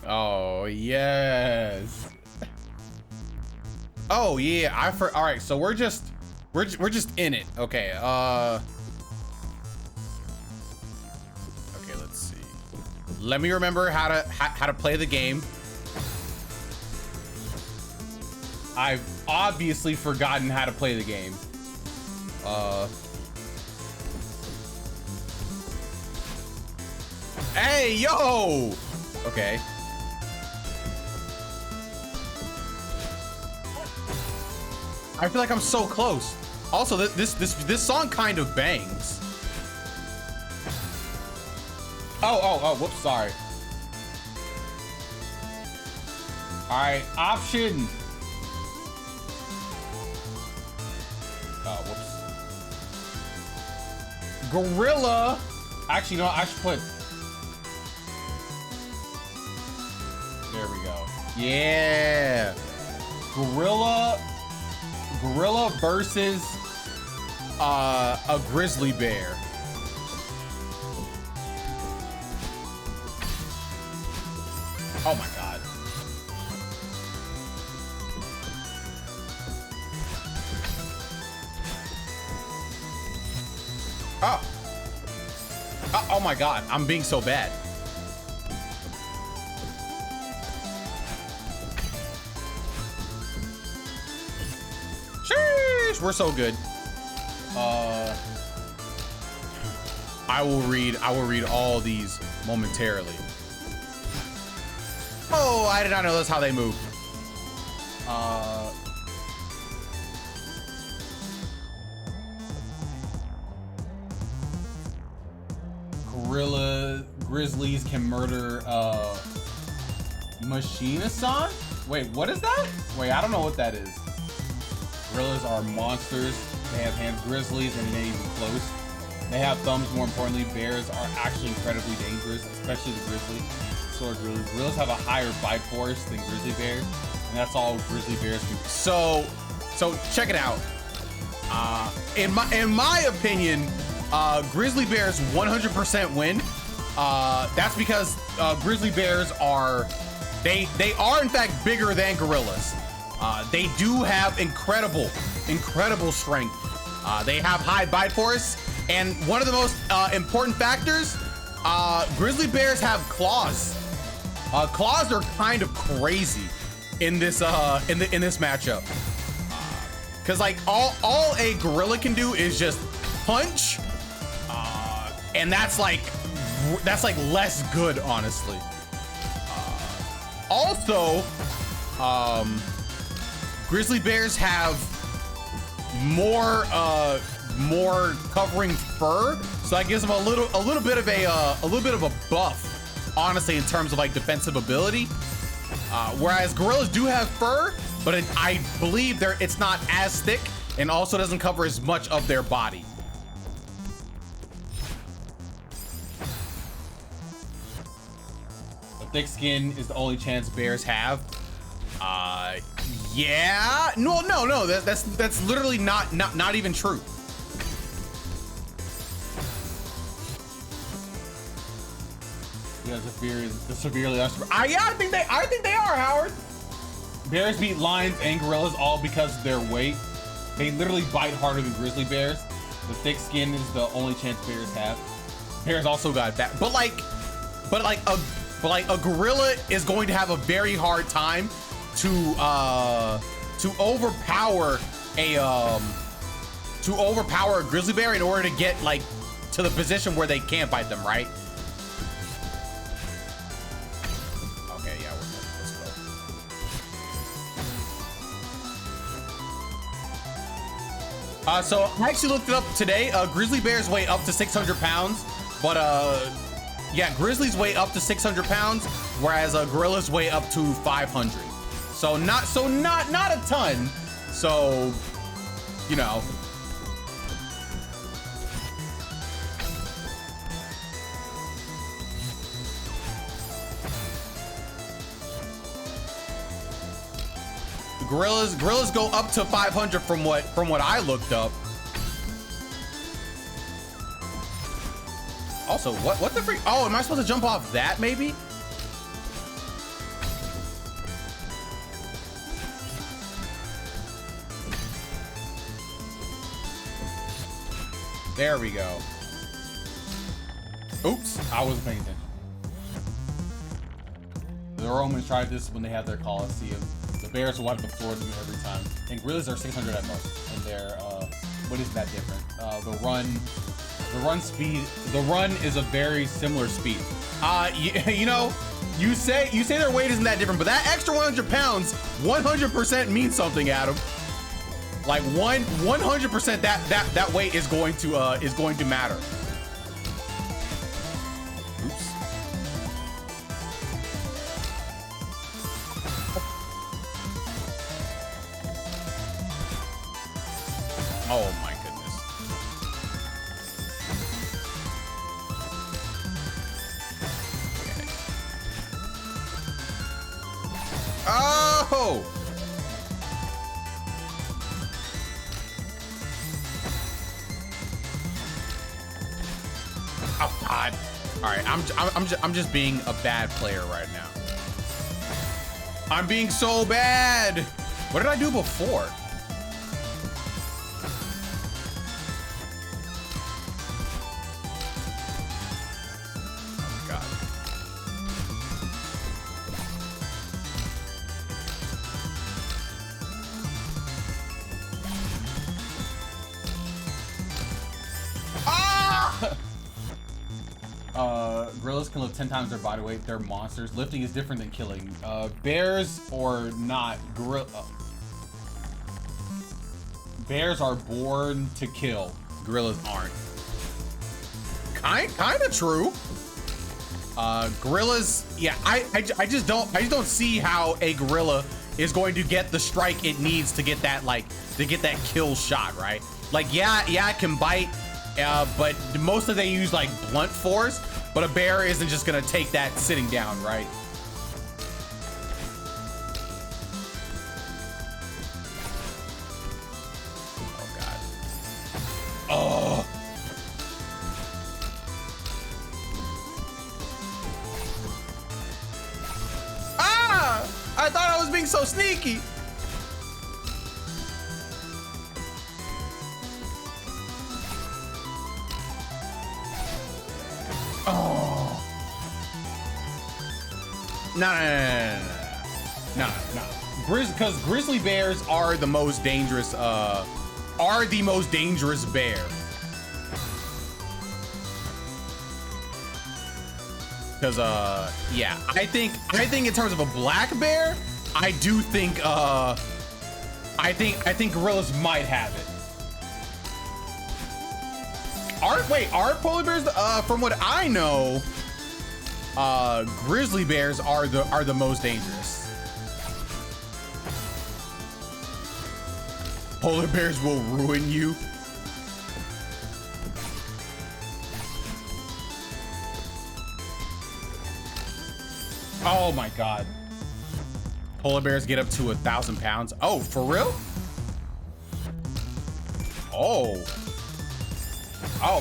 Oh yes. Oh yeah, all right, so we're just in it. Okay, okay, let's see. Let me remember how to play the game. I've obviously forgotten how to play the game. Hey, yo! Okay. I feel like I'm so close. Also, this song kind of bangs. Oh, whoops, sorry. All right, option. Oh, whoops. Gorilla. Actually, no, I should put. There we go. Yeah. Gorilla versus a grizzly bear. Oh my god. Oh my god, I'm being so bad. Sheesh, we're so good. I will read all these momentarily. Oh, I did not know that's how they move. Grizzlies can murder Machina-san? Wait, what is that? Wait, I don't know what that is. Gorillas are monsters. They have hands. Grizzlies and they even close. They have thumbs. More importantly, bears are actually incredibly dangerous, especially the grizzly. So are gorillas. Gorillas have a higher bite force than grizzly bears, and that's all grizzly bears can do. So check it out. In my opinion, grizzly bears 100% win. That's because grizzly bears are they are in fact bigger than gorillas. They do have incredible strength. They have high bite force, and one of the most important factors, grizzly bears have claws. Claws are kind of crazy in this in this matchup. Cause like all a gorilla can do is just punch, and that's like less good, honestly. Also, grizzly bears have more covering fur, so that gives them a little bit of a buff, honestly, in terms of like defensive ability. Whereas gorillas do have fur, but I believe it's not as thick, and also doesn't cover as much of their body. The thick skin is the only chance bears have. Yeah, no, that's literally not even true. Yeah, the severely less. Yeah, I think they are, Howard. Bears beat lions and gorillas all because of their weight. They literally bite harder than grizzly bears. The thick skin is the only chance bears have. Bears also got that, but a gorilla is going to have a very hard time to overpower a grizzly bear in order to get like to the position where they can't bite them, right? Okay, yeah, let's go. So I actually looked it up today. Grizzly bears weigh up to 600 pounds, but yeah, grizzlies weigh up to 600 pounds, whereas gorillas weigh up to 500. So not a ton. So, you know. Gorillas go up to 500 from what I looked up. Also, what the freak? Oh, am I supposed to jump off that maybe? There we go. Oops, I wasn't paying attention. The Romans tried this when they had their Colosseum. The bears will wipe the floor with them every time. And gorillas are 600 at most. And they're, what is that different? The run is a very similar speed. You know, you say their weight isn't that different, but that extra 100 pounds, 100% means something, Adam. Like 100% that weight is going to matter. Oops. Oh my goodness. Okay. Oh! Oh God! All right, I'm just being a bad player right now. I'm being so bad. What did I do before? Oh God! Ah! Gorillas can lift 10 times their body weight. They're monsters. Lifting is different than killing. Bears or not, bears are born to kill. Gorillas aren't. Kind of true. Gorillas, yeah, I just don't see how a gorilla is going to get the strike it needs to get that kill shot, right? Like, yeah, it can bite. But mostly they use like blunt force, but a bear isn't just gonna take that sitting down, right? Oh God. Oh. Ah! I thought I was being so sneaky. Oh. No. Because grizzly bears are the most dangerous bear. Because yeah, I think in terms of a black bear, I do think I think gorillas might have it. Are polar bears from what I know, grizzly bears are the most dangerous. Polar bears will ruin you. Oh my God. Polar bears get up to 1,000 pounds. Oh, for real? Oh,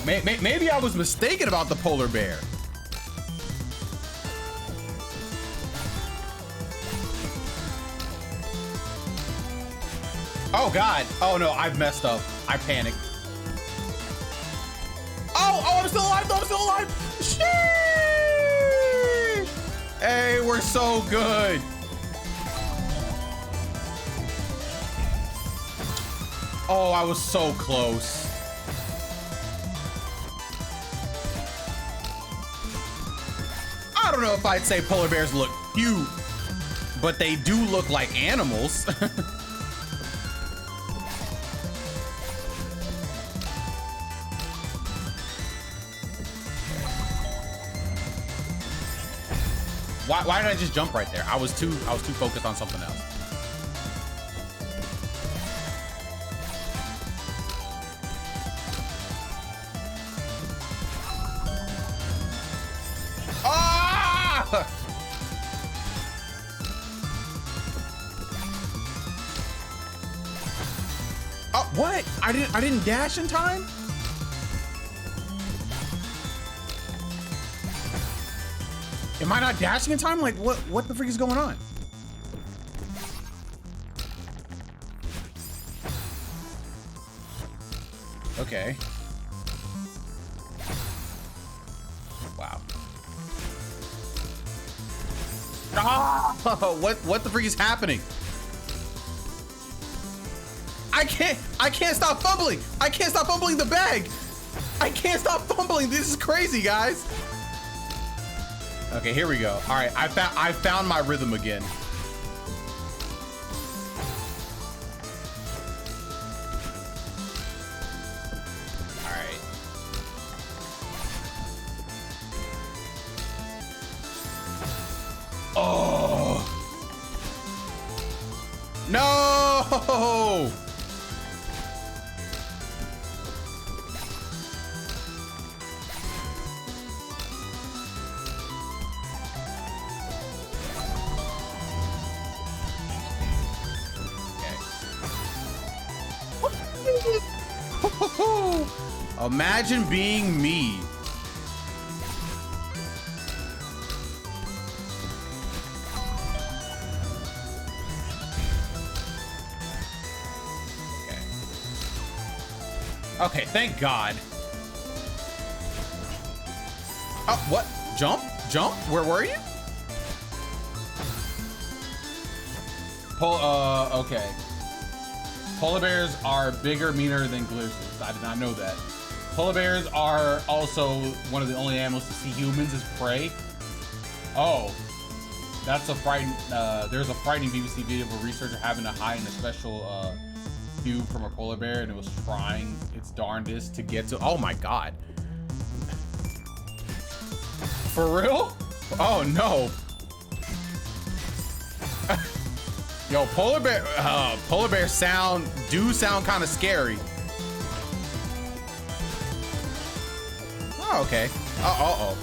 maybe I was mistaken about the polar bear. Oh God. Oh no, I've messed up. I panicked. Oh, I'm still alive. No, I'm still alive. Sheesh. Hey, we're so good. Oh, I was so close. I don't know if I'd say polar bears look cute, but they do look like animals. Why did I just jump right there? I was too focused on something else. Ah! Oh, what? I didn't dash in time? Am I not dashing in time? Like, what the freak is going on? Okay. Wow. Ah! What the freak is happening? I can't stop fumbling. I can't stop fumbling the bag. I can't stop fumbling. This is crazy, guys. Okay, here we go. All right, I found my rhythm again. All right. Oh. No. Imagine being me. Okay, thank God. Oh, what? Jump? Jump? Where were you? Okay. Polar bears are bigger, meaner than glizzards. I did not know that. Polar bears are also one of the only animals to see humans as prey. Oh, that's a frightening. There's a frightening BBC video of a researcher having to hide in a special cube from a polar bear, and it was trying its darndest to get to. Oh my God. For real? Oh no. Yo, polar bears sound kind of scary. Oh, okay. Uh-oh.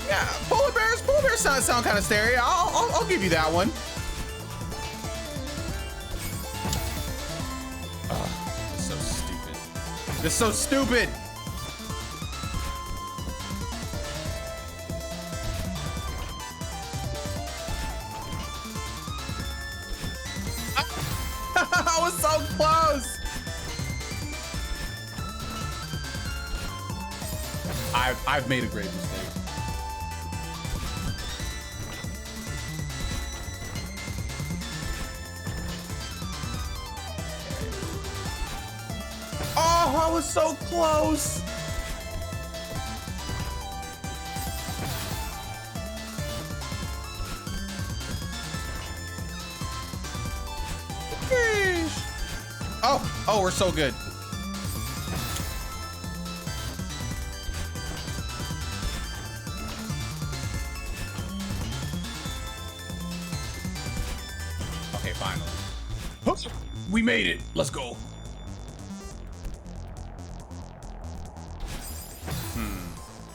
Yeah, polar bears sound kind of scary. I'll give you that one. This is so stupid. This is so stupid. I was so close. I've made a great mistake. Oh, I was so close. Oh, we're so good. Okay, finally. We made it. Let's go.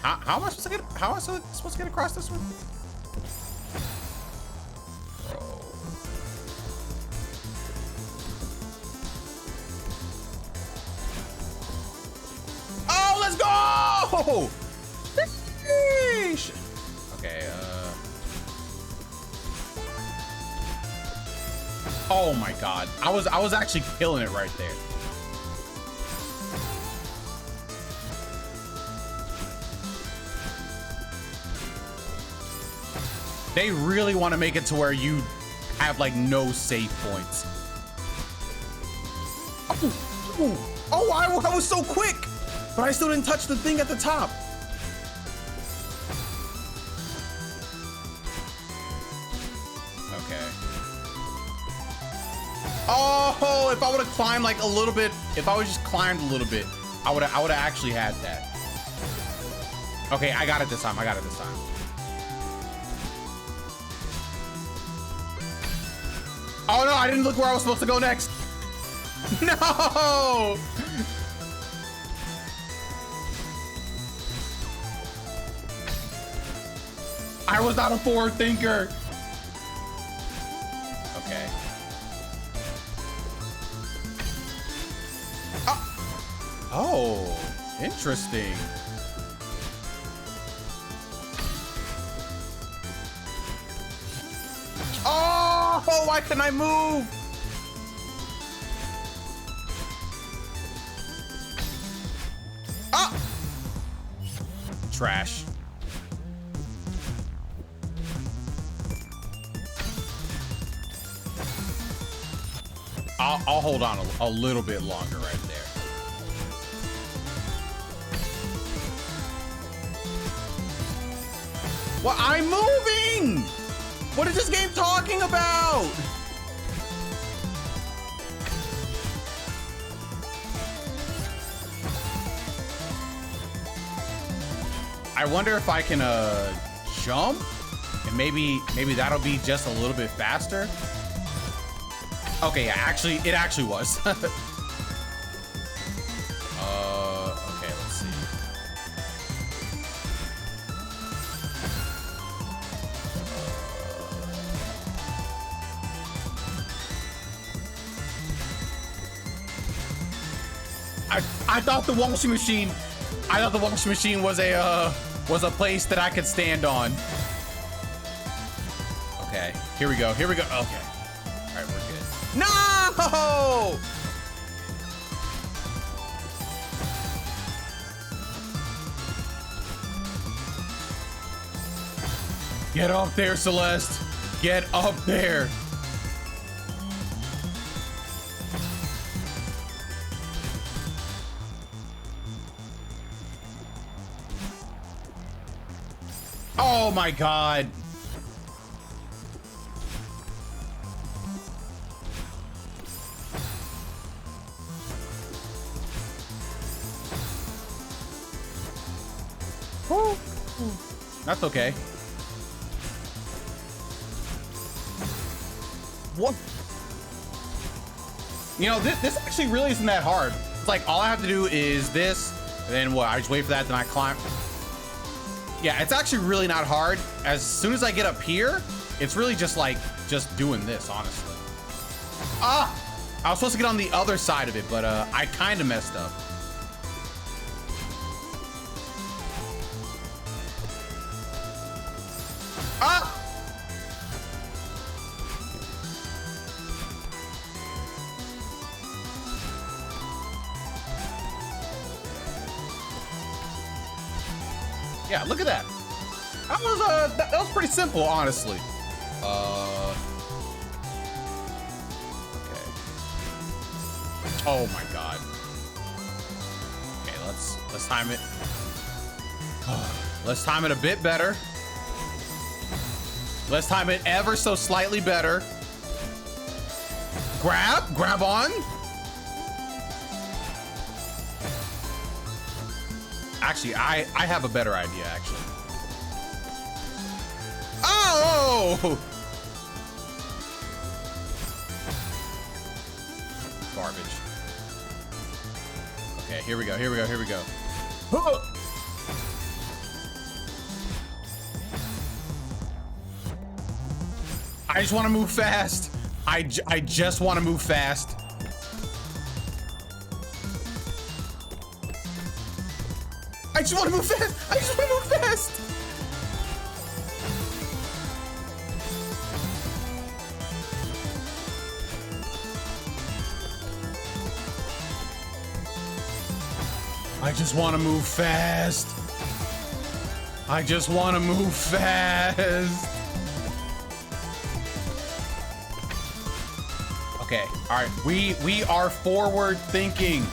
How am I supposed to get? How am I supposed to get across this one? Oh, let's go! Okay. Oh my god. I was actually killing it right there. They really want to make it to where you have like no save points. Oh, I was so quick, but I still didn't touch the thing at the top. Okay. Oh, if I would have climbed like a little bit, if I would just climbed a little bit, I would have actually had that. Okay, I got it this time. I got it this time. Oh no, I didn't look where I was supposed to go next. No! I was not a forward thinker. Okay. Oh, interesting. Oh, why couldn't I move? Ah! Trash. I'll hold on a little bit longer right there. Well, I'm moving! What is this game talking about? I wonder if I can jump, and maybe that'll be just a little bit faster. Okay, yeah, actually, it actually was. Okay, let's see. I thought the washing machine. I thought the washing machine was a place that I could stand on. Okay, here we go. Here we go. Okay. All right, we're good. No! Get up there, Celeste. Get up there. Oh my God. Woo. That's okay. What? You know, this actually really isn't that hard. It's like all I have to do is this, and then what? I just wait for that, then I climb. Yeah, it's actually really not hard. As soon as I get up here, it's really just like just doing this, honestly. Ah! I was supposed to get on the other side of it, but I kind of messed up. Ah! Yeah, look at that. That was pretty simple, honestly. Okay. Oh my God. Okay, let's time it. Let's time it a bit better. Let's time it ever so slightly better. Grab on. Actually, I have a better idea, actually. Oh! Garbage. Okay, here we go, here we go, here we go. I just want to move fast. I just want to move fast. I just want to move fast. I just want to move fast. I just want to move fast. I just want to move fast. Okay, all right, we are forward thinking.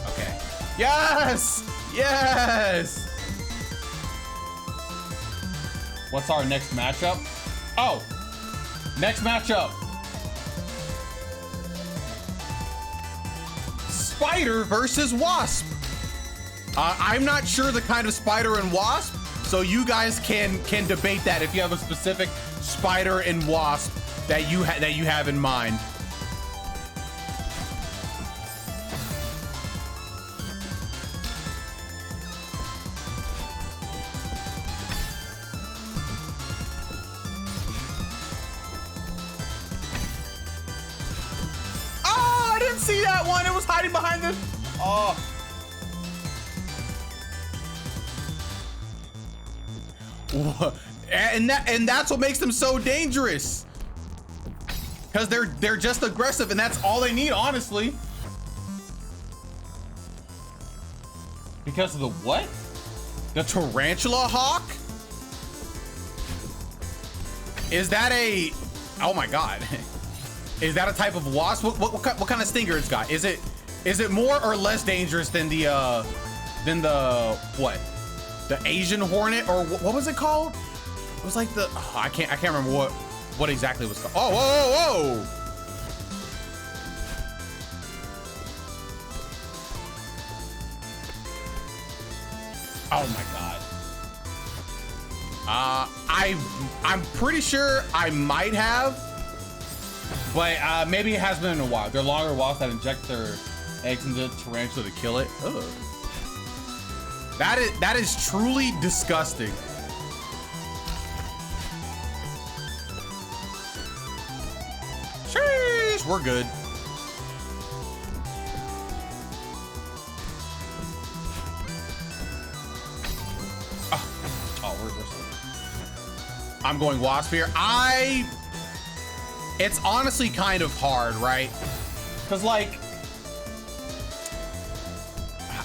Okay, yes, yes. What's our next matchup? Oh, next matchup. Spider versus Wasp. I'm not sure the kind of spider and wasp, so you guys can debate that if you have a specific spider and wasp that you have in mind. Oh, I didn't see that one. It was hiding behind this. Oh. And that's what makes them so dangerous, because they're just aggressive, and that's all they need, honestly. Because of the what? The tarantula hawk? Is that a? Oh my god! Is that a type of wasp? What kind of stinger it's got? Is it more or less dangerous than the what? The Asian hornet, or what was it called? It was like the, oh, I can't remember what exactly it was called. Oh, whoa, whoa, whoa. Oh my god. I'm pretty sure I might have, but maybe it has been in a while. They're longer wasps that inject their eggs into the tarantula to kill it. Ugh. That is truly disgusting. Sheesh, we're good. I'm going wasp here. It's honestly kind of hard, right? Because like,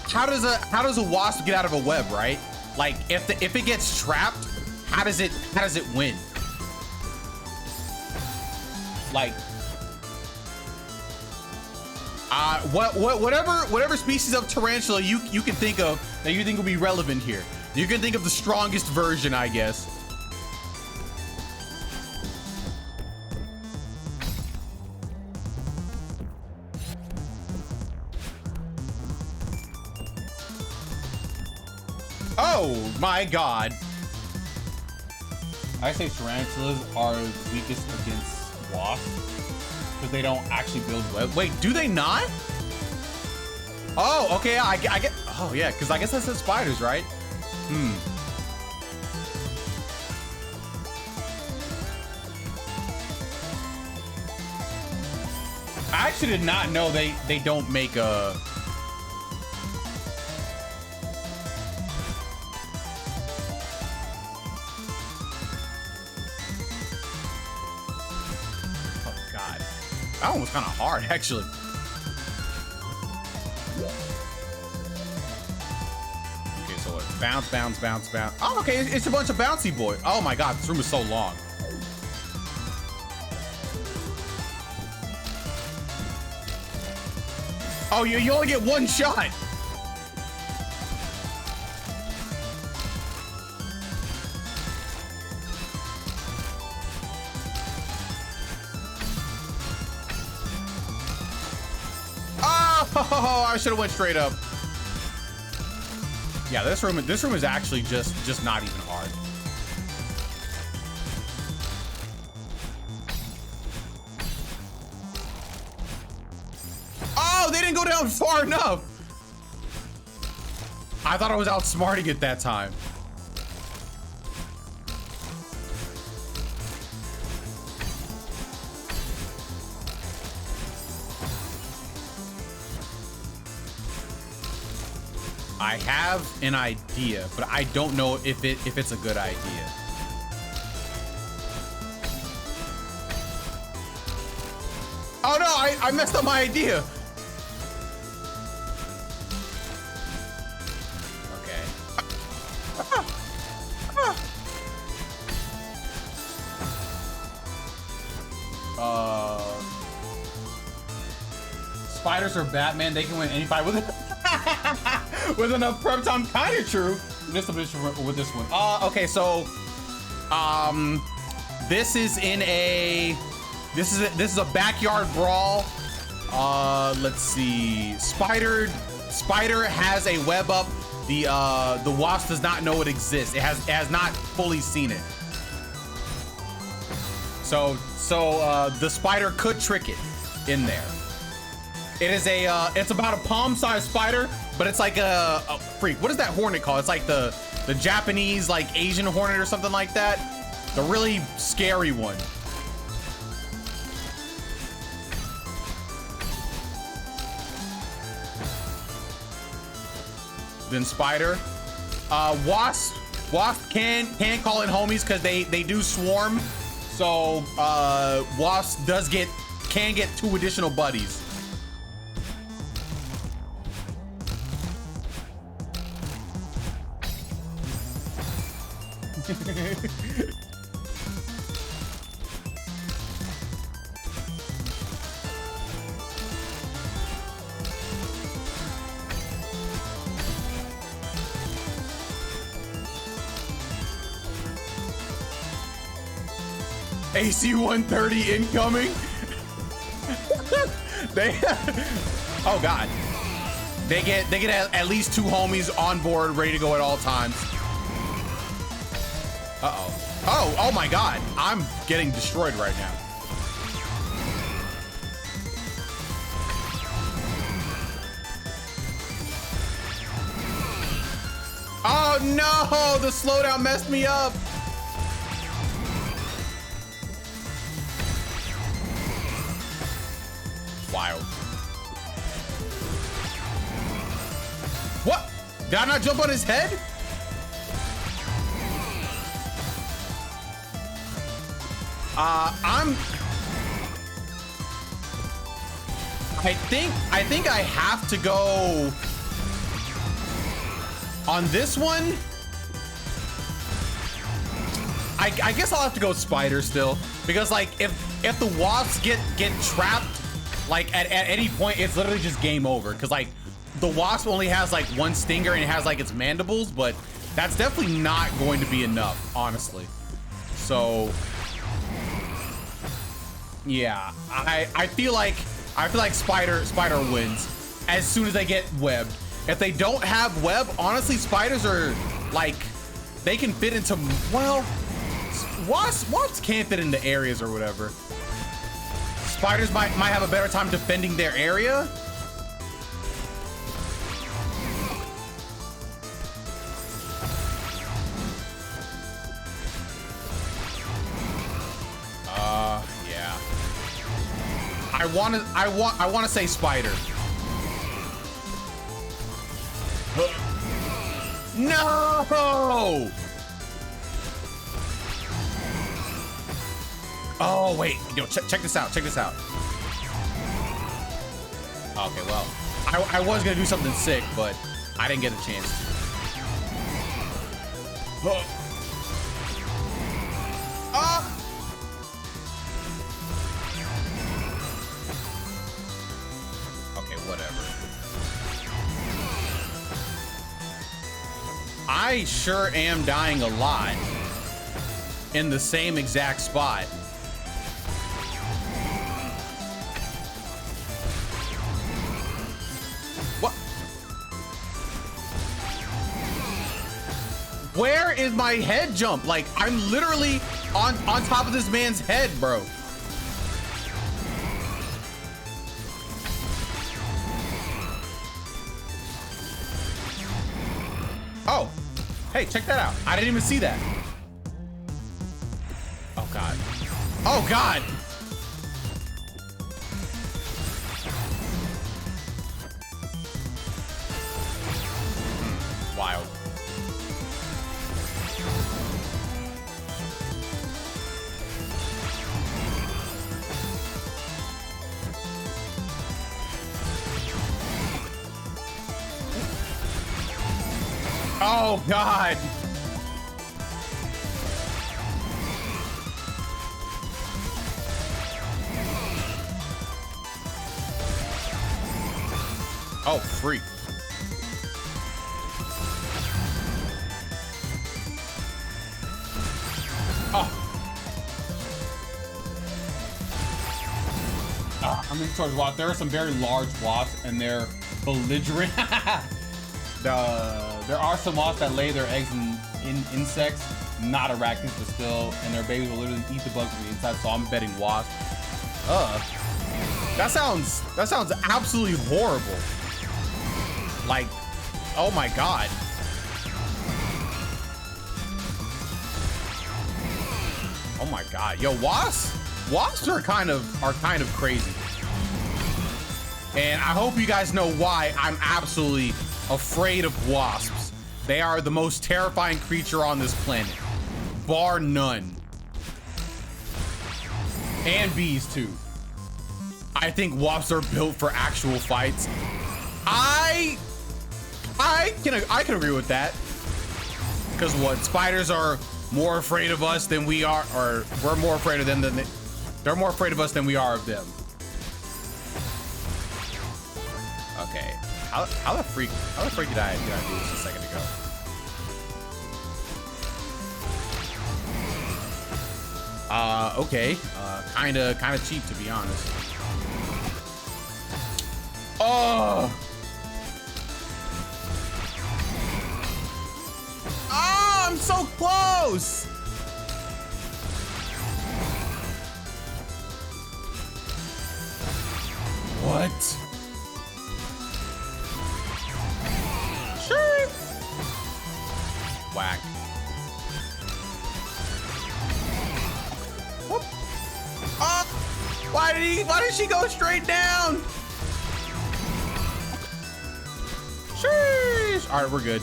how does a wasp get out of a web, right? Like if it gets trapped, how does it win? Like, whatever species of tarantula you can think of that you think will be relevant here. You can think of the strongest version, I guess. Oh my god. I say tarantulas are the weakest against wasps because they don't actually build web. Wait, do they not? Oh, okay, I get, oh yeah, because I guess that says spiders, right? I actually did not know they don't make a... That one was kind of hard, actually. Okay, so what? Bounce, bounce, bounce, bounce. Oh, okay, it's a bunch of bouncy boys. Oh my god, this room is so long. Oh, you only get one shot. Oh, I should have went straight up. Yeah, this room is actually just not even hard. Oh, they didn't go down far enough. I thought I was outsmarting it that time. I have an idea, but I don't know if it's a good idea. Oh no, I messed up my idea. spiders are Batman. They can win any fight with with enough prep time. Kind of true. Just a bit with this one. Okay, so this is in a this is a backyard brawl. Let's see. Spider has a web up. The Wasp does not know it exists. It has not fully seen it. So the spider could trick it in there. It is it's about a palm-sized spider, but it's like a freak. What is that hornet called? It's like the Japanese like Asian hornet or something like that. The really scary one. Then spider. Wasp can call in homies because they do swarm. So Wasp can get 2 additional buddies. AC 130 incoming. Oh god. They get at least 2 homies on board, ready to go at all times. Oh my god. I'm getting destroyed right now. Oh no, the slowdown messed me up. Wild. What? Did I not jump on his head? I think I have to go on this one. I guess I'll have to go spider still, because like if the wasps get trapped like at any point, it's literally just game over, because like the wasp only has like 1 stinger and it has like its mandibles, but that's definitely not going to be enough, honestly. So yeah, I feel like spider wins as soon as they get webbed. If they don't have web, honestly, spiders are like, they can fit into, well, wasps can't fit into areas or whatever. Spiders might have a better time defending their area. Yeah. I want to say spider. No! Oh wait, yo, check this out. Check this out. Okay, well, I was gonna do something sick, but I didn't get a chance to. Okay, whatever. I sure am dying a lot in the same exact spot. What? Where is my head jump? Like, I'm literally on top of this man's head, bro. Oh, hey, check that out. I didn't even see that. Oh god. Oh god. Wild. Oh god. Oh, freak. Oh. I'm in towards Wasp. There are some very large wasps, and they're belligerent. There are some wasps that lay their eggs in insects, not arachnids, but still, and their babies will literally eat the bugs from the inside. So I'm betting wasp. That sounds absolutely horrible. Like, oh my god. Oh my god. Yo, wasps are kind of crazy. And I hope you guys know why I'm absolutely afraid of wasps. They are the most terrifying creature on this planet, bar none. And bees too. I think wasps are built for actual fights. I can agree with that. Because what, spiders are more afraid of us than we are, or we're more afraid of them than they're more afraid of us than we are of them. Okay, how the freak did I do this a second ago? Okay, kinda cheap, to be honest. Oh! Oh, I'm so close! What? Sure. Whack. Whoop. Oh! Why did she go straight down? Sheesh. All right, we're good.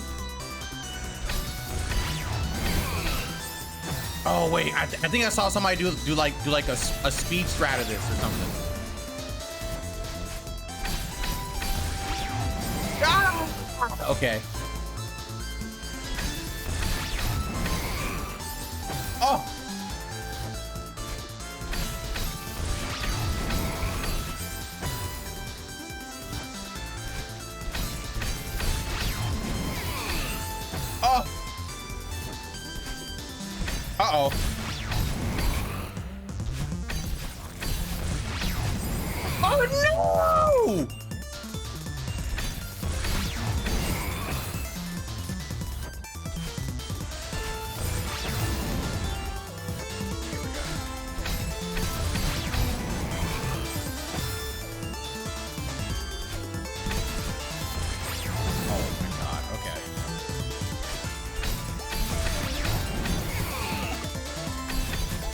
Oh wait, I think I saw somebody do like a speed strat of this or something. Ah! Okay. Oh. Oh. Uh-oh. Oh no!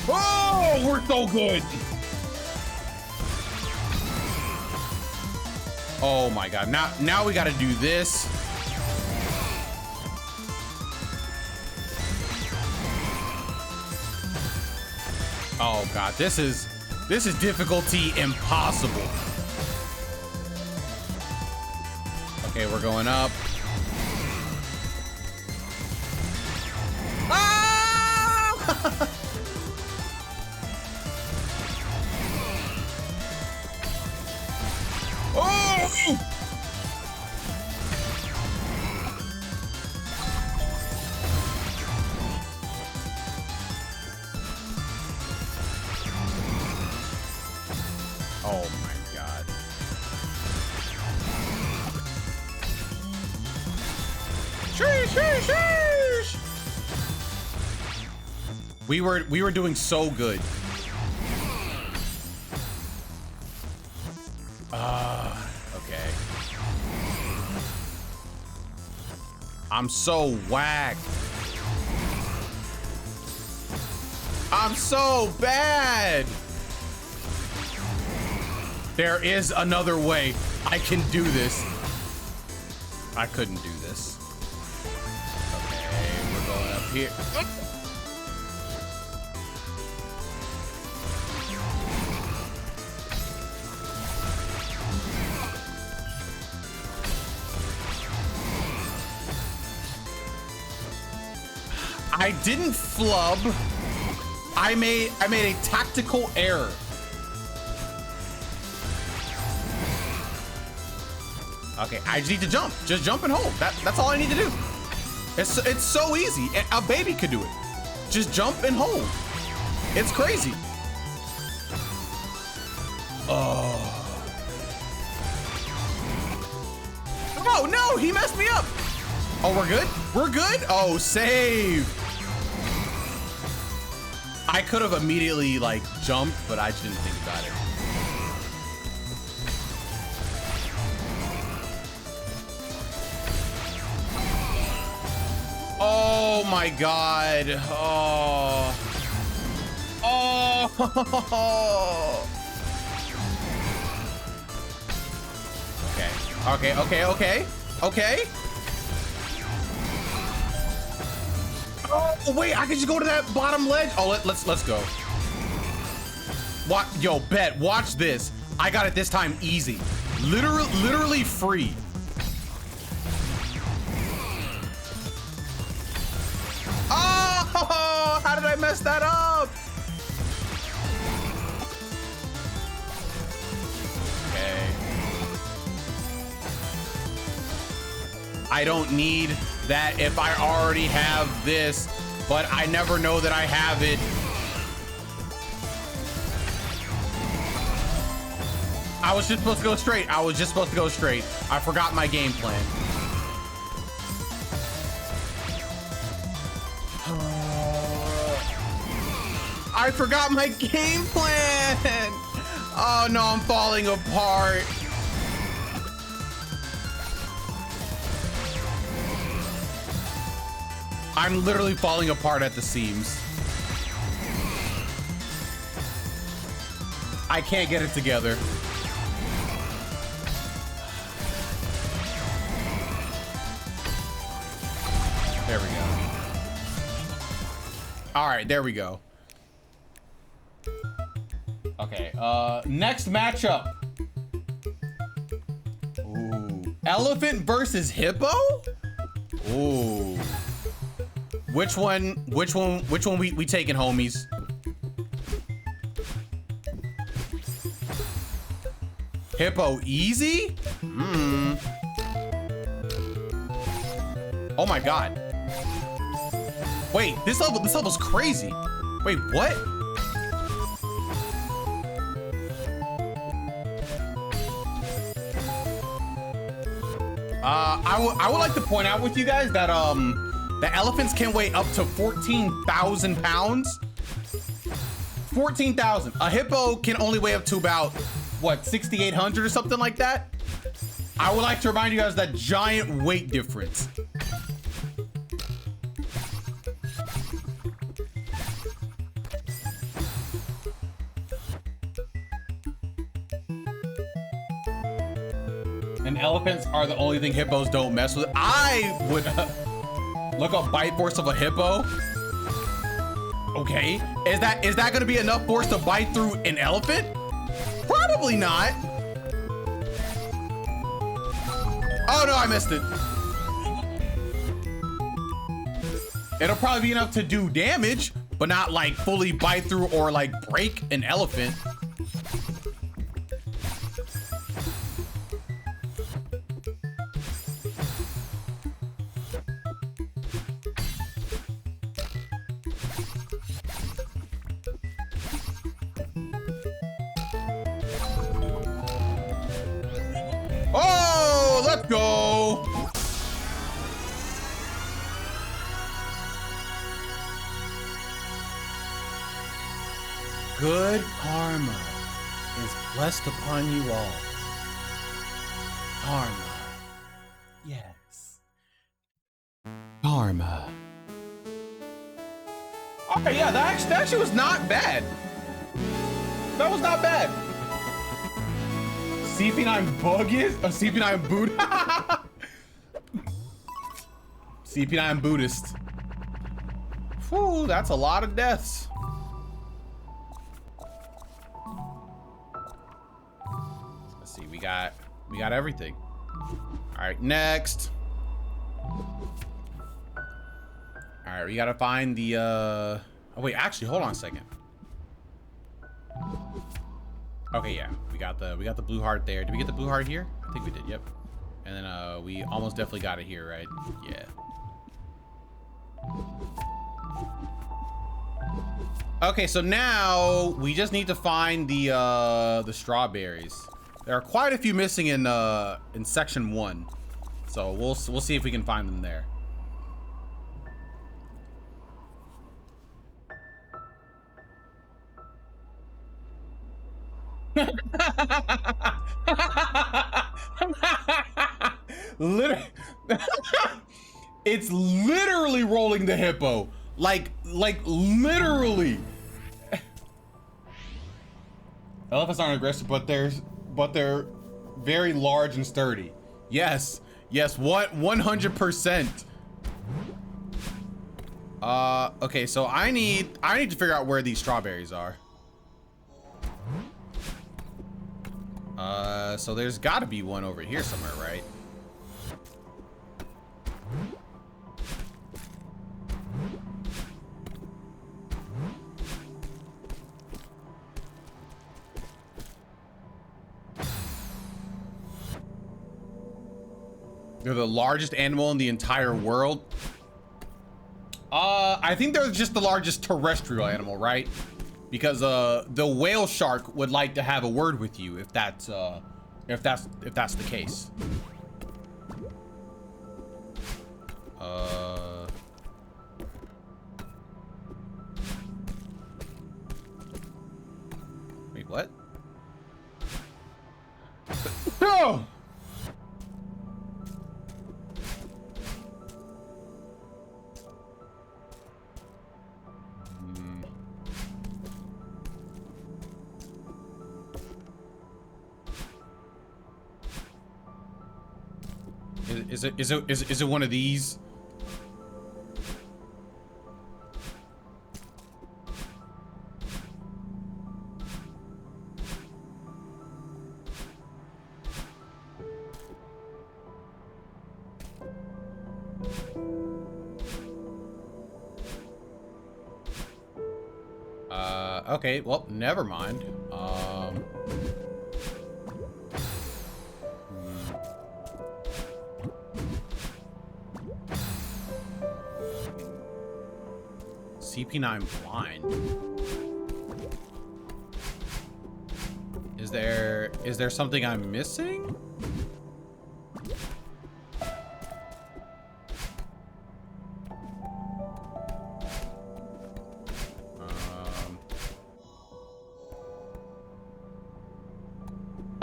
Oh, we're so good. Oh my god. Now we got to do this. Oh god, this is difficulty impossible. Okay, we're going up. Ah! Oh! Oh my god. Sheesh, sheesh, sheesh. We were doing so good. Okay. I'm so whack. I'm so bad. There is another way. I can do this. I couldn't do this. Okay, we're going up here. I didn't flub. I made a tactical error. Okay, I just need to jump. Just jump and hold. That's all I need to do. It's so easy. A baby could do it. Just jump and hold. It's crazy. Oh. Oh no, he messed me up. Oh, we're good? We're good? Oh, save. I could have immediately like jumped, but I just didn't think about it. Oh my God. Oh. Oh. Okay. Oh wait, I can just go to that bottom ledge. Oh, let's go. What? Yo, bet. Watch this. I got it this time easy. Literally free. Oh, how did I mess that up? Okay. I don't need that if I already have this, but I never know that I have it. I was just supposed to go straight. I forgot my game plan. I forgot my game plan. Oh no, I'm falling apart. I'm literally falling apart at the seams. I can't get it together. There we go. All right, there we go. Okay, next matchup. Ooh, elephant versus hippo? Ooh. Which one we taking, homies? Hippo easy? Oh my God. Wait, this level's crazy. Wait, what? I would like to point out with you guys that the elephants can weigh up to 14,000 pounds. 14,000. A hippo can only weigh up to about what, 6,800 or something like that. I would like to remind you guys that giant weight difference. And elephants are the only thing hippos don't mess with. I would look up bite force of a hippo. Okay, is that gonna be enough force to bite through an elephant? Probably not. Oh no, I missed it. It'll probably be enough to do damage, but not like fully bite through or like break an elephant. Oh, let's go. Good karma is blessed upon you all. Karma. Yes. Karma. Okay, yeah, that actually was not bad. That was not bad. CP9 Buggist? Oh, CP9 Buddha? CP9 Buddhist. Whew, that's a lot of deaths. Let's see, we got everything. All right, next. All right, we gotta find the, oh wait, actually, hold on a second. Okay, yeah, we got the blue heart there. Did we get the blue heart here? I think we did, yep. And then we almost definitely got it here, right? Yeah. Okay, so now we just need to find the strawberries. There are quite a few missing in section 1. So we'll see if we can find them there. Literally, it's literally rolling the hippo. Like literally. Elephants aren't aggressive, but they're very large and sturdy. Yes, what 100%. Okay, so I need to figure out where these strawberries are. So there's got to be one over here somewhere, right? They're the largest animal in the entire world. I think they're just the largest terrestrial animal, right? Because the whale shark would like to have a word with you if that's the case. Wait, what? No! Is it one of these? Okay, well, never mind. CP9 blind. Is there something I'm missing?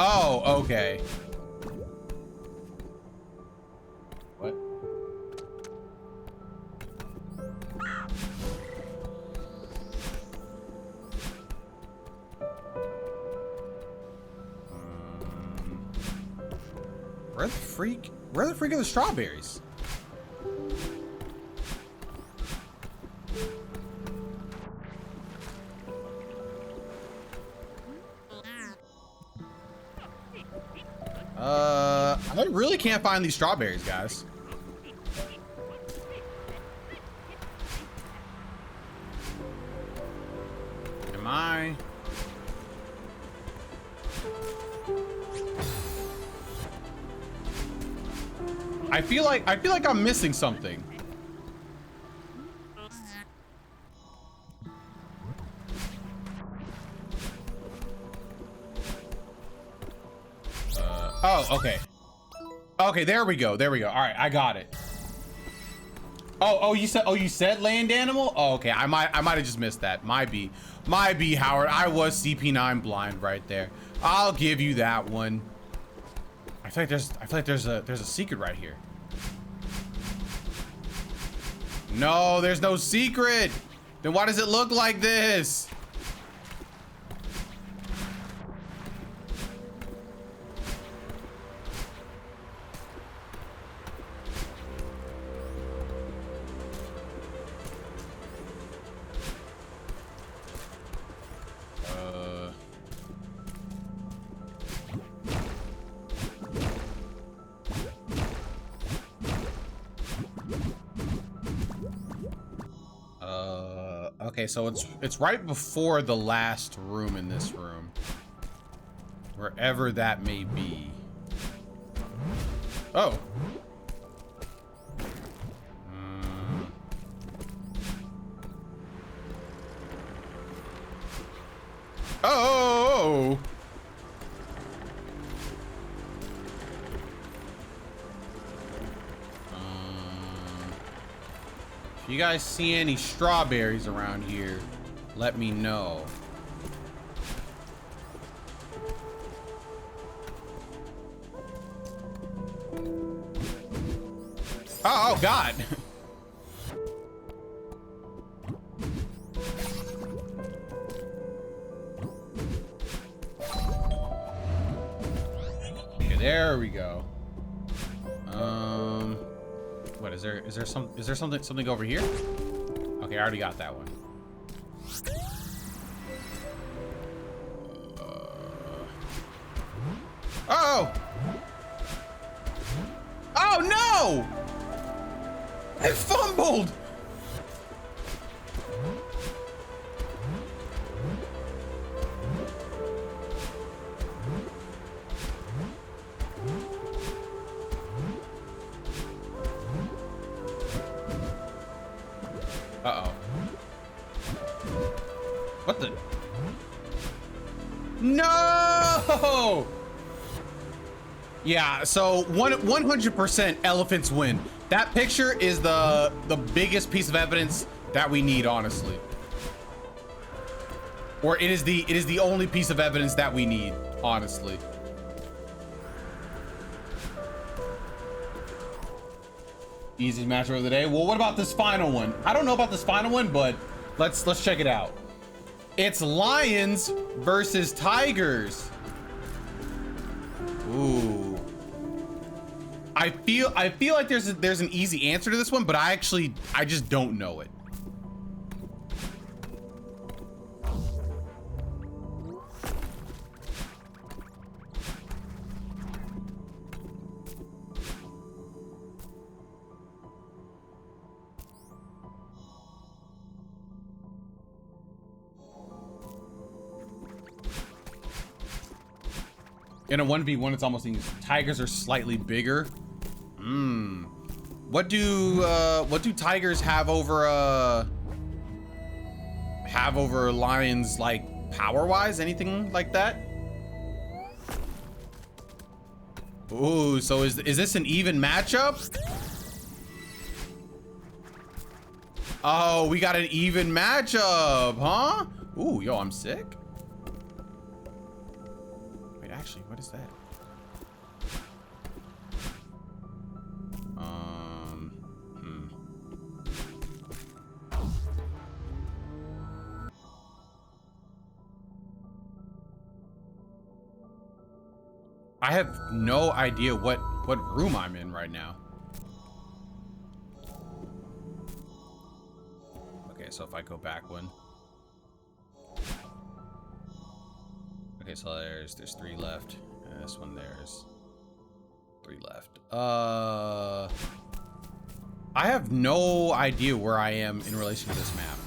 Oh, okay. What? Where the freak are the strawberries? I really can't find these strawberries, guys. Am I? I feel like I'm missing something. Oh, okay. Okay, there we go. There we go. All right, I got it. Oh, you said land animal? Oh, okay. I might have just missed that. My B, Howard. I was CP9 blind right there. I'll give you that one. I feel like there's a secret right here. No, there's no secret. Then why does it look like this? Okay, so it's right before the last room in this room. Wherever that may be. Oh. Oh. If you guys see any strawberries around here, let me know. Oh, God. Okay, there we go. What is there something over here? Okay, I already got that one. Oh! Oh no! I fumbled! Uh-oh. What the? No! Yeah, so 100% elephants win. That picture is the biggest piece of evidence that we need, honestly. Or it is the only piece of evidence that we need, honestly. Easy matchup of the day. Well, what about this final one? I don't know about this final one, but let's check it out. It's lions versus tigers. Ooh. I feel like there's an easy answer to this one, but I just don't know it. In a 1v1, it's almost tigers are slightly bigger. What do tigers have over lions, like power-wise? Anything like that? Ooh, so is this an even matchup? Oh, we got an even matchup, huh? Ooh, yo, I'm sick. Wait, actually, what is that? I have no idea what room I'm in right now. Okay, so if I go back one. Okay, so there's 3 left. And this one there's 3 left. I have no idea where I am in relation to this map.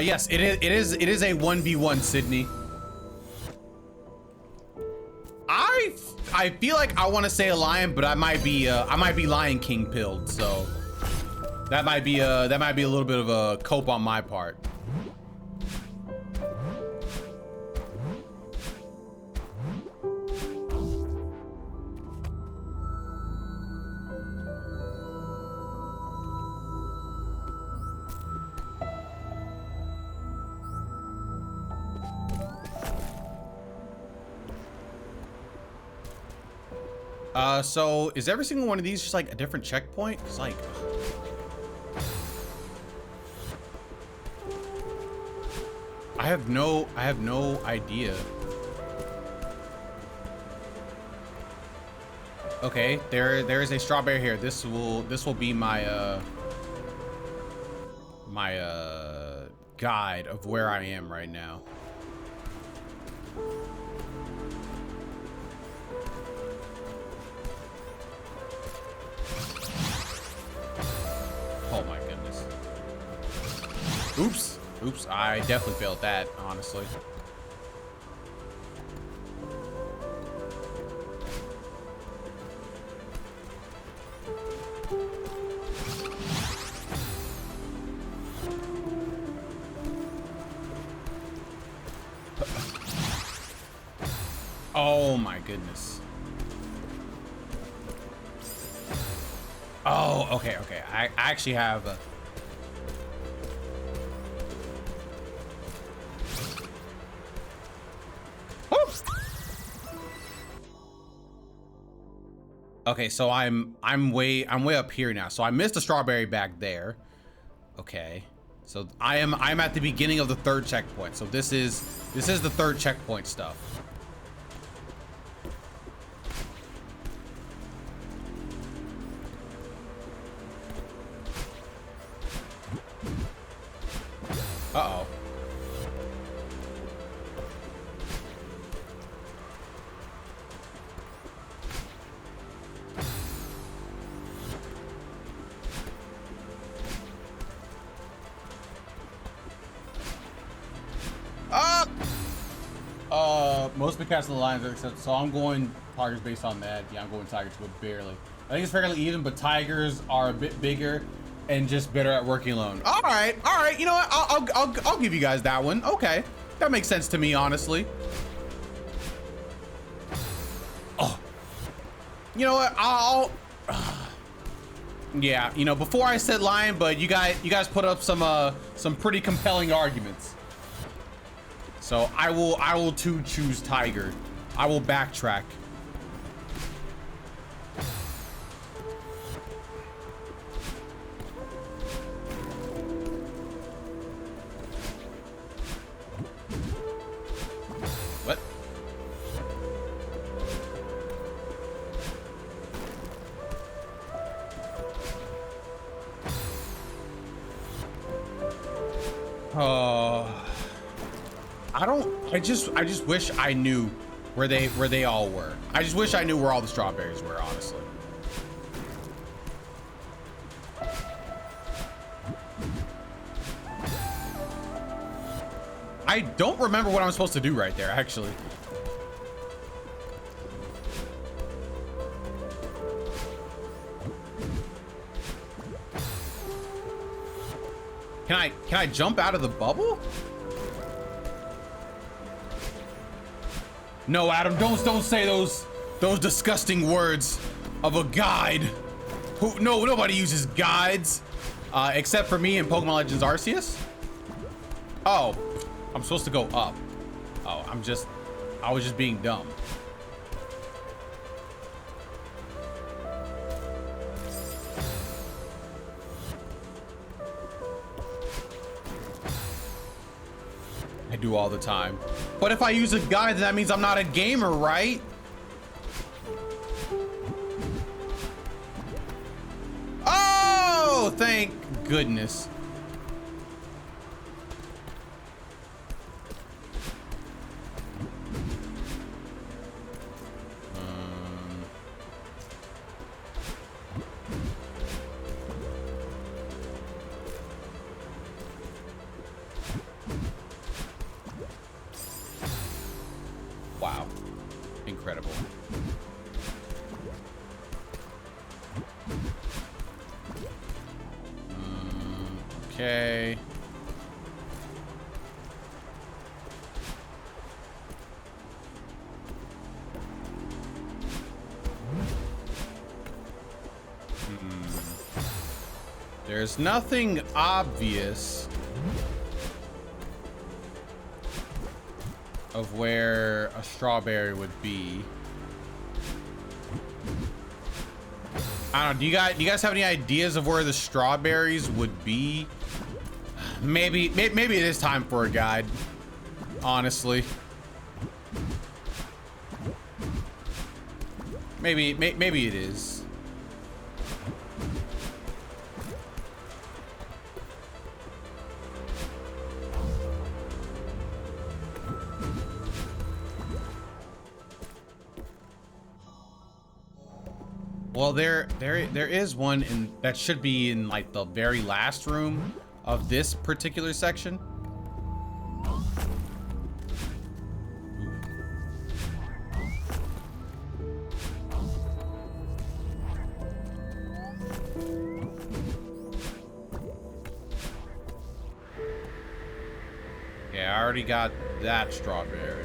Yes, it is a 1v1, Sydney. I feel like I want to say a lion, but I might be Lion King pilled, so that might be a little bit of a cope on my part. So is every single one of these just like a different checkpoint? It's like, I have no idea. Okay, there is a strawberry here. This will be my guide of where I am right now. Oh my goodness. Oops. I definitely failed that, honestly. Oh my goodness. Oh, okay, okay. I actually have a... Okay, so I'm way up here now. So I missed a strawberry back there. Okay. So I'm at the beginning of the third checkpoint. So this is the third checkpoint stuff. Uh-oh. Most of the cast of the Lions are accepted, so I'm going Tigers based on that. Yeah, I'm going Tigers, but barely. I think it's fairly even, but Tigers are a bit bigger and just better at working alone. All right. You know what? I'll give you guys that one. Okay, that makes sense to me, honestly. Oh, you know what? Yeah, you know, before I said Lion, but you guys put up some pretty compelling arguments. So I will too choose Tiger. I will backtrack. What? I just wish I knew where they all were. I just wish I knew where all the strawberries were, honestly. I don't remember what I'm supposed to do right there, actually. Can I jump out of the bubble? No, Adam, don't say those disgusting words of a guide. Nobody uses guides, except for me in Pokemon Legends Arceus. Oh, I'm supposed to go up. Oh, I was just being dumb. I do all the time. But if I use a guide, then that means I'm not a gamer, right? Oh, thank goodness. Wow, incredible. Okay. There's nothing obvious of where a strawberry would be. I don't know. Do you guys have any ideas of where the strawberries would be? Maybe it is time for a guide, honestly. Maybe it is. Well, there is one that should be in like the very last room of this particular section. already got that strawberry.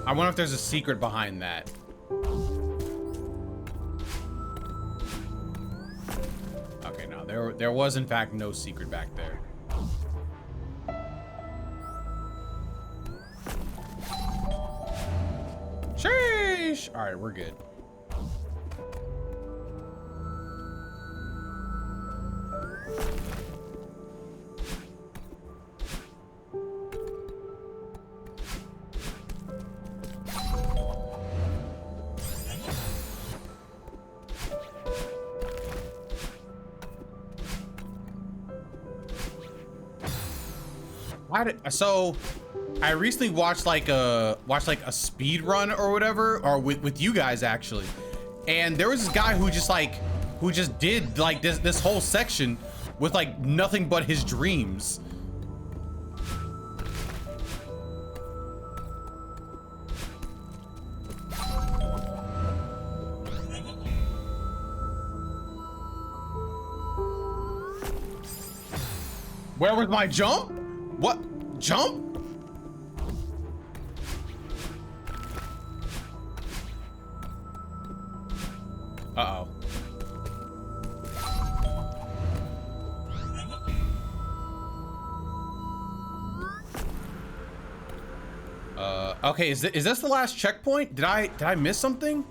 I wonder if there's a secret behind that. Okay, no, there was in fact no secret back there. Sheesh! All right, we're good. So I recently watched like a speed run or whatever, or with you guys actually, and there was this guy who just did like this whole section with like nothing but his dreams. Where was my jump? What? Jump? Uh-oh. Okay, is this the last checkpoint? Did I miss something?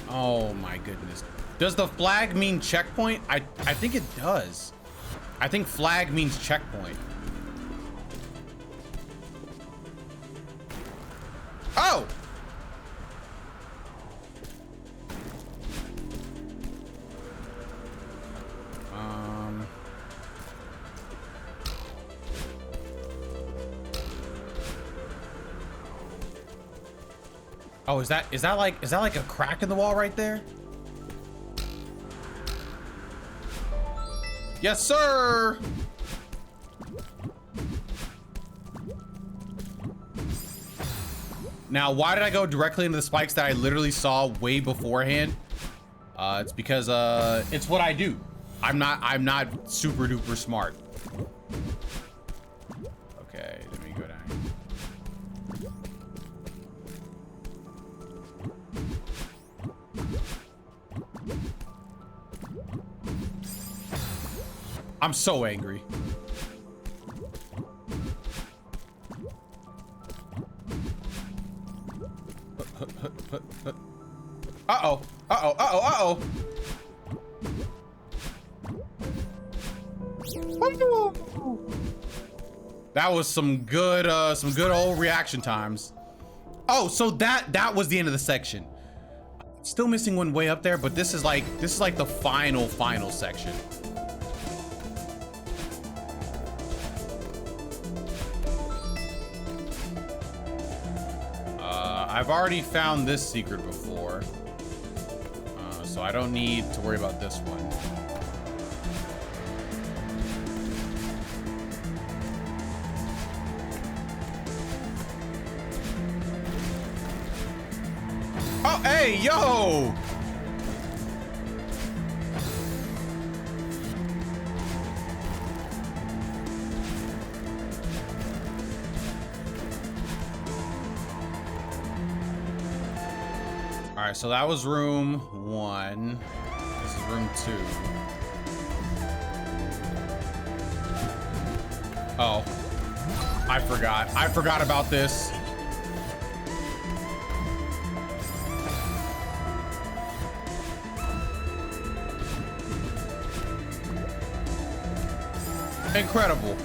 Oh my goodness. Does the flag mean checkpoint? I think it does. I think flag means checkpoint. Oh! Oh, is that like a crack in the wall right there? Yes, sir. Now, why did I go directly into the spikes that I literally saw way beforehand? It's because it's what I do. I'm not super duper smart. Okay, let me go down. I'm so angry. Uh-oh. Uh-oh. Uh-oh. Uh-oh. That was some good old reaction times. Oh, so that was the end of the section. Still missing one way up there, but this is like the final section. I've already found this secret before, so I don't need to worry about this one. Oh, hey, yo! All right, so that was room 1. This is room 2. Oh, I forgot about this. Incredible.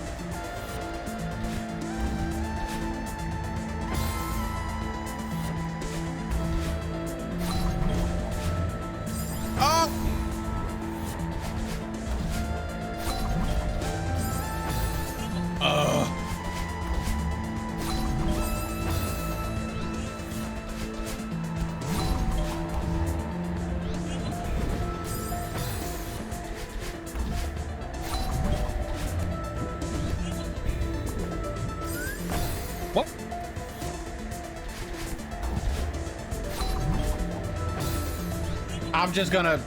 I'm just gonna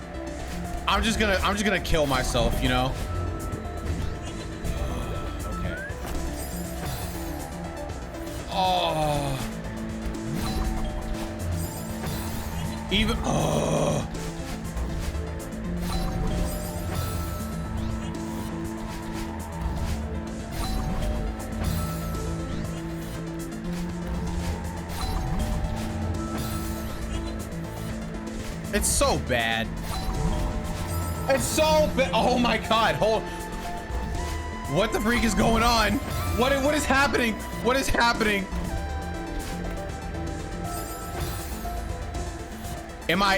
kill myself, you know? Okay. Oh. Even, oh. It's so bad. It's so bad. Oh my God, hold. What the freak is going on? What is happening? What is happening? Am I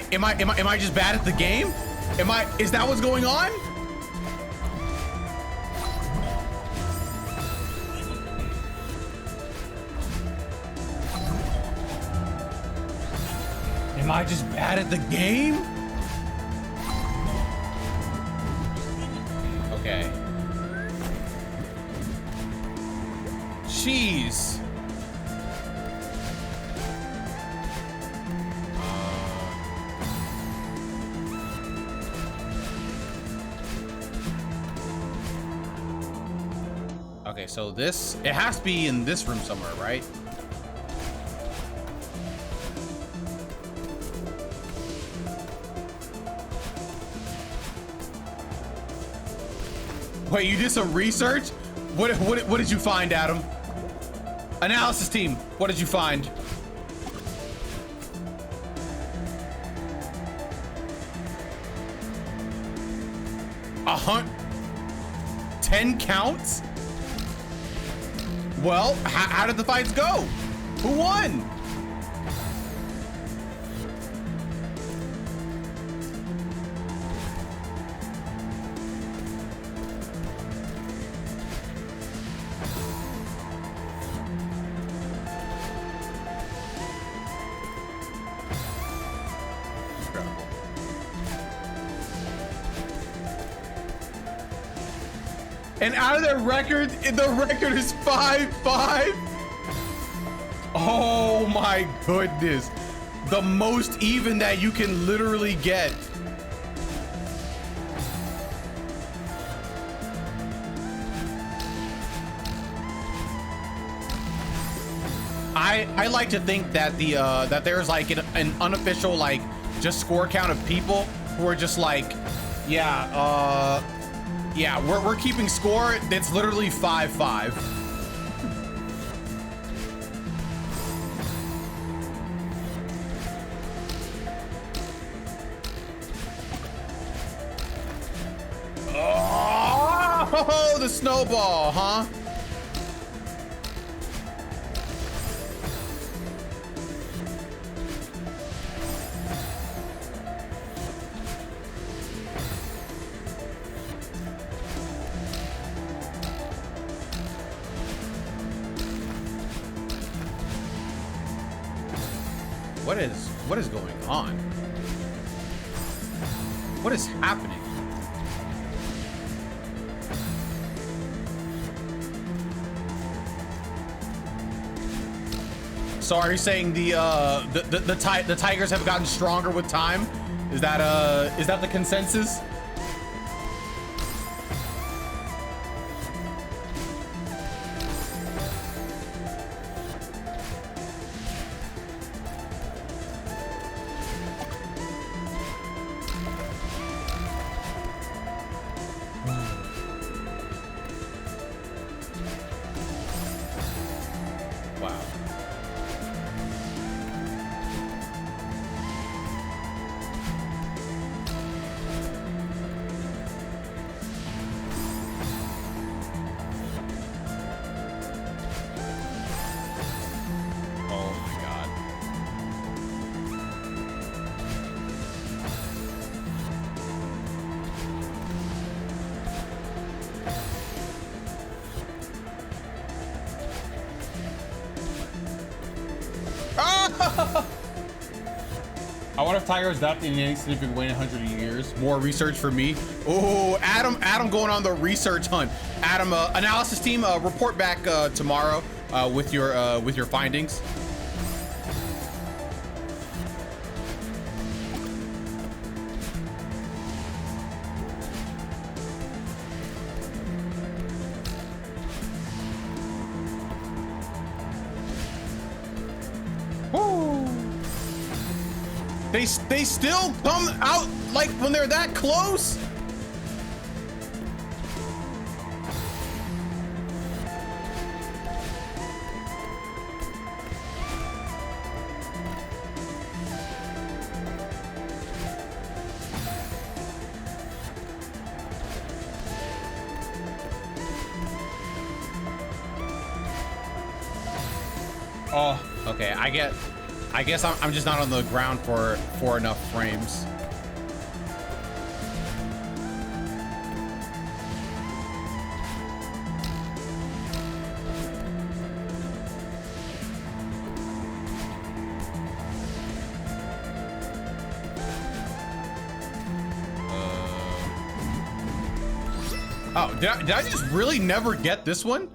just bad at the game? Is that what's going on? Am I just bad at the game? Okay. Jeez. Okay, so this, it has to be in this room somewhere, right? Wait, you did some research? What did you find, Adam? Analysis team, what did you find? A hunt? 10 counts? Well, how did the fights go? Who won? And out of their record, the record is 5-5. Oh my goodness. The most even that you can literally get. I like to think that that there's like an unofficial like just score count of people who are just like, yeah, yeah, we're keeping score. That's literally 5-5. Oh, the snowball, huh? What is going on? What is happening? So are you saying the tigers have gotten stronger with time? Is that the consensus? I wonder if Tiger is adopting in any significant way in 100 years. More research for me. Oh, Adam going on the research hunt. Adam, analysis team, report back tomorrow with your findings. They still come out like when they're that close? Oh, okay. I guess I'm just not on the ground for enough frames. Oh, did I just really never get this one?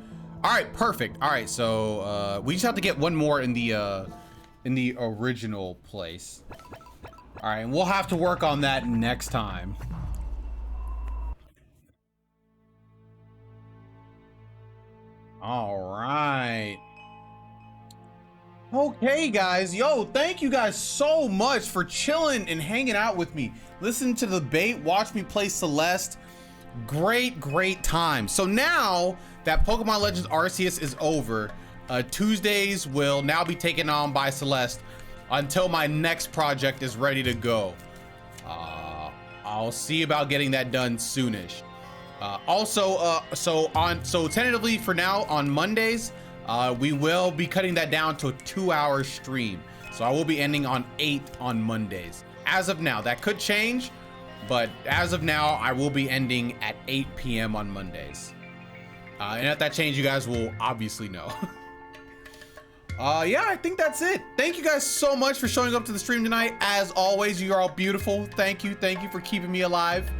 All right, perfect. All right, so we just have to get one more in the original place. All right, and we'll have to work on that next time. All right. Okay, guys. Yo, thank you guys so much for chilling and hanging out with me. Listen to the debate, watch me play Celeste. Great time. So now that Pokemon Legends Arceus is over, Tuesdays will now be taken on by Celeste until my next project is ready to go. I'll see about getting that done soonish. So tentatively for now on Mondays, we will be cutting that down to a 2-hour stream. So I will be ending on 8 on Mondays. As of now, that could change, but as of now, I will be ending at 8 p.m. on Mondays. And if that changes, you guys will obviously know. Yeah, I think that's it. Thank you guys so much for showing up to the stream tonight. As always, you are all beautiful. Thank you for keeping me alive.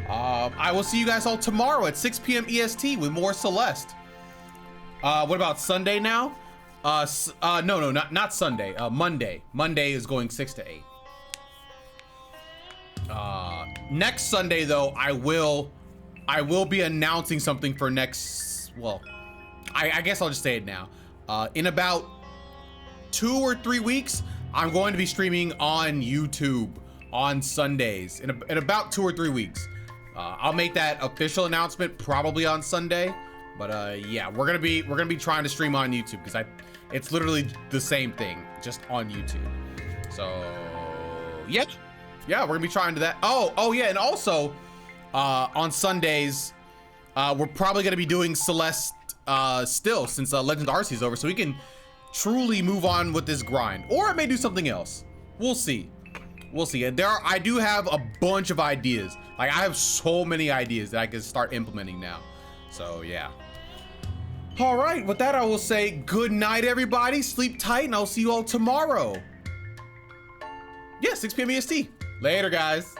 I will see you guys all tomorrow at 6 p.m. EST with more Celeste. What about Sunday now? No, not Sunday. Monday. Monday is going 6 to 8. Next Sunday though, I will be announcing something for next, well, I guess I'll just say it now. In about 2 or 3 weeks, I'm going to be streaming on YouTube on Sundays in about 2 or 3 weeks. I'll make that official announcement probably on Sunday, but yeah, we're gonna be trying to stream on YouTube because it's literally the same thing, just on YouTube. So yeah, we're gonna be trying to that. Oh yeah, and also on Sundays, we're probably gonna be doing Celeste still, since Legends Arceus is over, so we can truly move on with this grind, or I may do something else. We'll see. And I do have a bunch of ideas. Like, I have so many ideas that I can start implementing now. So yeah. All right, with that, I will say good night, everybody. Sleep tight, and I'll see you all tomorrow. Yeah, 6 p.m. EST. Later, guys.